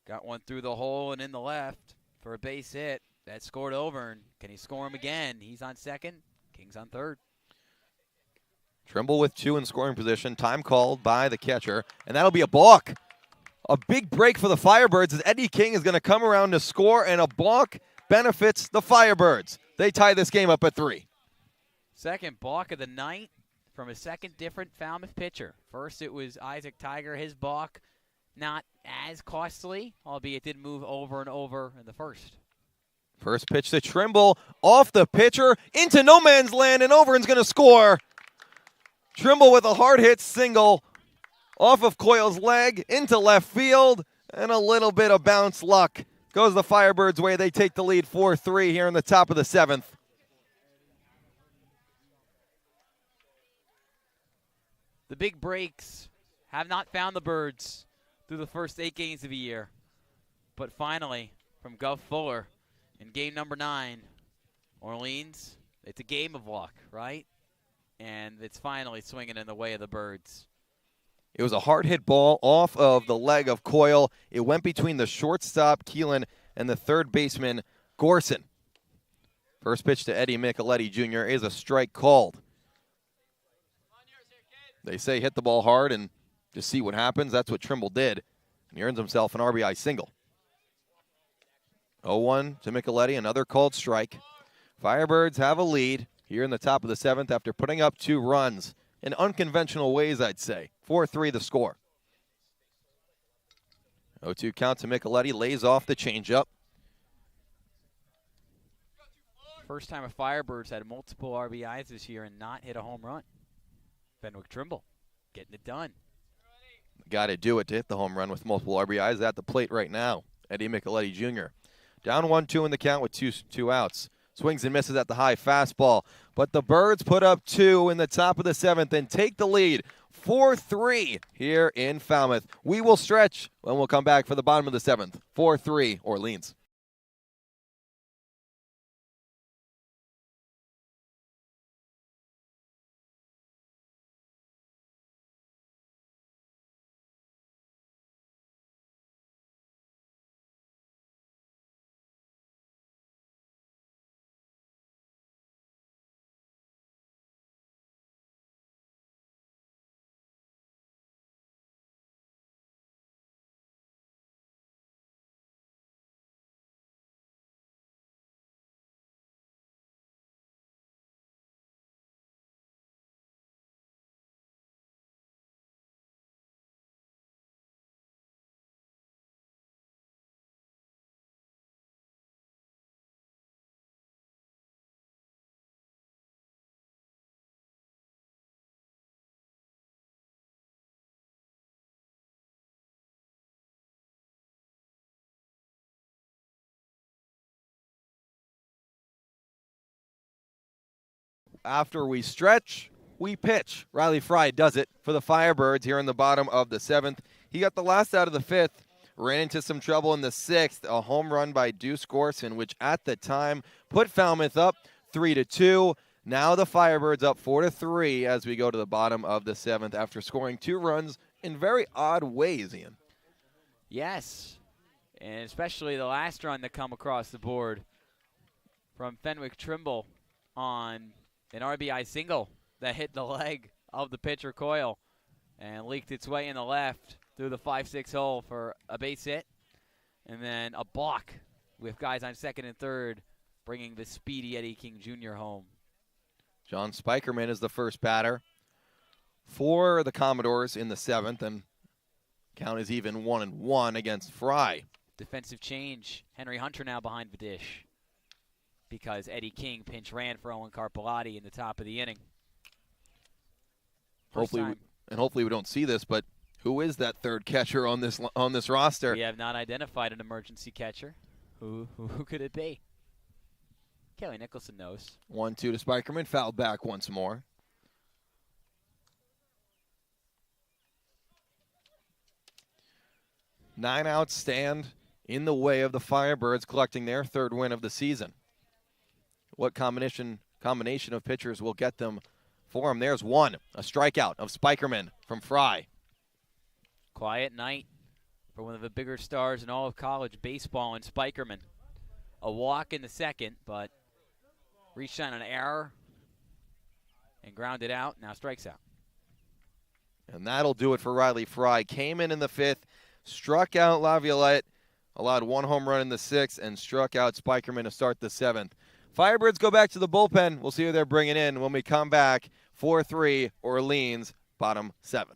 Got one through the hole and in the left for a base hit. That scored Overn. Can he score him again? He's on second. King's on third. Trimble with 2 in scoring position. Time called by the catcher, and that'll be a balk. A big break for the Firebirds as Eddie King is going to come around to score, and a balk benefits the Firebirds. They tie this game up at 3. Second balk of the night from a second different Falmouth pitcher. First it was Isaac Tiger, his balk not as costly, albeit did move over and over in the first. First pitch to Trimble, off the pitcher, into no man's land, and Overn's going to score. Trimble with a hard hit single off of Coyle's leg into left field, and a little bit of bounce luck. Goes the Firebirds' way. They take the lead 4-3 here in the top of the 7th. The big breaks have not found the Birds through the first 8 games of the year. But finally, from Guv Fuller in game number 9, Orleans, it's a game of luck, right? And it's finally swinging in the way of the Birds. It was a hard hit ball off of the leg of Coyle. It went between the shortstop, Keelan, and the third baseman, Gorson. First pitch to Eddie Micheletti Jr. is a strike called. They say hit the ball hard and just see what happens. That's what Trimble did. And he earns himself an RBI single. 0-1 to Micheletti, another called strike. Firebirds have a lead here in the top of the 7th after putting up 2 runs in unconventional ways, I'd say. 4-3 the score. 0-2 count to Micheletti, lays off the changeup. First time a Firebirds had multiple RBIs this year and not hit a home run. Fenwick Trimble getting it done. Got to do it to hit the home run with multiple RBIs at the plate right now. Eddie Micheletti Jr. Down 1-2 in the count with two outs. Swings and misses at the high fastball. But the Birds put up 2 in the top of the 7th and take the lead 4-3 here in Falmouth. We will stretch when we'll come back for the bottom of the 7th. 4-3 Orleans. after we stretch, we pitch. Riley Frye does it for the Firebirds here in the bottom of the 7th. He got the last out of the 5th, ran into some trouble in the 6th. A home run by Deuce Gorson, which at the time put Falmouth up 3-2. Now the Firebirds up 4-3 as we go to the bottom of the 7th after scoring 2 runs in very odd ways, Ian. Yes, and especially the last run that come across the board from Fenwick Trimble on an RBI single that hit the leg of the pitcher Coyle and leaked its way in the left through the 5-6 hole for a base hit. And then a balk with guys on second and third, bringing the speedy Eddie King Jr. home. John Spikerman is the first batter for the Commodores in the 7th, and count is even 1-1 against Frye. Defensive change. Henry Hunter now behind the dish because Eddie King pinch ran for Owen Carpellotti in the top of the inning. Hopefully we don't see this, but who is that third catcher on this roster? We have not identified an emergency catcher. Who could it be? Kelly Nicholson knows. 1-2 to Spikerman, fouled back once more. Nine outs stand in the way of the Firebirds collecting their 3rd win of the season. What combination of pitchers will get them for them? There's one, a strikeout of Spikerman from Frye. Quiet night for one of the bigger stars in all of college baseball in Spikerman. A walk in the 2nd, but reached on an error and grounded out. Now strikes out. And that'll do it for Riley Frye. Came in the 5th, struck out Laviolette, allowed 1 home run in the 6th, and struck out Spikerman to start the 7th. Firebirds go back to the bullpen. We'll see who they're bringing in when we come back. 4-3 Orleans, bottom 7.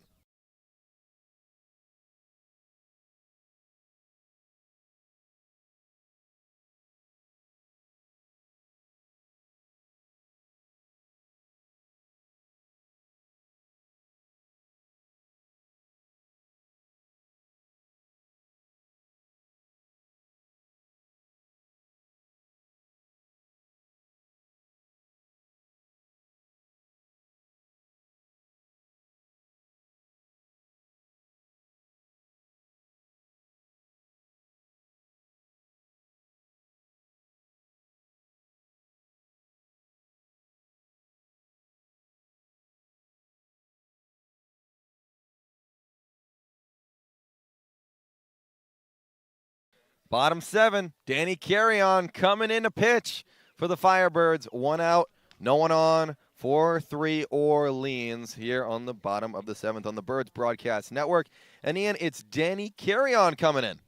Bottom 7, Danny Carrion coming in to pitch for the Firebirds. 1 out, no one on. 4-3 Orleans here on the bottom of the 7th on the Birds Broadcast Network. And Ian, it's Danny Carrion coming in.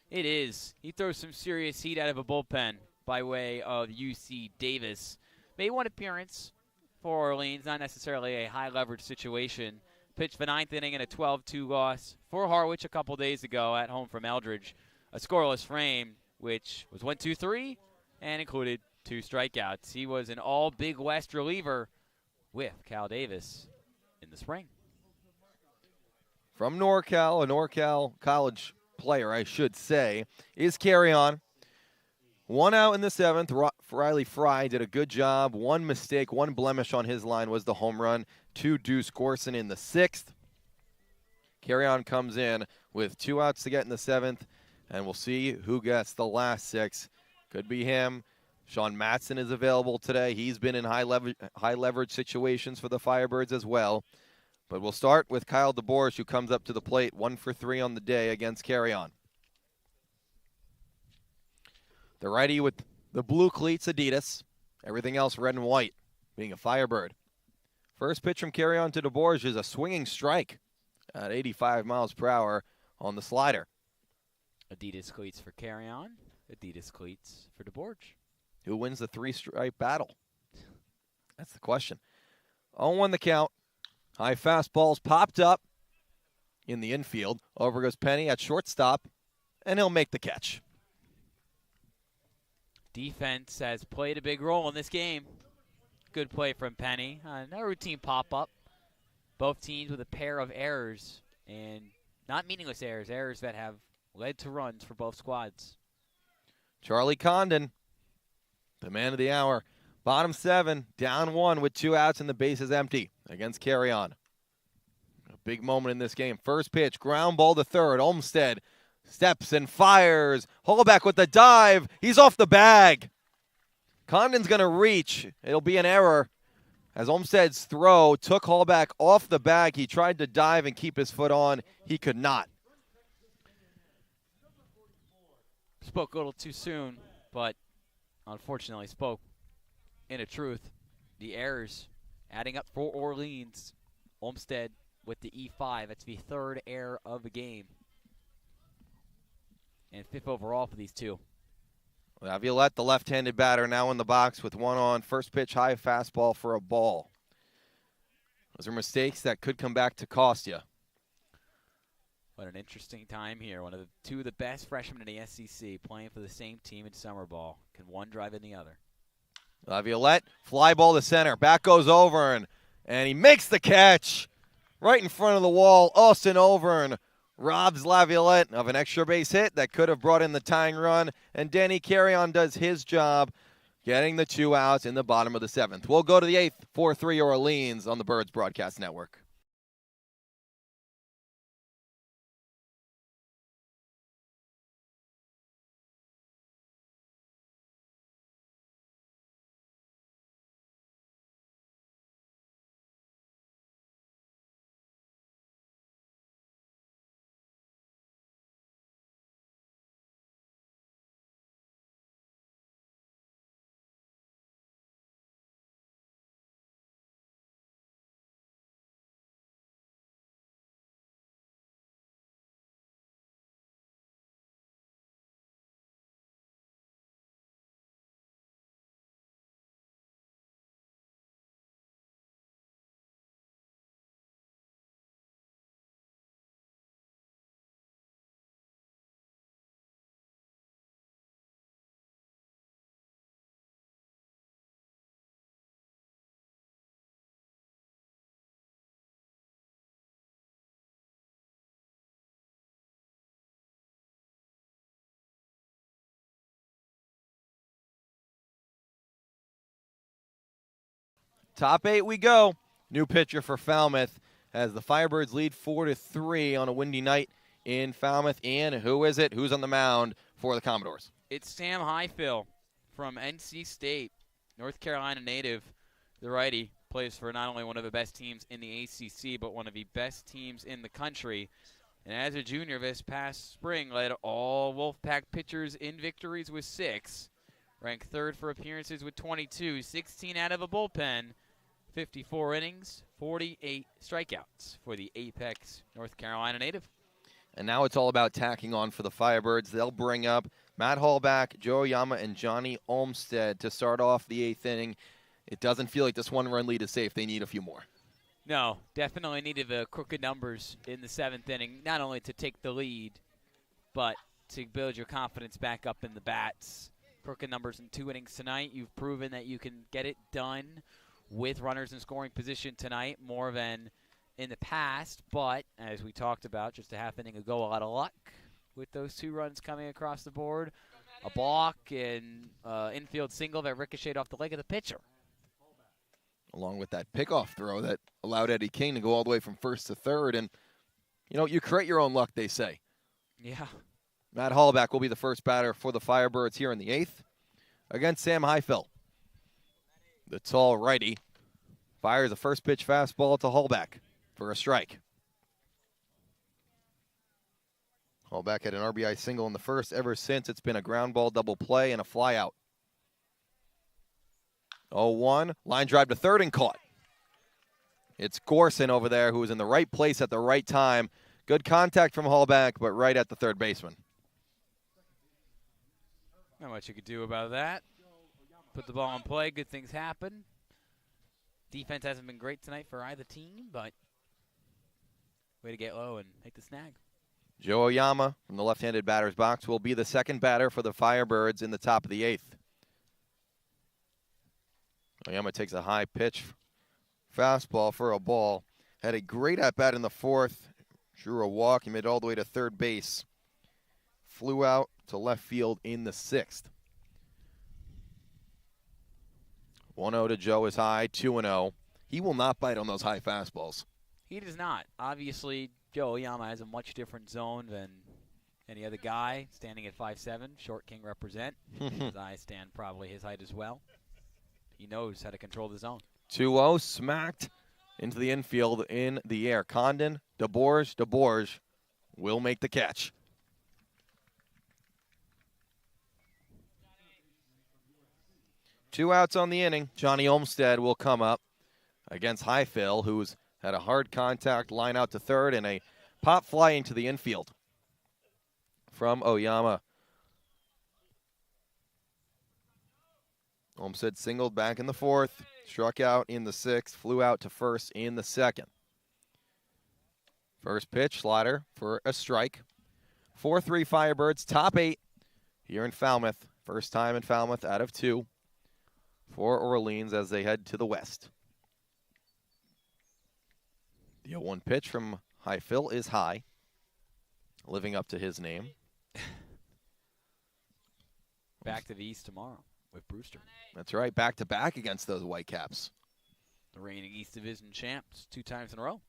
It is. He throws some serious heat out of a bullpen by way of UC Davis. Made one appearance for Orleans, not necessarily a high-leverage situation. Pitched the 9th inning in a 12-2 loss for Harwich a couple days ago at home from Eldridge. A scoreless frame, which was 1-2-3 and included 2 strikeouts. He was an all Big West reliever with Cal Davis in the spring. From NorCal, a NorCal college player, I should say, is Carrion. 1 out in the 7th. Riley Frye did a good job. 1 mistake, 1 blemish on his line was the home run to Deuce Gorson in the 6th. Carrion comes in with 2 outs to get in the 7th. And we'll see who gets the last 6. Could be him. Sean Matson is available today. He's been in high leverage situations for the Firebirds as well. But we'll start with Kyle DeBoers, who comes up to the plate 1 for 3 on the day against Carrion. The righty with the blue cleats, Adidas. Everything else red and white, being a Firebird. First pitch from Carrion to DeBoers is a swinging strike at 85 miles per hour on the slider. Adidas cleats for Carrion. Adidas cleats for DeBorge. Who wins the 3-stripe battle? That's the question. 0-1 the count. High fastballs popped up in the infield. Over goes Penny at shortstop, and he'll make the catch. Defense has played a big role in this game. Good play from Penny. No routine pop-up. Both teams with a pair of errors, and not meaningless errors, errors that have led to runs for both squads. Charlie Condon, the man of the hour, Bottom 7, down 1 with 2 outs and the bases empty against Carry On. A big moment in this game. First pitch, ground ball to third. Olmstead steps and fires. Hallback with the dive. He's off the bag. Condon's going to reach. It'll be an error as Olmstead's throw took Hallback off the bag. He tried to dive and keep his foot on. He could not. Spoke a little too soon, but unfortunately spoke in a truth. The errors adding up for Orleans. Olmstead with the E5. That's the 3rd error of the game. And 5th overall for these two. Laviolette, the left-handed batter, now in the box with 1 on. First pitch, high fastball for a ball. Those are mistakes that could come back to cost you. What an interesting time here. One of the 2 of the best freshmen in the SEC playing for the same team in summer ball. Can one drive in the other? Laviolette, fly ball to center. Back goes Overn, and he makes the catch right in front of the wall. Austin Overn robs Laviolette of an extra base hit that could have brought in the tying run, and Danny Carrion does his job getting the 2 outs in the bottom of the 7th. We'll go to the 8th, 4-3 Orleans on the Birds Broadcast Network. Top 8 we go. New pitcher for Falmouth as the Firebirds lead 4-3 on a windy night in Falmouth. And who is it? Who's on the mound for the Commodores? It's Sam Highfill from NC State, North Carolina native. The righty plays for not only one of the best teams in the ACC, but one of the best teams in the country. And as a junior this past spring, led all Wolfpack pitchers in victories with 6. Ranked 3rd for appearances with 22, 16 out of a bullpen. 54 innings, 48 strikeouts for the Apex North Carolina native. And now it's all about tacking on for the Firebirds. They'll bring up Matt Hallback, Joe Oyama, and Johnny Olmstead to start off the 8th inning. It doesn't feel like this 1-run lead is safe. They need a few more. No, definitely needed the crooked numbers in the 7th inning, not only to take the lead, but to build your confidence back up in the bats. Crooked numbers in 2 innings tonight. You've proven that you can get it done with runners in scoring position tonight more than in the past. But as we talked about just a half inning ago, a lot of luck with those 2 runs coming across the board. A balk and infield single that ricocheted off the leg of the pitcher. Along with that pickoff throw that allowed Eddie King to go all the way from 1st to 3rd. And, you know, you create your own luck, they say. Yeah. Matt Hallback will be the first batter for the Firebirds here in the 8th against Sam Highfill. The tall righty fires a first pitch fastball to Hallback for a strike. Hallback had an RBI single in the 1st. Ever since, it's been a ground ball double play and a fly out. 0-1, line drive to 3rd and caught. It's Gorson over there who was in the right place at the right time. Good contact from Hallback, but right at the 3rd baseman. Not much you could do about that. Put the ball in play, good things happen. Defense hasn't been great tonight for either team, but way to get low and make the snag. Joe Oyama from the left-handed batter's box will be the second batter for the Firebirds in the top of the 8th. Oyama takes a high pitch fastball for a ball. Had a great at-bat in the 4th. Drew a walk. He made it all the way to 3rd base. Flew out to left field in the 6th. 1-0 to Joe is high, 2-0. He will not bite on those high fastballs. He does not. Obviously, Joe Oyama has a much different zone than any other guy, standing at 5'7", short king represent. His eyes stand probably his height as well. He knows how to control the zone. 2-0, smacked into the infield in the air. Condon, DeBorge will make the catch. Two outs on the inning. Johnny Olmstead will come up against Highfill, who's had a hard contact line out to third and a pop fly into the infield from Oyama. Olmstead singled back in the fourth, struck out in the sixth, flew out to first in the second. First pitch, slider for a strike. 4-3 Firebirds, top 8 here in Falmouth. First time in Falmouth out of 2 for Orleans as they head to the west. The 0-1 pitch from Highfill is high, living up to his name. Back to the east tomorrow with Brewster. That's right, back-to-back against those Whitecaps. The reigning East Division champs 2 times in a row.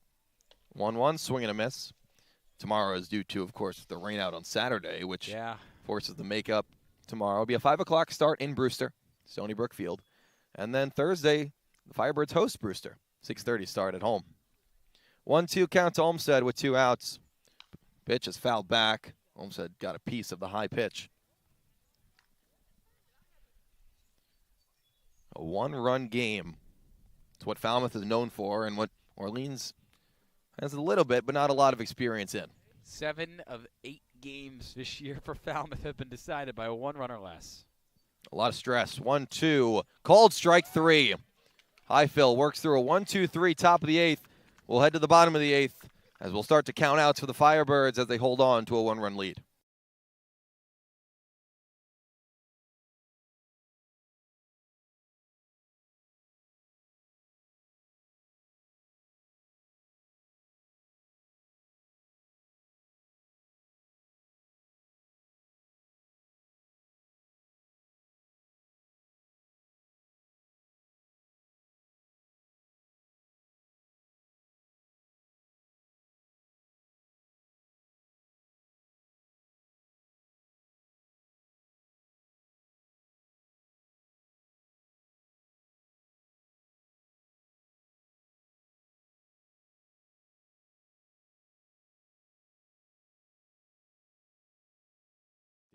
1-1, swing and a miss. Tomorrow is due to, of course, the rain out on Saturday, which forces the makeup tomorrow. It'll be a 5 o'clock start in Brewster, Stony Brook Field. And then Thursday, the Firebirds host Brewster. 6:30 start at home. 1-2 count to Olmstead with 2 outs. Pitch is fouled back. Olmstead got a piece of the high pitch. A 1-run game. It's what Falmouth is known for and what Orleans has a little bit, but not a lot of experience in. 7 of 8 games this year for Falmouth have been decided by 1 run or less. A lot of stress. 1-2. Called strike 3. Highfill works through a 1-2-3 top of the 8th. We'll head to the bottom of the 8th as we'll start to count outs for the Firebirds as they hold on to a 1-run lead.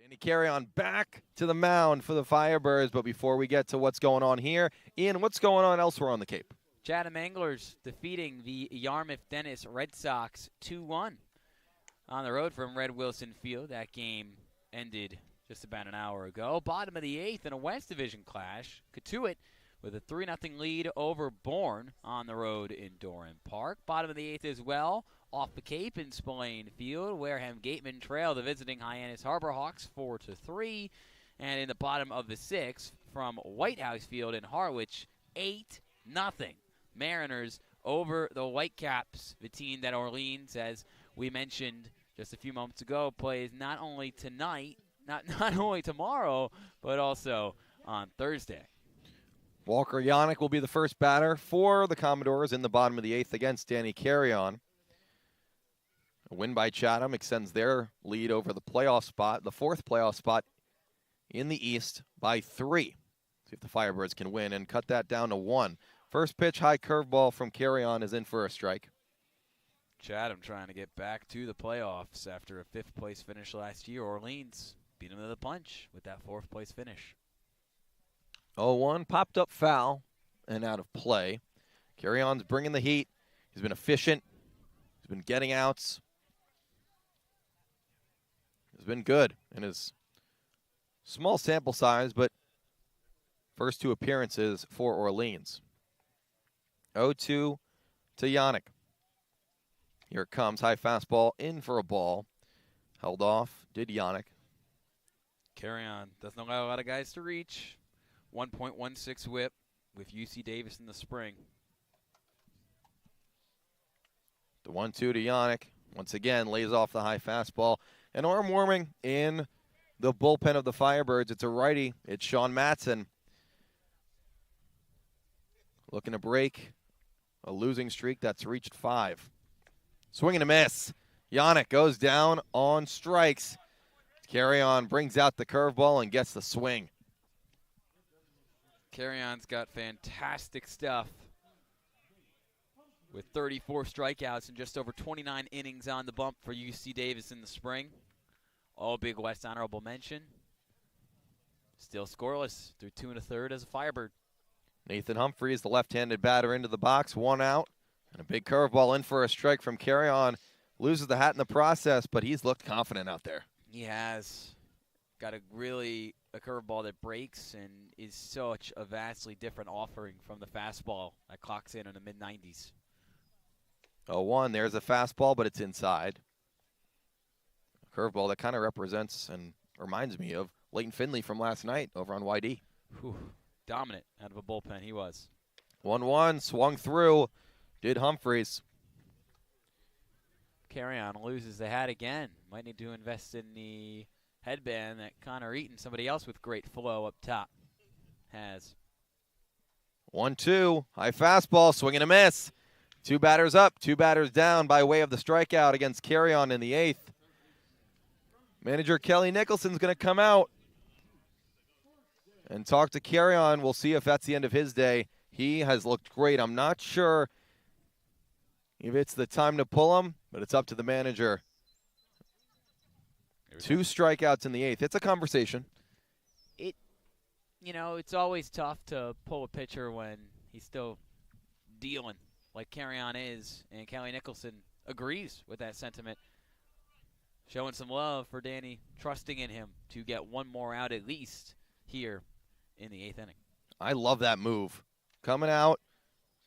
Danny Carrion back to the mound for the Firebirds, but before we get to what's going on here, Ian, what's going on elsewhere on the Cape? Chatham Anglers defeating the Yarmouth Dennis Red Sox 2-1 on the road from Red Wilson Field. That game ended just about an hour ago. Bottom of the 8th in a West Division clash. Katuitt with a 3-0 lead over Bourne on the road in Doran Park. Bottom of the 8th as well. Off the Cape in Spillane Field, Wareham Gateman trail the visiting Hyannis Harbor Hawks 4-3. And in the bottom of the 6th from White House Field in Harwich, 8-0. Mariners over the Whitecaps, the team that Orleans, as we mentioned just a few moments ago, plays not only tonight, not only tomorrow, but also on Thursday. Walker Yannick will be the first batter for the Commodores in the bottom of the 8th against Danny Carrion. A win by Chatham extends their lead over the playoff spot, the 4th playoff spot in the East, by 3. See if the Firebirds can win and cut that down to 1. First pitch, high curveball from Carrion is in for a strike. Chatham trying to get back to the playoffs after a 5th place finish last year. Orleans beat them to the punch with that 4th place finish. 0-1, popped up foul and out of play. Carrion's bringing the heat. He's been efficient. He's been getting outs. Has been good in his small sample size, but first 2 appearances for Orleans. 0-2 to Yannick. Here it comes, high fastball in for a ball. Held off, did Yannick. Carrion doesn't allow a lot of guys to reach. 1.16 whip with UC Davis in the spring. The 1-2 to Yannick. Once again, lays off the high fastball. And arm warming in the bullpen of the Firebirds. It's a righty. It's Sean Matson. looking to break a losing streak that's reached 5. Swing and a miss. Yannick goes down on strikes. Carry On brings out the curveball and gets the swing. Carry On's got fantastic stuff with 34 strikeouts and just over 29 innings on the bump for UC Davis in the spring. All Big West honorable mention. Still scoreless through 2 1/3 as a Firebird. Nathan Humphreys, the left-handed batter, into the box, 1 out. And a big curveball in for a strike from Carry On. Loses the hat in the process, but he's looked confident out there. He has got a curveball that breaks and is such a vastly different offering from the fastball that clocks in the mid-90s. 0-1, there's a fastball, but it's inside. A curveball that kind of represents and reminds me of Leighton Finley from last night over on YD. Whew. Dominant out of a bullpen, he was. 1-1, swung through, did Humphreys. Carry On loses the hat again. Might need to invest in the headband that Connor Eaton, somebody else with great flow up top, has. 1-2, high fastball, swing and a miss. 2 batters up, 2 batters down by way of the strikeout against Carry On in the 8th. Manager Kelly Nicholson's going to come out and talk to Carry On. We'll see if that's the end of his day. He has looked great. I'm not sure if it's the time to pull him, but it's up to the manager. 2 strikeouts in the 8th. It's a conversation. It's always tough to pull a pitcher when he's still dealing like Carry On is, and Kelly Nicholson agrees with that sentiment. Showing some love for Danny, trusting in him to get 1 more out at least here in the 8th inning. I love that move. Coming out,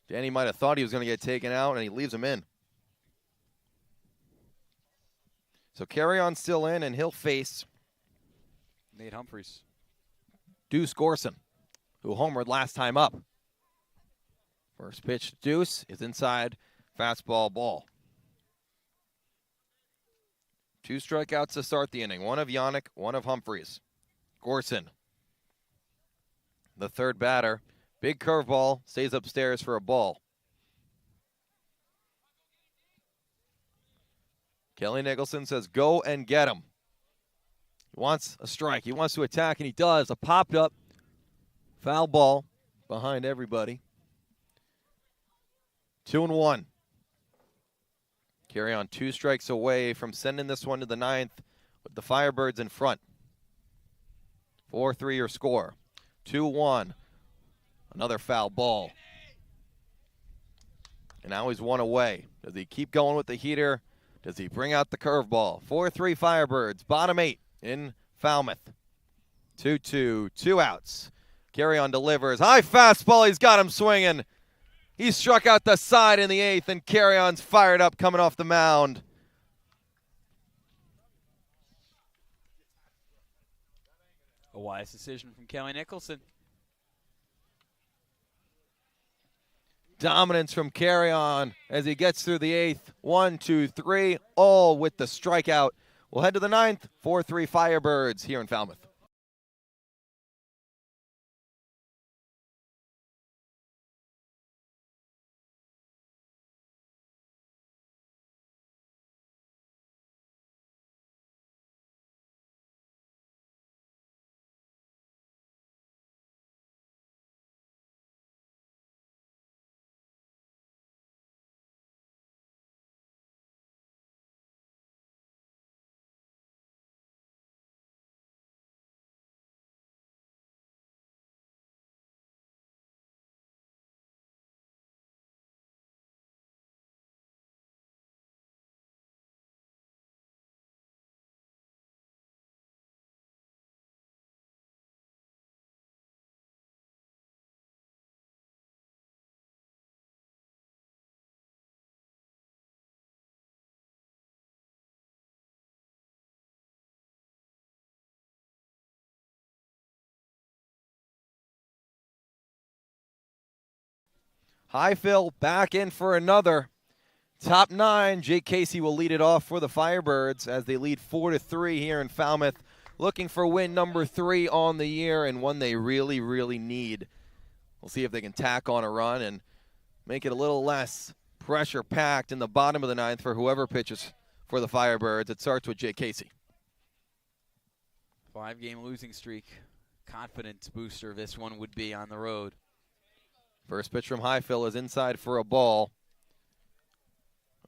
Danny might have thought he was going to get taken out, and he leaves him in. So Carry On still in, and he'll face Nate Humphreys. Deuce Gorson, who homered last time up. First pitch to Deuce is inside, fastball, ball. 2 strikeouts to start the inning. 1 of Yannick, 1 of Humphreys. Gorson, the third batter. Big curveball, stays upstairs for a ball. Kelly Nicholson says, go and get him. He wants a strike. He wants to attack, and he does. A popped up foul ball behind everybody. 2-1. Carry On 2 strikes away from sending this one to the 9th with the Firebirds in front. 4-3 your score. 2-1. Another foul ball. And now he's 1 away. Does he keep going with the heater? Does he bring out the curveball? 4-3 Firebirds. Bottom 8 in Falmouth. 2-2. 2 outs. Carry On delivers. High fastball. He's got him swinging. He struck out the side in the 8th, and Carry On's fired up coming off the mound. A wise decision from Kelly Nicholson. Dominance from Carry On as he gets through the 8th. 1, 2, 3, all with the strikeout. We'll head to the 9th. 4-3 Firebirds here in Falmouth. Highfill back in for another. Top 9. Jake Casey will lead it off for the Firebirds as they lead 4-3 here in Falmouth. Looking for win number 3 on the year and one they really, really need. We'll see if they can tack on a run and make it a little less pressure-packed in the bottom of the ninth for whoever pitches for the Firebirds. It starts with Jake Casey. 5-game losing streak. Confidence booster this one would be on the road. First pitch from Highfill is inside for a ball.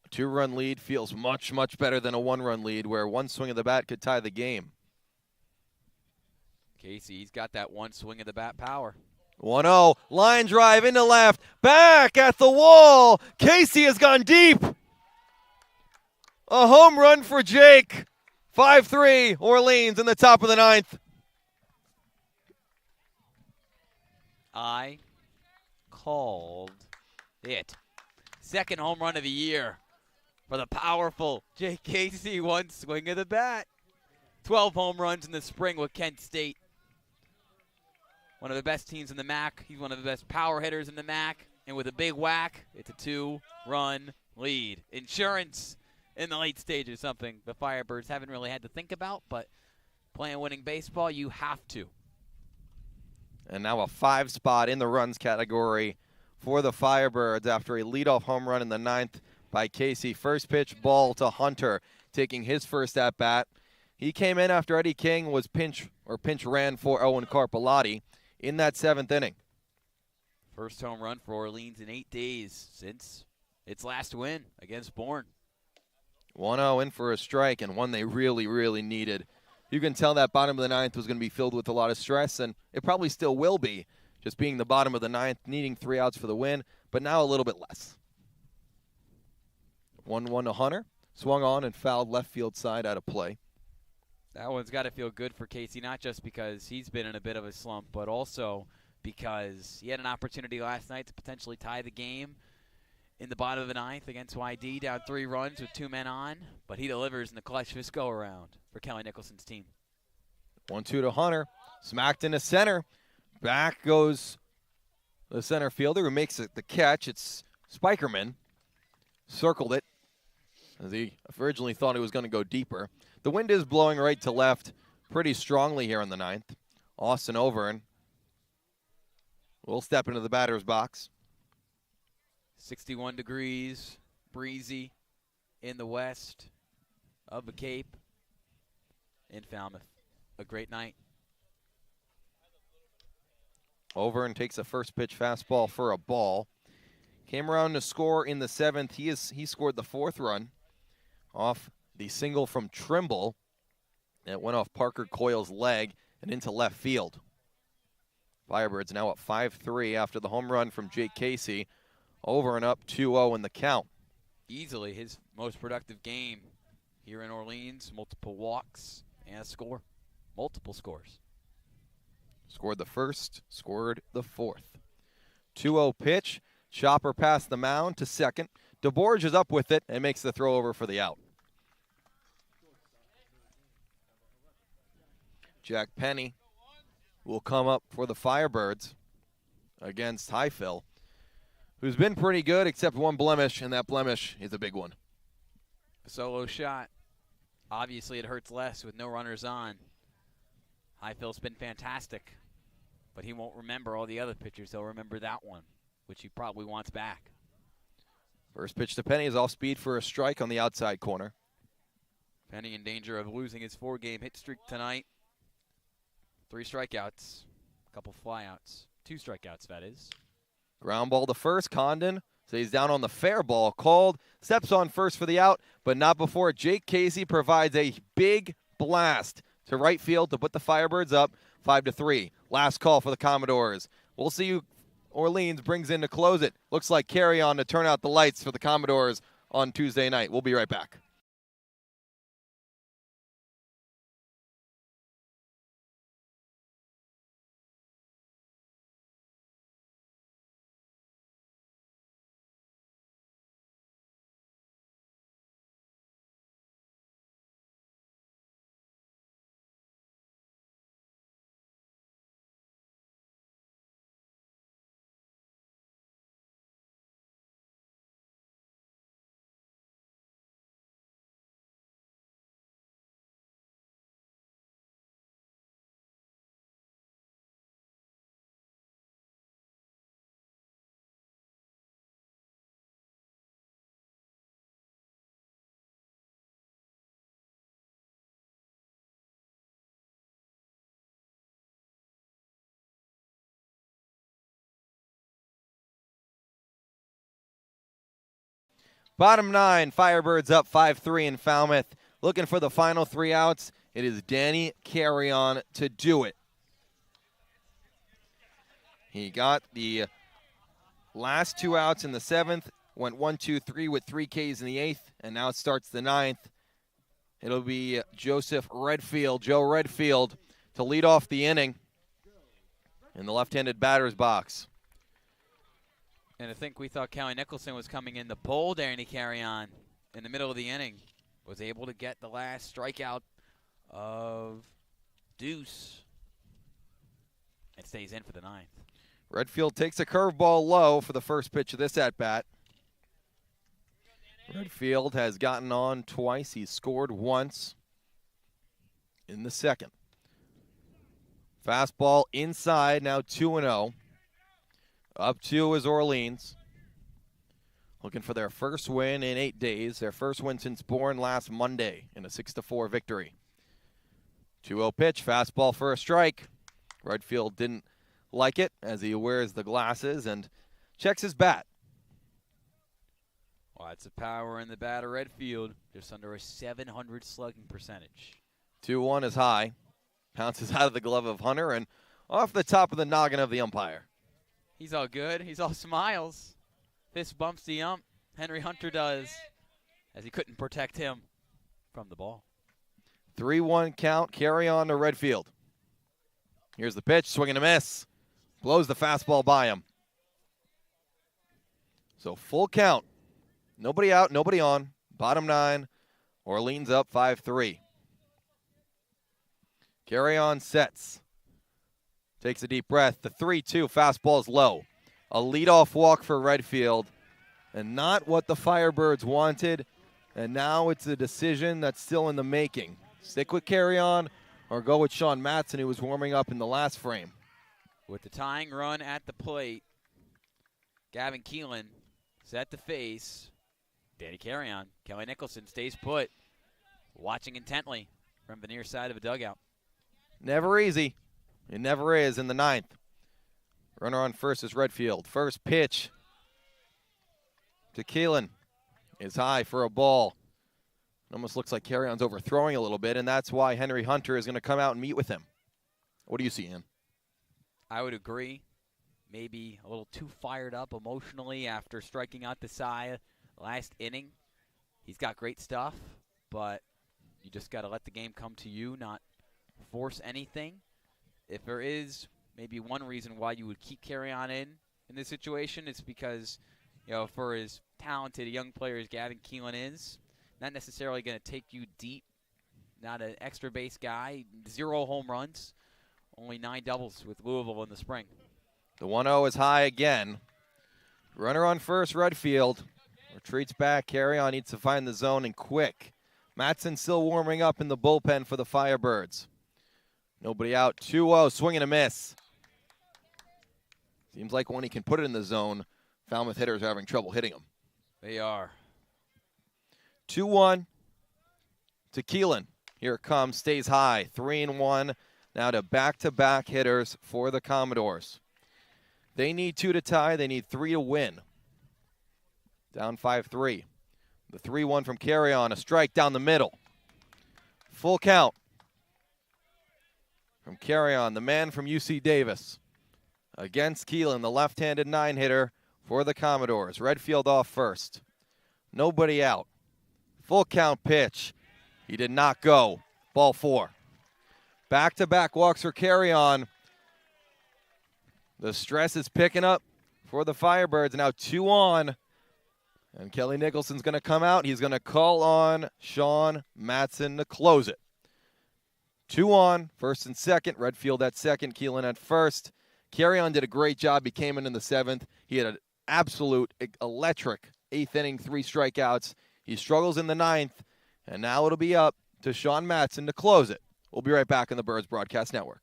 A 2-run lead feels much, much better than a 1-run lead where one swing of the bat could tie the game. Casey, he's got that one swing of the bat power. 1-0, line drive into left, back at the wall. Casey has gone deep. A home run for Jake. 5-3, Orleans in the top of the ninth. I called it. Second home run of the year for the powerful Jake Casey. One swing of the bat. 12 home runs in the spring with Kent State. One of the best teams in the MAC. He's one of the best power hitters in the MAC. And with a big whack, it's a 2-run lead. Insurance in the late stages, something the Firebirds haven't really had to think about, but playing winning baseball, you have to. And now a 5 spot in the runs category for the Firebirds after a leadoff home run in the ninth by Casey. First pitch ball to Hunter, taking his first at bat. He came in after Eddie King was pinch ran for Owen Carpellotti in that 7th inning. First home run for Orleans in 8 days since its last win against Bourne. 1-0 in for a strike, and one they really, really needed. You can tell that bottom of the ninth was going to be filled with a lot of stress, and it probably still will be, just being the bottom of the ninth, needing 3 outs for the win, but now a little bit less. 1-1 to Hunter. Swung on and fouled left field side out of play. That one's got to feel good for Casey, not just because he's been in a bit of a slump, but also because he had an opportunity last night to potentially tie the game in the bottom of the ninth against YD, down 3 runs with 2 men on, but he delivers in the clutch this go-around for Kelly Nicholson's team. 1-2 to Hunter. Smacked into center. Back goes the center fielder who makes it the catch. It's Spikerman. Circled it, as he originally thought it was going to go deeper. The wind is blowing right to left pretty strongly here in the ninth. Austin Overn will step into the batter's box. 61 degrees, breezy in the west of the Cape in Falmouth. A great night. Overn takes a first pitch fastball for a ball. Came around to score in the 7th. He scored the 4th run off the single from Trimble. It went off Parker Coyle's leg and into left field. Firebirds now up 5-3 after the home run from Jake Casey. Over and up 2-0 in the count. Easily his most productive game here in Orleans. Multiple walks and a score. Multiple scores. Scored the first, scored the 4th. 2-0 pitch. Chopper past the mound to second. DeBorge is up with it and makes the throw over for the out. Jack Penny will come up for the Firebirds against Highfill, who's been pretty good except one blemish, and that blemish is a big one. A solo shot. Obviously it hurts less with no runners on. Highfill's been fantastic, but he won't remember all the other pitchers. He'll remember that one, which he probably wants back. First pitch to Penny is off speed for a strike on the outside corner. Penny in danger of losing his 4-game hit streak tonight. 3 strikeouts, a couple flyouts. 2 strikeouts, that is. Ground ball to first. Condon stays down on the fair ball called. Steps on first for the out, but not before Jake Casey provides a big blast to right field to put the Firebirds up 5-3. Last call for the Commodores. We'll see who Orleans brings in to close it. Looks like carry on to turn out the lights for the Commodores on Tuesday night. We'll be right back. Bottom 9, Firebirds up 5-3 in Falmouth. Looking for the final 3 outs. It is Danny Carrion to do it. He got the last 2 outs in the 7th, went 1-2-3 with 3 Ks in the 8th, and now it starts the 9th. It'll be Joseph Redfield, Joe Redfield, to lead off the inning in the left-handed batter's box. And I think we thought Kelly Nicholson was coming in. The bowl Danny Carrion in the middle of the inning was able to get the last strikeout of Deuce and stays in for the 9th. Redfield takes a curveball low for the first pitch of this at-bat. Redfield has gotten on twice. He's scored once in the 2nd. Fastball inside, now 2-0. Up 2 is Orleans. Looking for their first win in 8 days. Their first win since Bourne last Monday in a 6-4 victory. 2-0 pitch, fastball for a strike. Redfield didn't like it as he wears the glasses and checks his bat. Lots of power in the bat of Redfield, just under a 700 slugging percentage. 2-1 is high. Bounces out of the glove of Hunter and off the top of the noggin of the umpire. He's all good. He's all smiles. Fist bumps the ump. Henry Hunter does, as he couldn't protect him from the ball. 3-1 count, carry on to Redfield. Here's the pitch, swing and a miss. Blows the fastball by him. So full count. Nobody out, nobody on. Bottom 9, Orleans up 5-3. Carry on sets. Takes a deep breath. The 3-2 fastball is low. A leadoff walk for Redfield. And not what the Firebirds wanted. And now it's a decision that's still in the making. Stick with Carry On or go with Sean Matson, who was warming up in the last frame. With the tying run at the plate, Gavin Keelan set to face Danny Carrion. Kelly Nicholson stays put, watching intently from the near side of a dugout. Never easy. It never is in the 9th. Runner on first is Redfield. First pitch to Keelan is high for a ball. It almost looks like Carrion's overthrowing a little bit, and that's why Henry Hunter is going to come out and meet with him. What do you see, Ian? I would agree. Maybe a little too fired up emotionally after striking out the side last inning. He's got great stuff, but you just got to let the game come to you, not force anything. If there is maybe one reason why you would keep Carry On in this situation, it's because, you know, for as talented a young player as Gavin Keelan is, not necessarily going to take you deep, not an extra base guy, 0 home runs, only 9 doubles with Louisville in the spring. The 1-0 is high again. Runner on first, Redfield. Retreats back. Carry On needs to find the zone and quick. Matson still warming up in the bullpen for the Firebirds. Nobody out. 2-0, swing and a miss. Seems like when he can put it in the zone, Falmouth hitters are having trouble hitting him. They are. 2-1 to Keelan. Here it comes, stays high. 3-1 now to back-to-back hitters for the Commodores. They need 2 to tie. They need 3 to win. Down 5-3. The 3-1 from Carry On, a strike down the middle. Full count from Carry On, the man from UC Davis. Against Keelan, the left-handed 9-hitter for the Commodores. Redfield off first. Nobody out. Full count pitch. He did not go. Ball 4. Back-to-back walks for Carry On. The stress is picking up for the Firebirds. Now 2 on. And Kelly Nicholson's going to come out. He's going to call on Sean Matson to close it. 2 on, first and second. Redfield at second, Keelan at first. Carry On did a great job. He came in the 7th. He had an absolute electric 8th inning, 3 strikeouts. He struggles in the 9th. And now it'll be up to Sean Matson to close it. We'll be right back on the Birds Broadcast Network.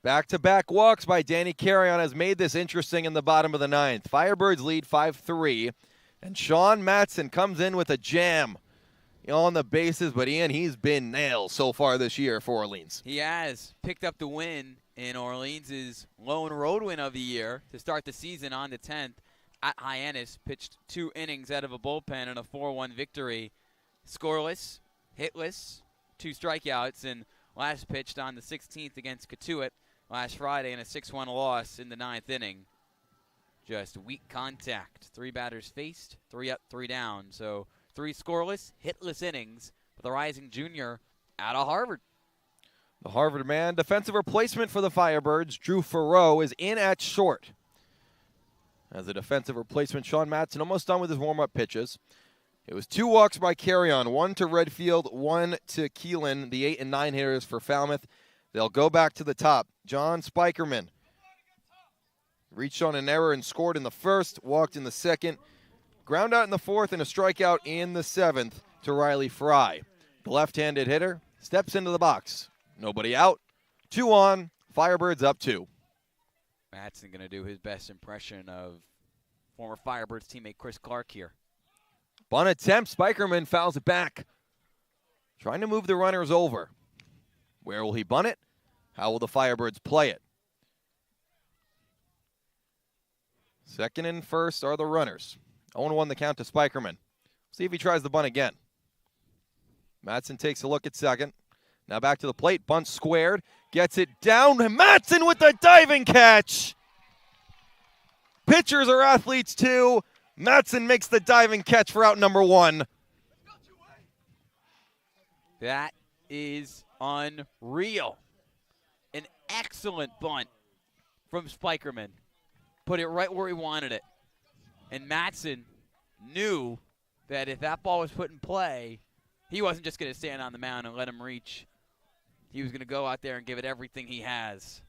Back-to-back walks by Danny Carrion has made this interesting in the bottom of the ninth. Firebirds lead 5-3, and Sean Matson comes in with a jam on the bases, but Ian, he's been nailed so far this year for Orleans. He has picked up the win in Orleans' lone road win of the year to start the season on the 10th at Hyannis. Pitched 2 innings out of a bullpen and a 4-1 victory. Scoreless, hitless, 2 strikeouts, and last pitched on the 16th against Cotuit last Friday in a 6-1 loss in the 9th inning. Just weak contact. 3 batters faced, 3 up, 3 down. So 3 scoreless, hitless innings for the rising junior out of Harvard. The Harvard man, defensive replacement for the Firebirds, Drew Farreau, is in at short. As a defensive replacement, Sean Matson almost done with his warm-up pitches. It was 2 walks by Carrion, 1 to Redfield, 1 to Keelan, the 8 and 9 hitters for Falmouth. They'll go back to the top. John Spikerman reached on an error and scored in the first, walked in the second, ground out in the fourth, and a strikeout in the 7th to Riley Frye. The left-handed hitter steps into the box. Nobody out. 2 on. Firebirds up 2. Matson going to do his best impression of former Firebirds teammate Chris Clark here. Bunt attempt. Spikerman fouls it back. Trying to move the runners over. Where will he bunt it? How will the Firebirds play it? Second and first are the runners. 0-1 the count to Spikerman. See if he tries the bunt again. Matson takes a look at second. Now back to the plate. Bunt squared. Gets it down. Matson with the diving catch. Pitchers are athletes too. Matson makes the diving catch for out number 1. That is unreal. An excellent bunt from Spikerman. Put it right where he wanted it. And Matson knew that if that ball was put in play, he wasn't just going to stand on the mound and let him reach. He was going to go out there and give it everything he has.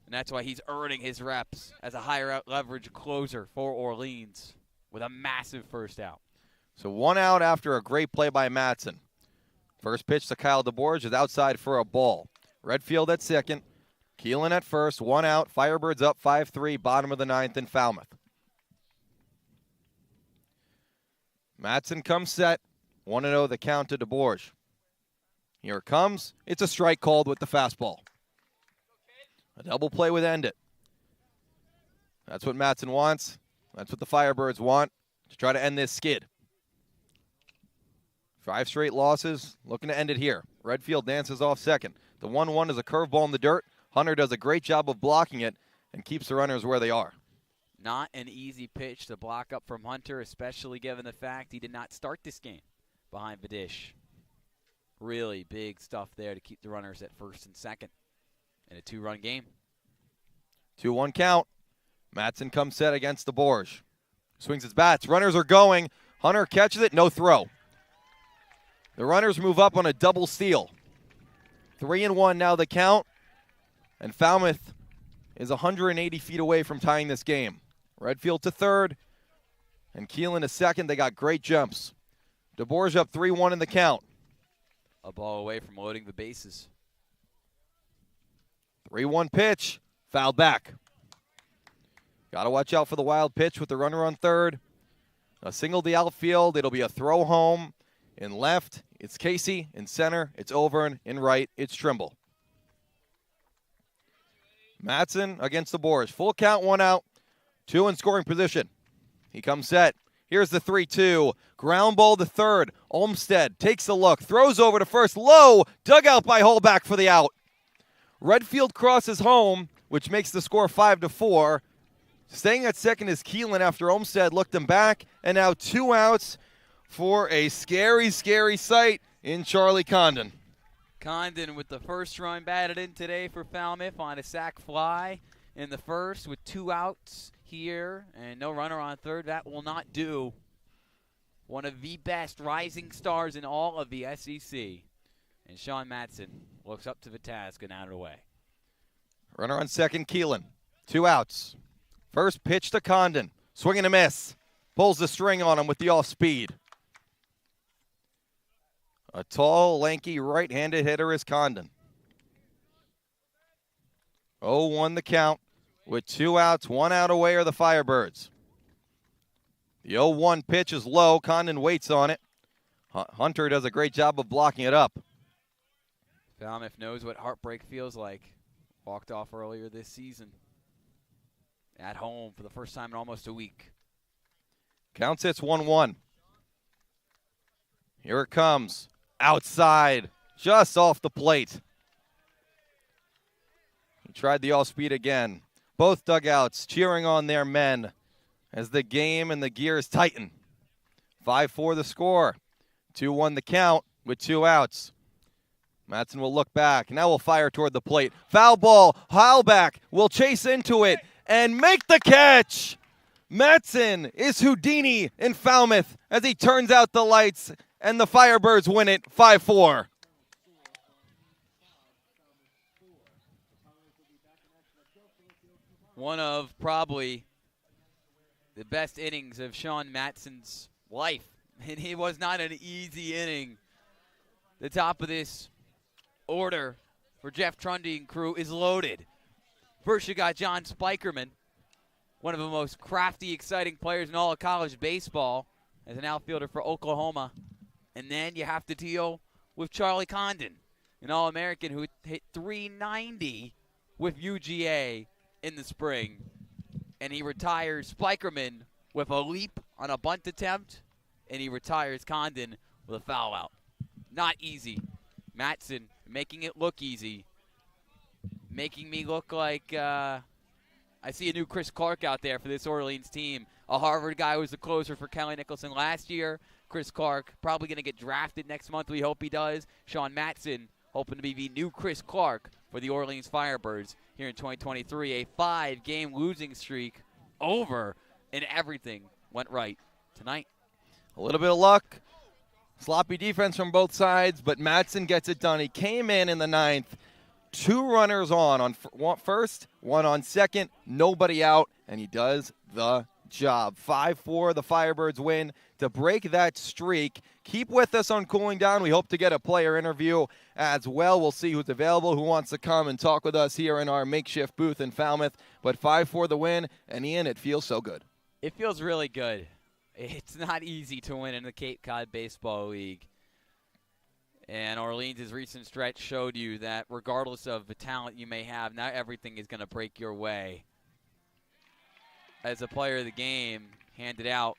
And that's why he's earning his reps as a higher out leverage closer for Orleans with a massive first out. So 1 out after a great play by Matson. First pitch to Kyle DeBorge is outside for a ball. Redfield at second. Keelan at first. 1 out. Firebirds up 5-3. Bottom of the 9th in Falmouth. Matson comes set. 1-0 the count to DeBorge. Here it comes. It's a strike called with the fastball. A double play would end it. That's what Matson wants. That's what the Firebirds want to try to end this skid. 5 straight losses. Looking to end it here. Redfield dances off second. The 1-1 is a curveball in the dirt. Hunter does a great job of blocking it and keeps the runners where they are. Not an easy pitch to block up from Hunter, especially given the fact he did not start this game behind Vidish. Really big stuff there to keep the runners at first and second in a 2-run game. 2-1 count. Matson comes set against DeBorge. Swings his bats. Runners are going. Hunter catches it. No throw. The runners move up on a double steal. 3-1 now the count. And Falmouth is 180 feet away from tying this game. Redfield to third. And Keelan to second. They got great jumps. DeBorge up 3-1 in the count. A ball away from loading the bases. 3-1 pitch. Fouled back. Got to watch out for the wild pitch with the runner on third. A single to the outfield. It'll be a throw home. In left, it's Casey. In center, it's Overn. In right, it's Trimble. Matson against DeBorge. Full count, 1 out. 2 in scoring position. He comes set. Here's the 3-2. Ground ball to third. Olmstead takes a look. Throws over to first. Low. Dug out by Holback for the out. Redfield crosses home, which makes the score 5-4. Staying at second is Keelan after Olmstead looked him back. And now 2 outs for a scary, scary sight in Charlie Condon. Condon with the first run batted in today for Falmouth on a sac fly in the first with 2 outs here and no runner on third. That will not do. One of the best rising stars in all of the SEC. And Sean Matson looks up to the task and out of the way. Runner on second, Keelan. 2 outs. First pitch to Condon. Swing and a miss. Pulls the string on him with the off-speed. A tall, lanky, right-handed hitter is Condon. 0-1 the count with 2 outs. 1 out away are the Firebirds. The 0-1 pitch is low. Condon waits on it. Hunter does a great job of blocking it up. Falmouth knows what heartbreak feels like. Walked off earlier this season. At home for the first time in almost a week. Count sits 1-1. Here it comes. Outside. Just off the plate. He tried the all-speed again. Both dugouts cheering on their men as the game and the gears tighten. 5-4 the score. 2-1 the count with 2 outs. Mattson will look back. Now will fire toward the plate. Foul ball. Heilbach will chase into it and make the catch. Mattson is Houdini in Falmouth as he turns out the lights, and the Firebirds win it 5-4. One of probably the best innings of Sean Mattson's life. And it was not an easy inning. The top of this order for Jeff Trundy and crew is loaded. First, you got John Spikerman, one of the most crafty, exciting players in all of college baseball as an outfielder for Oklahoma. And then you have to deal with Charlie Condon, an All-American who hit .390 with UGA in the spring. And he retires Spikerman with a leap on a bunt attempt, and he retires Condon with a foul out. Not easy. Mattson making it look easy. Making me look like I see a new Chris Clark out there for this Orleans team. A Harvard guy who was the closer for Kelly Nicholson last year. Chris Clark probably going to get drafted next month. We hope he does. Sean Mattson hoping to be the new Chris Clark for the Orleans Firebirds here in 2023. A 5-game losing streak over, and everything went right tonight. A little bit of luck. Sloppy defense from both sides, but Mattson gets it done. He came in the 9th. 2 runners on first, 1 on second, nobody out, and he does the job. 5-4, the Firebirds win to break that streak. Keep with us on Cooling Down. We hope to get a player interview as well. We'll see who's available, who wants to come and talk with us here in our makeshift booth in Falmouth. But 5-4 the win, and Ian, it feels so good. It feels really good. It's not easy to win in the Cape Cod Baseball League. And Orleans' recent stretch showed you that regardless of the talent you may have, not everything is going to break your way. As a player of the game, handed out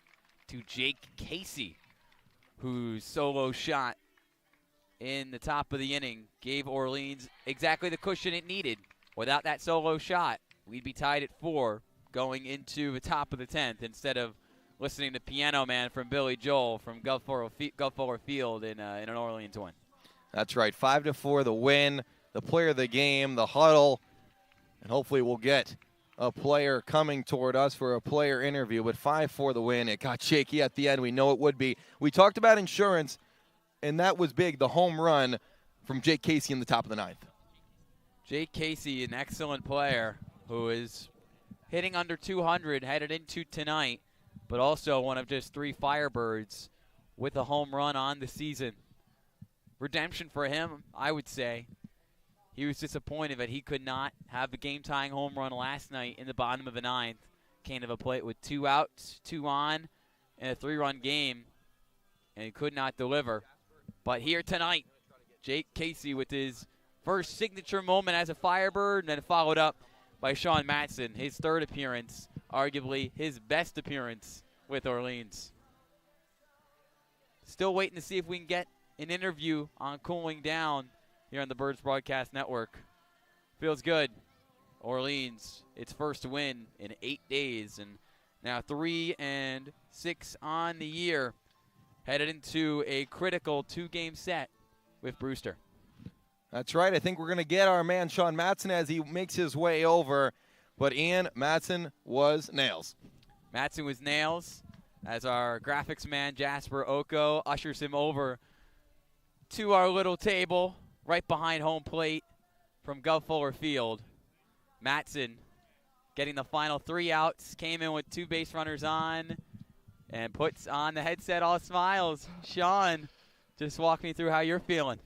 to Jake Casey, whose solo shot in the top of the inning gave Orleans exactly the cushion it needed. Without that solo shot, we'd be tied at 4 going into the top of the 10th instead of listening to Piano Man from Billy Joel from Guv Fuller Field in an Orleans win. That's right, 5-4 the win, the player of the game, the huddle, and hopefully we'll get a player coming toward us for a player interview. But 5-4 the win. It got shaky at the end. We know it would be. We talked about insurance, and that was big, the home run from Jake Casey in the top of the 9th. Jake Casey, an excellent player who is hitting under 200, headed into tonight, but also one of just 3 Firebirds with a home run on the season. Redemption for him, I would say. He was disappointed that he could not have the game-tying home run last night in the bottom of the 9th. Came to the plate with 2 outs, 2 on, and a 3-run game, and he could not deliver. But here tonight, Jake Casey with his first signature moment as a Firebird, and then followed up by Sean Mattson, his 3rd appearance, arguably his best appearance with Orleans. Still waiting to see if we can get an interview on Cooling Down here on the Birds Broadcast Network. Feels good. Orleans, its first win in 8 days, and now 3-6 on the year. Headed into a critical 2-game set with Brewster. That's right. I think we're going to get our man Sean Mattson as he makes his way over. But Ian, Mattson was nails. Mattson was nails as our graphics man Jasper Oko ushers him over to our little table right behind home plate from Guv Fuller Field. Mattson getting the final 3 outs, came in with 2 base runners on, and puts on the headset all smiles. Sean, just walk me through how you're feeling.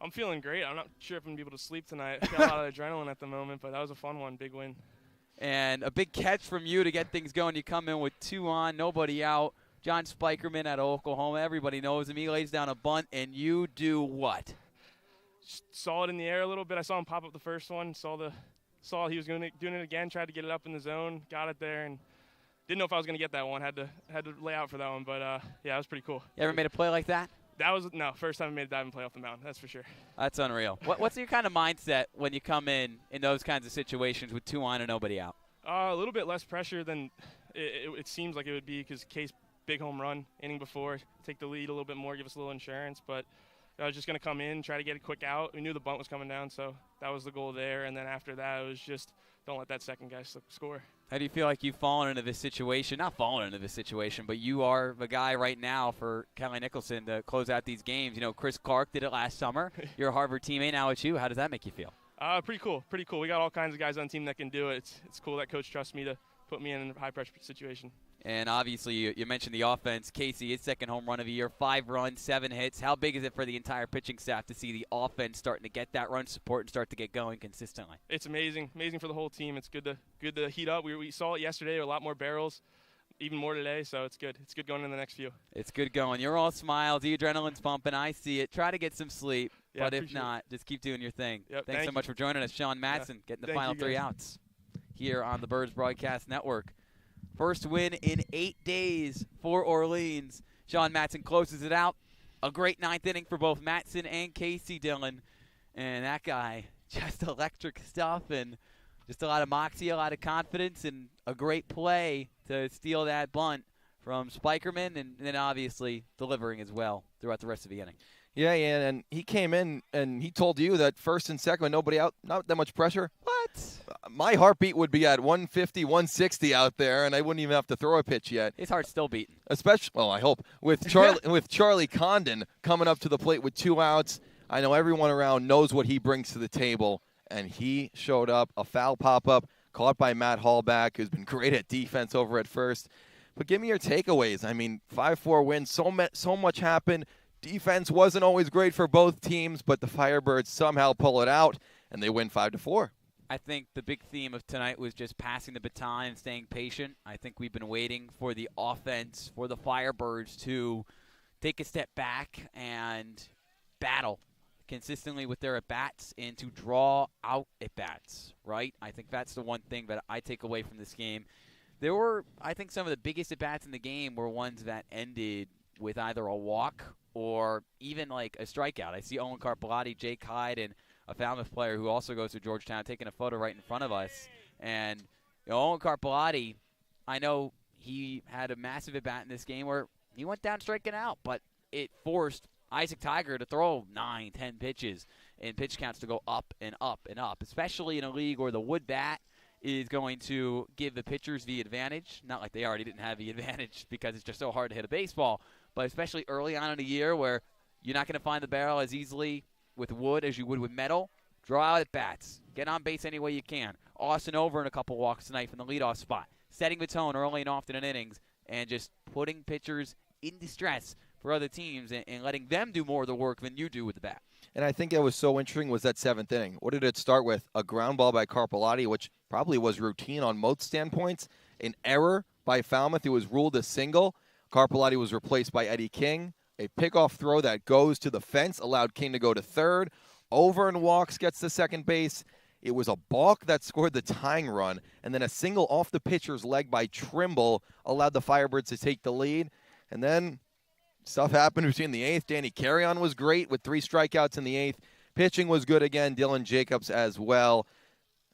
I'm feeling great. I'm not sure if I'm going to be able to sleep tonight. Got a lot of adrenaline at the moment, but that was a fun one, big win. And a big catch from you to get things going. You come in with 2 on, nobody out. John Spikerman out of Oklahoma. Everybody knows him. He lays down a bunt, and you do what? Just saw it in the air a little bit. I saw him pop up the first one. Saw he was doing it again. Tried to get it up in the zone. Got it there, and didn't know if I was going to get that one. Had to lay out for that one, but yeah, it was pretty cool. You ever made a play like that? That was first time I made a diving play off the mound. That's for sure. That's unreal. What's your kind of mindset when you come in those kinds of situations with 2 on and nobody out? A little bit less pressure than it seems like it would be because Case big home run inning before, take the lead a little bit more, give us a little insurance. But I was just going to come in, try to get a quick out. We knew the bunt was coming down, so that was the goal there. And then after that, it was just don't let that second guy score. How do you feel like you've fallen into this situation? Not fallen into this situation, but you are the guy right now for Kelly Nicholson to close out these games. You know, Chris Clark did it last summer. You're a Harvard teammate. Now it's you. How does that make you feel? Pretty cool. Pretty cool. We got all kinds of guys on the team that can do it. It's cool that coach trusts me to put me in a high-pressure situation. And obviously, you mentioned the offense. Casey, his second home run of the year, 5 runs, 7 hits. How big is it for the entire pitching staff to see the offense starting to get that run support and start to get going consistently? It's amazing for the whole team. It's good to heat up. We saw it yesterday, a lot more barrels, even more today, so it's good. It's good going in the next few. It's good going. You're all smiles. The adrenaline's pumping. I see it. Try to get some sleep, but if not, just keep doing your thing. Yep, Thanks so much for joining us, Sean Matson, getting the final 3 outs here on the Birds Broadcast Network. First win in 8 days for Orleans. Sean Matson closes it out. A great 9th inning for both Matson and Casey Dillon. And that guy, just electric stuff and just a lot of moxie, a lot of confidence, and a great play to steal that bunt from Spikerman, and then obviously delivering as well throughout the rest of the inning. Yeah, and he came in and he told you that first and second, nobody out, not that much pressure. What? My heartbeat would be at 150, 160 out there, and I wouldn't even have to throw a pitch yet. His heart's still beating. Especially, well, I hope, with Charlie Condon coming up to the plate with 2 outs. I know everyone around knows what he brings to the table, and he showed up. A foul pop-up caught by Matt Hallback, who's been great at defense over at first. But give me your takeaways. I mean, 5-4 wins, so much happened. Defense wasn't always great for both teams, but the Firebirds somehow pull it out, and they win 5-4. I think the big theme of tonight was just passing the baton and staying patient. I think we've been waiting for the offense, for the Firebirds to take a step back and battle consistently with their at-bats and to draw out at-bats, right? I think that's the one thing that I take away from this game. There were, I think, some of the biggest at-bats in the game were ones that ended with either a walk or even like a strikeout. I see Owen Carpellotti, Jake Hyde, and a Falmouth player who also goes to Georgetown taking a photo right in front of us. And Owen Carpellotti, I know he had a massive at-bat in this game where he went down striking out, but it forced Isaac Tiger to throw 9, 10 pitches and pitch counts to go up and up and up, especially in a league where the wood bat is going to give the pitchers the advantage. Not like they already didn't have the advantage because it's just so hard to hit a baseball, but especially early on in the year where you're not going to find the barrel as easily with wood as you would with metal. Draw out at bats. Get on base any way you can. Austin over in a couple walks tonight from the leadoff spot. Setting the tone early and often in innings and just putting pitchers in distress for other teams and letting them do more of the work than you do with the bat. And I think that was so interesting was that 7th inning. What did it start with? A ground ball by Carpellotti, which probably was routine on most standpoints. An error by Falmouth. It was ruled a single. Carpellotti was replaced by Eddie King. A pickoff throw that goes to the fence allowed King to go to third. Over and walks, gets to second base. It was a balk that scored the tying run. And then a single off the pitcher's leg by Trimble allowed the Firebirds to take the lead. And then stuff happened between the 8th. Danny Carrion was great with 3 strikeouts in the 8th. Pitching was good again. Dylan Jacobs as well.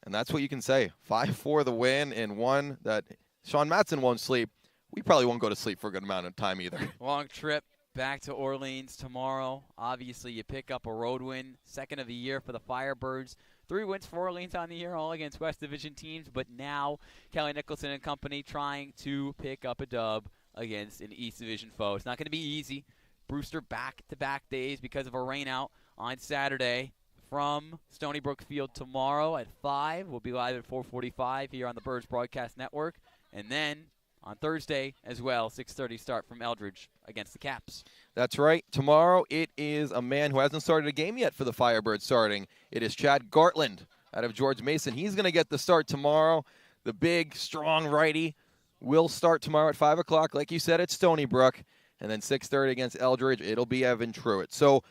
And that's what you can say. 5-4 the win and one that Sean Matson won't sleep. We probably won't go to sleep for a good amount of time either. Long trip back to Orleans tomorrow. Obviously, you pick up a road win. 2nd of the year for the Firebirds. 3 wins for Orleans on the year, all against West Division teams. But now Kelly Nicholson and company trying to pick up a dub against an East Division foe. It's not going to be easy. Brewster back-to-back days because of a rainout on Saturday from Stony Brook Field tomorrow at 5. We'll be live at 4:45 here on the Birds Broadcast Network. And then on Thursday as well, 6:30 start from Eldridge against the Caps. That's right. Tomorrow it is a man who hasn't started a game yet for the Firebirds starting. It is Chad Gartland out of George Mason. He's going to get the start tomorrow. The big, strong righty will start tomorrow at 5 o'clock. Like you said, at Stony Brook. And then 6:30 against Eldridge, it'll be Evan Truitt. So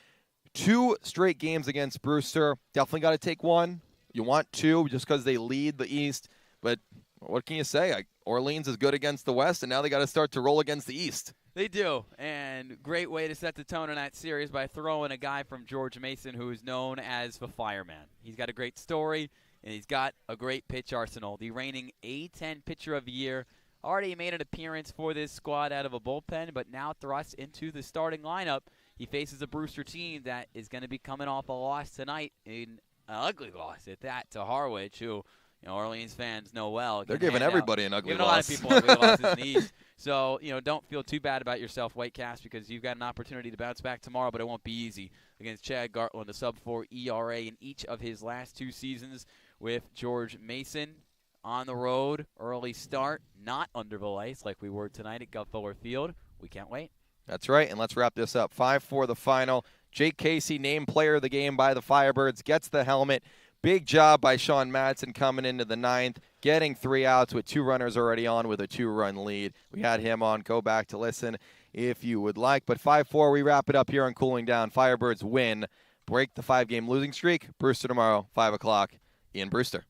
2 straight games against Brewster. Definitely got to take one. You want 2 just because they lead the East. But what can you say? Orleans is good against the West, and now they got to start to roll against the East. They do, and great way to set the tone in that series by throwing a guy from George Mason who is known as the Fireman. He's got a great story, and he's got a great pitch arsenal. The reigning A-10 pitcher of the year. Already made an appearance for this squad out of a bullpen, but now thrust into the starting lineup. He faces a Brewster team that is going to be coming off a loss tonight, in an ugly loss at that, to Harwich, who Orleans fans know well. They're giving everybody an ugly loss. Giving a lot of people ugly losses in the East. So, don't feel too bad about yourself, Whitecast, because you've got an opportunity to bounce back tomorrow, but it won't be easy against Chad Gartland, a sub-4 ERA in each of his last 2 seasons with George Mason. On the road, early start, not under the lights like we were tonight at Guv Fuller Field. We can't wait. That's right, and let's wrap this up. 5-4 the final. Jake Casey, named player of the game by the Firebirds, gets the helmet. Big job by Sean Madsen coming into the 9th, getting 3 outs with 2 runners already on with a 2-run lead. We had him on. Go back to listen if you would like. But 5-4, we wrap it up here on Cooling Down. Firebirds win, break the 5-game losing streak. Brewster tomorrow, 5 o'clock in Brewster.